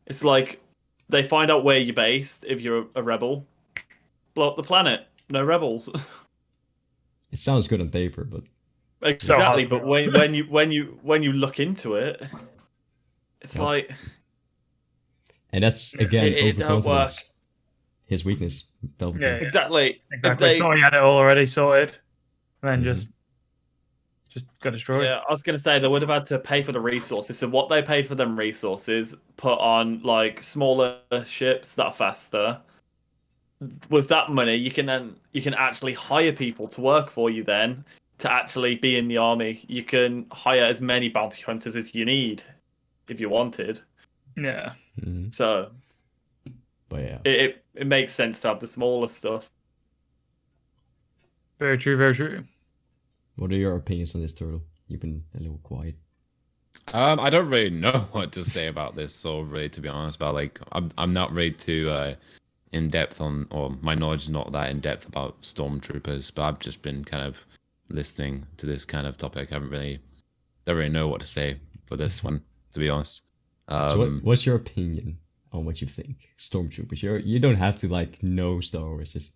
It's like they find out where you're based. If you're a rebel, blow up the planet. No rebels. It sounds good on paper, but exactly. But when you look into it, it's like, and that's again overconfidence. His weakness. Exactly. Exactly. He had it all already sorted, and then just got destroyed. Yeah, I was gonna say they would have had to pay for the resources. So what they paid for them resources, put on like smaller ships that are faster. With that money, you can actually hire people to work for you. Then to actually be in the army, you can hire as many bounty hunters as you need, if you wanted. Yeah. Mm-hmm. So, but yeah, it makes sense to have the smaller stuff. Very true. Very true. What are your opinions on this, Turtle? You've been a little quiet. I don't really know what to say about this, or really, to be honest, about like I'm not really too in depth on, or my knowledge is not that in depth about Stormtroopers, but I've just been kind of listening to this kind of topic. I don't really know what to say for this one, to be honest. So what's your opinion on what you think Stormtroopers? You don't have to like know Star Wars, just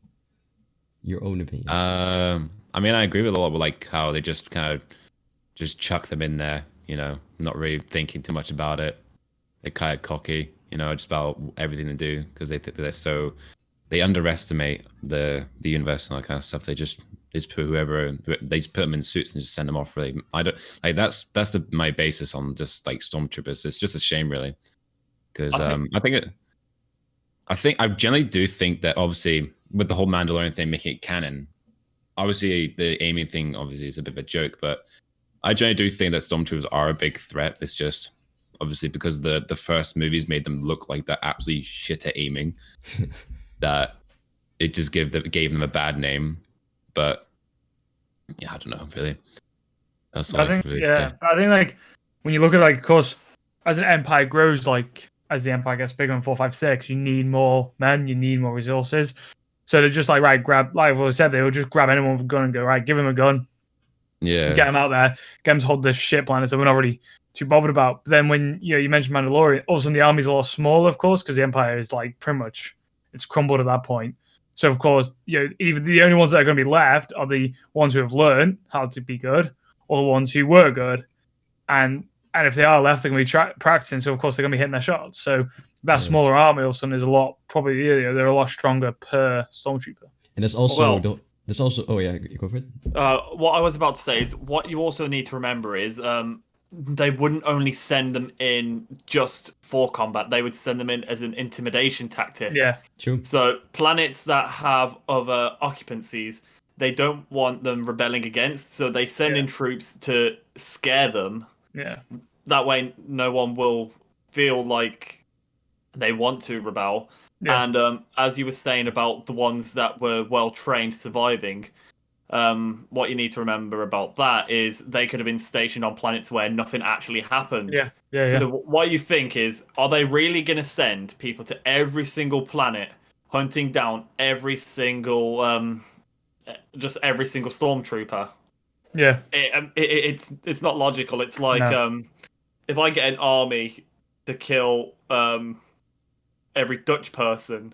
your own opinion. I mean, I agree with a lot of like how they just kind of just chuck them in there, not really thinking too much about it. They're kind of cocky, just about everything they do, because they think that they underestimate the universe and all that kind of stuff. They just put they just put them in suits and just send them off. Really, I don't like that's my basis on just like Stormtroopers. It's just a shame, really, because I generally do think that obviously with the whole Mandalorian thing making it canon, obviously the aiming thing obviously is a bit of a joke, but I generally do think that Stormtroopers are a big threat. It's just obviously because the first movies made them look like they're absolutely shit at aiming. That it just gave them a bad name. But yeah, I don't know really. That's all I think. Really say. I think like when you look at like, of course, as an empire grows, like as the empire gets bigger in 4, 5, 6, you need more men, you need more resources. So they're just like, right, grab, like I said, they'll just grab anyone with a gun and go, right, give him a gun. Yeah. Get him out there, get him to hold this shit planet that we're not really too bothered about. But then when you mentioned Mandalorian, all of a sudden the army's a lot smaller, of course, because the empire is like pretty much it's crumbled at that point. So of course, either the only ones that are going to be left are the ones who have learned how to be good, or the ones who were good, and if they are left, they're going to be practicing. So of course they're going to be hitting their shots. So that smaller army all of a sudden is a lot probably they're a lot stronger per stormtrooper. And there's also oh yeah, you go for it. What I was about to say is what you also need to remember is they wouldn't only send them in just for combat; they would send them in as an intimidation tactic. Yeah, true. So planets that have other occupancies, they don't want them rebelling against, so they send in troops to scare them. Yeah. That way, no one will feel like they want to rebel. Yeah. And as you were saying about the ones that were well trained surviving, what you need to remember about that is they could have been stationed on planets where nothing actually happened. So what you think is, are they really going to send people to every single planet, hunting down every single, just every single stormtrooper? Yeah, it's not logical. It's like if I get an army to kill every Dutch person.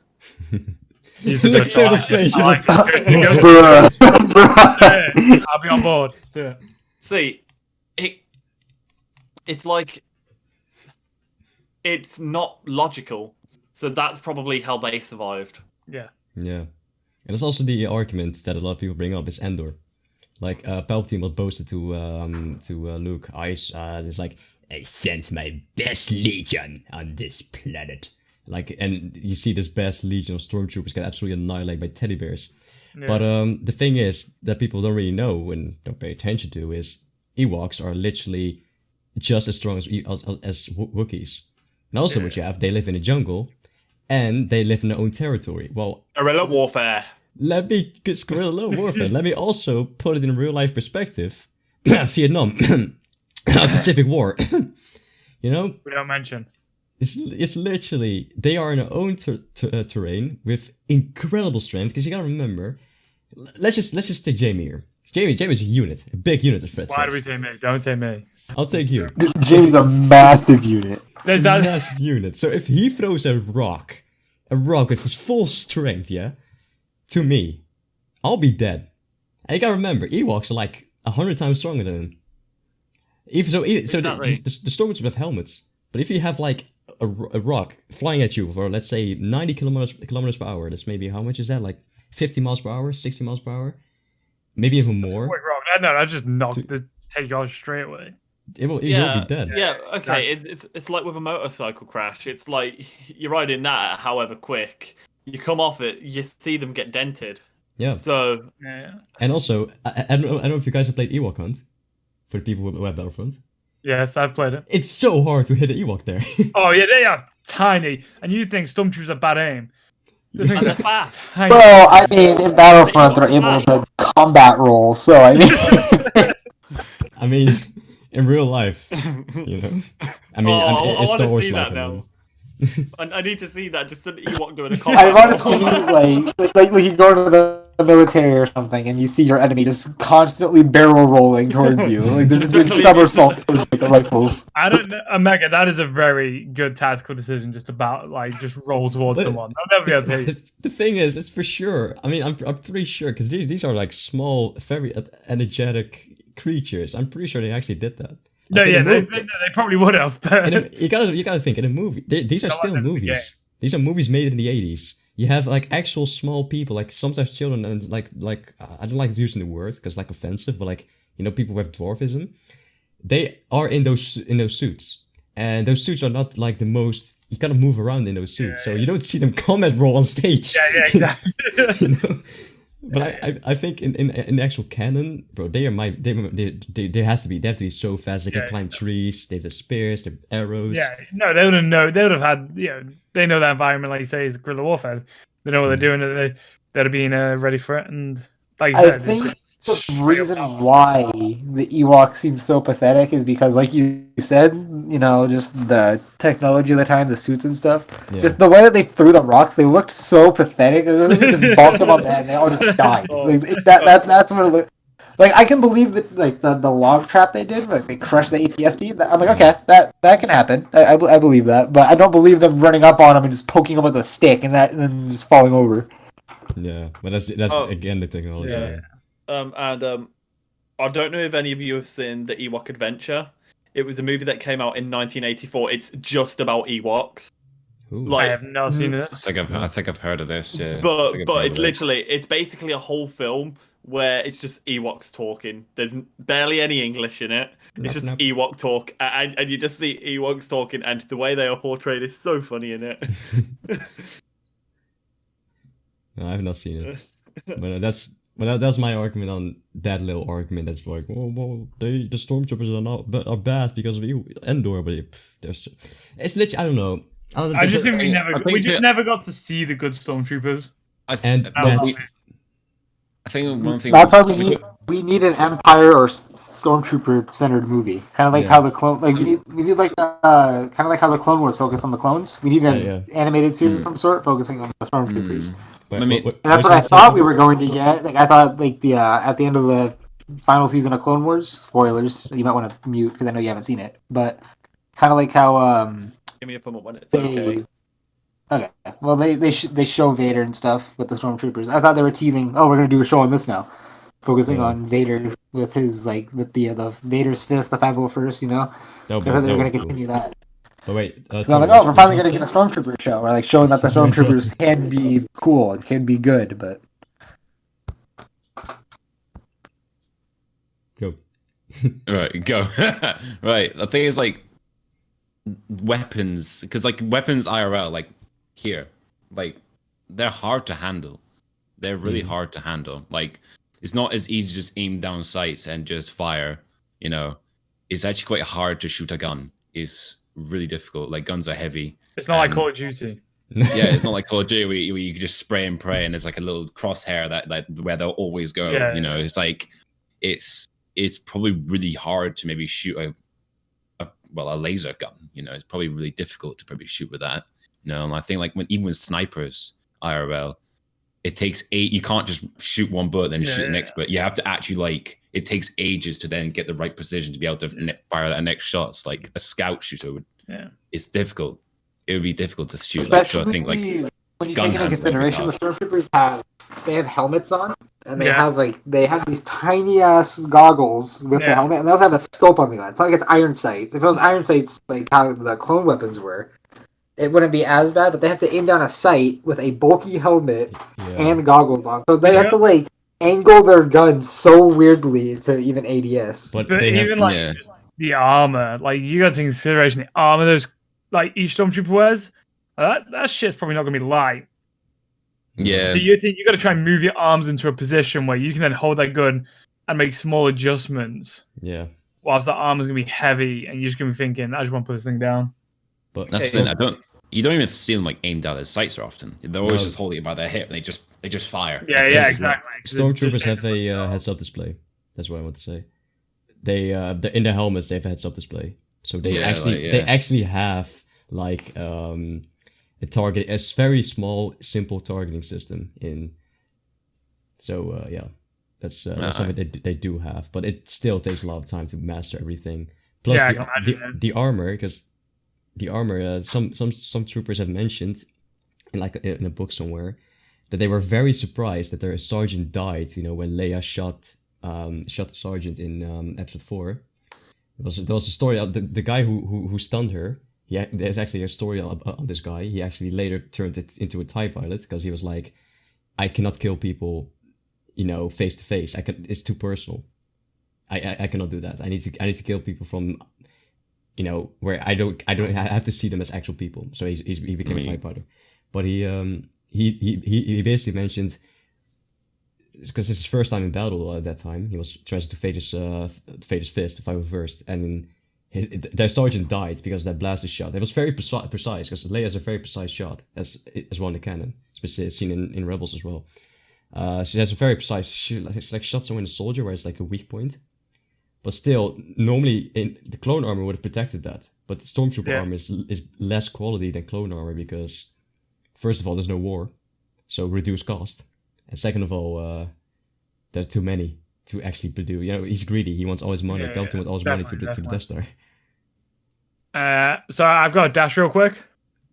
Use the Dutch I'll be on board. Let's do it. See, it's like it's not logical. So that's probably how they survived. Yeah. Yeah, and there's also the argument that a lot of people bring up is Endor. Like Palpatine was boasted to Luke. It's like, I sent my best legion on this planet. Like, and you see this best legion of stormtroopers get absolutely annihilated by teddy bears. Yeah. But the thing is that people don't really know and don't pay attention to is Ewoks are literally just as strong as Wookiees. And also what you have, they live in a jungle and they live in their own territory. Well, guerrilla warfare. Let me also put it in real life perspective. Vietnam, Pacific War. You know, we don't mention. It's literally they are in their own terrain with incredible strength. Because you gotta remember, let's just take Jamie here. Jamie's a unit, a big unit of threat. Why do we say me? Don't say me. I'll take you. Jamie's a massive unit. There's a massive unit. So if he throws a rock with his full strength, to me, I'll be dead. And you gotta remember, Ewoks are like 100 times stronger than him. The Stormtroopers have helmets, but if you have like a rock flying at you for, let's say, 90 kilometers per hour, that's maybe, how much is that? Like 50 miles per hour, 60 miles per hour, maybe even more. No, I just take you out straight away. It will be dead. Yeah, okay. It's like with a motorcycle crash. It's like you're riding that, however quick. You come off it, you see them get dented. Yeah. So. Yeah. And also, I don't know if you guys have played Ewok Hunt, for the people who have Battlefront. Yes, I've played it. It's so hard to hit an Ewok there. Oh yeah, they are tiny, and you think Stormtroopers are bad aim. And they're fast. Well, I mean, in Battlefront, they're able to combat roll, so I mean. I mean, in real life, you know. I mean, I it's want Star to Wars see life. that now. I need to see that. Just an Ewok doing a I combat. want to see like you go to the military or something, and you see your enemy just constantly barrel rolling towards you, like they're just doing somersaults with the rifles. I don't know, Omega. That is a very good tactical decision. Just roll towards someone. I'll never be able to hit you. The thing is, it's for sure. I mean, I'm pretty sure because these are like small, very energetic creatures. I'm pretty sure they actually did that. No, yeah, they probably would have. But you gotta think in a movie. These are still movies. These are movies made in the 80s. You have like actual small people, like sometimes children, and like I don't like using the word because like offensive, but like, you know, people with dwarfism. They are in those suits, and those suits are not like the most. You gotta move around in those suits, so you don't see them combat roll on stage. Yeah, exactly. You know? But I think in the actual canon, bro, they have to be so fast. They can climb trees. They have the spears, the arrows. Yeah, no, they would have had, they know that environment, like you say, is guerrilla warfare. They know what they're doing. they'd have been ready for it. And like you I said, think the reason why the Ewoks seem so pathetic is because, like you said, just the technology of the time, the suits and stuff. Yeah. Just the way that they threw the rocks, they looked so pathetic. It was like they just bumped them on the head and they all just died. Like, that's what it looked. Like, I can believe that, like, the log trap they did, like, they crushed the ATSD. I'm like, okay, that can happen. I believe that. But I don't believe them running up on them and just poking them with a stick and then just falling over. Yeah, but that's again the technology. Yeah. I don't know if any of you have seen the Ewok Adventure. It was a movie that came out in 1984. It's just about Ewoks. Ooh. I have not seen this. I think I've heard of this. Yeah, but it's basically a whole film where it's just Ewoks talking. There's barely any English in it. It's just Ewok talk, and you just see Ewoks talking, and the way they are portrayed is so funny in it. No, I have not seen it. But that's my argument on that little argument. That's like, well, the Stormtroopers are bad because of Endor, but it's literally, I don't know. I just think we just never got to see the good Stormtroopers. I think one thing that's why we need an Empire or Stormtrooper centered movie, kind of like how the clone, like we need like kind of like how the Clone Wars focused on the clones. We need an animated series of some sort focusing on the Stormtroopers. And that's what I thought we were going to get. Like I thought, like the at the end of the final season of Clone Wars, spoilers. You might want to mute because I know you haven't seen it, but kind of like how Give me a moment when it's okay. Okay. Well, they show Vader and stuff with the Stormtroopers. I thought they were teasing. Oh, we're gonna do a show on this now, focusing on Vader with his with the Vader's fist, the 501st. I thought they were gonna continue that. But wait, so I'm like, we're finally gonna get a Stormtrooper show. We're like showing that the Stormtroopers can be cool, and can be good, but. Go. Right, go. Right. The thing is, like, weapons, because like weapons IRL, like here, like they're hard to handle. They're really hard to handle. Like it's not as easy to just aim down sights and just fire. It's actually quite hard to shoot a gun. It's really difficult. Like guns are heavy. It's not like Call of Duty. Yeah, it's not like Call of Duty where you can just spray and pray and there's like a little crosshair that where they'll always go. It's like it's probably really hard to maybe shoot a laser gun. It's probably really difficult to probably shoot with that. And I think like even with snipers IRL, it takes you can't just shoot one bullet then shoot the next bullet. You have to actually it takes ages to then get the right precision to be able to fire that next shots. Like a scout shooter would. Yeah, it's difficult. It would be difficult to shoot. Especially so I think when you take into consideration the Stormtroopers have helmets on, and they have these tiny ass goggles with the helmet, and they also have a scope on the gun. It's not like it's iron sights. If it was iron sights like how the clone weapons were, it wouldn't be as bad. But they have to aim down a sight with a bulky helmet and goggles on, so they have to angle their guns so weirdly to even ADS. But even the armor, you got to take into consideration the armor those each Stormtrooper wears. That shit's probably not gonna be light. Yeah. So you got to try and move your arms into a position where you can then hold that gun and make small adjustments. Yeah. Whilst the armor's gonna be heavy, and you're just gonna be thinking, I just want to put this thing down. But that's the thing. You don't even see them aimed at their sights very often. They're always just holding it by their hip, and they just fire. Yeah, exactly. Stormtroopers have a heads-up display. That's what I want to say. They in their helmets they have a heads-up display, so they actually have a very small, simple targeting system in. So that's something they do have, but it still takes a lot of time to master everything. Plus the armor, because the armor, some troopers have mentioned in a book somewhere that they were very surprised that their sergeant died. When Leia shot the sergeant in episode 4. There was a story of the guy who stunned her. Yeah, there's actually a story on this guy. He actually later turned it into a TIE pilot because he was like, I cannot kill people, face to face. It's too personal. I cannot do that. I need to kill people from, where I have to see them as actual people. So he became a TIE pilot. But he basically mentioned, because it's his first time in battle at that time. He was trying to fade his fist, the 501st, and their sergeant died because of that blaster shot. It was very precise because Leia's a very precise shot, as one in the canon. It's been seen in Rebels as well. She has a very precise. She like shot someone in the soldier where it's like a weak point. But still, normally in the clone armor would have protected that. But the Stormtrooper armor is less quality than clone armor because, first of all, there's no war, so reduced cost, and second of all, there's too many to actually produce. You know, he's greedy. He wants all his money. Palpatine wants all his money to the Death Star. So I've got a dash real quick.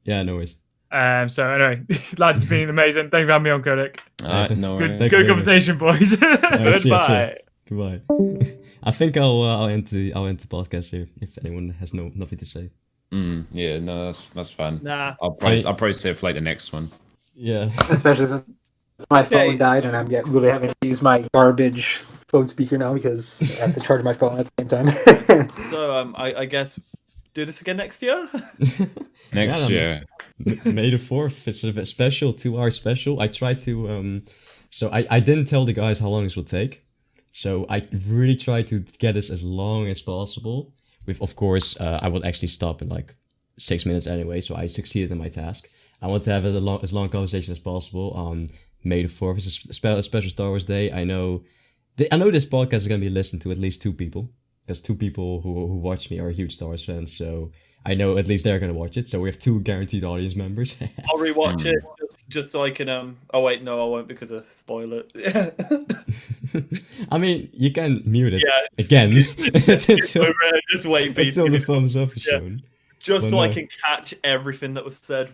Yeah, no worries. So anyway, lads, been amazing. Thank you for having me on, Codic. No Good conversation, boys. Goodbye. Goodbye. I think I'll end the podcast here if anyone has nothing to say. Yeah, no, that's fine. Nah, I'll probably save for like the next one. Yeah, especially since my phone died and I'm really having to use my garbage phone speaker now because I have to charge my phone at the same time. So I guess do this again next year. Next year. May the 4th is a special 2-hour special. I tried to so I didn't tell the guys how long this will take. So I really tried to get this as long as possible. With, of course, I will actually stop in like 6 minutes anyway, so I succeeded in my task. I want to have as long conversation as possible on May the 4th. It's a special Star Wars Day. I know this podcast is going to be listened to at least 2 people. Because 2 people who watch me are huge Star Wars fans, so I know at least they're going to watch it. So we have 2 guaranteed audience members. I'll rewatch it just so I can. Oh wait, no, I won't because I spoil it. I mean, you can mute it again. Just wait, please. Until the thumbs up is shown. Just so I can catch everything that was said,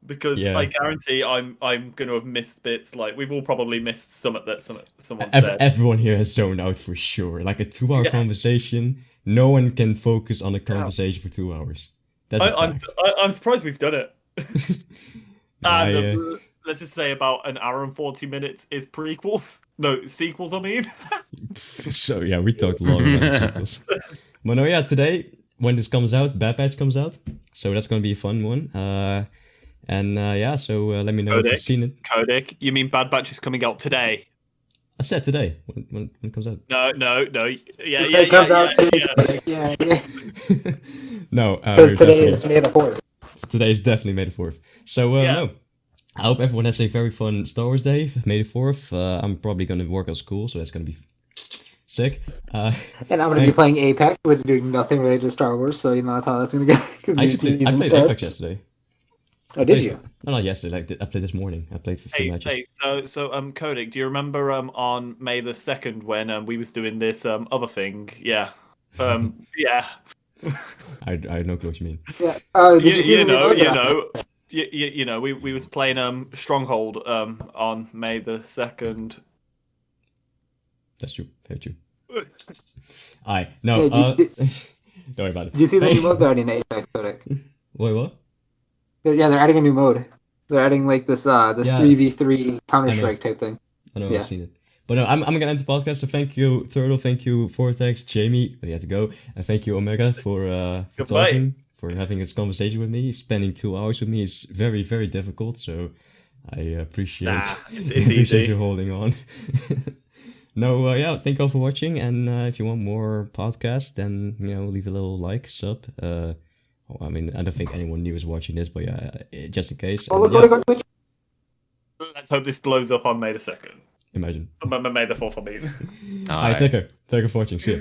because I guarantee I'm going to have missed bits. Like we've all probably missed something that someone said. Everyone here has zoned out for sure. Like a 2-hour conversation, no one can focus on a conversation for 2 hours. I'm surprised we've done it. And let's just say about an hour and 40 minutes is prequels. No, sequels, I mean. So yeah, we talked a lot about sequels. But no, today, when this comes out, Bad Batch comes out. So that's going to be a fun one. So let me know if you've seen it. Codic, you mean Bad Batch is coming out today? I said today, when it comes out. No. Yeah. It comes out today. Yeah. No. Because today is May the 4th. Today is definitely May the 4th. So, no. I hope everyone has a very fun Star Wars Day, May the 4th. I'm probably going to work at school, so that's going to be sick. And I'm going to be playing Apex, which is doing nothing related to Star Wars, so you know that's how that's going to go. I played Apex yesterday. Oh, did you? No, not yesterday. I played this morning. I played for 3 matches. So Codic, do you remember on May the 2nd when we was doing this other thing? Yeah. Yeah. I have no clue what you mean. Yeah. You know, we was playing Stronghold on May the 2nd. That's true. Very true. No. Don't worry about it. Did you see the new mode they're adding to Apex, Codic? Wait, what? They're adding a new mode. They're adding like this 3v3 Counter-Strike type thing. I know, I've seen it. But no, I'm gonna end the podcast. So thank you, Turtle. Thank you, Vortex, Jamie. But he had to go, and thank you, Omega, for talking, for having this conversation with me. Spending 2 hours with me is very, very difficult. So I appreciate you holding on. No, thank you all for watching. And if you want more podcasts, then leave a little like, sub. I mean, I don't think anyone new is watching this, but just in case. Let's hope this blows up on May the 2nd. Imagine. May the 4th, I mean. Alright, take care. Thank you for watching. See ya.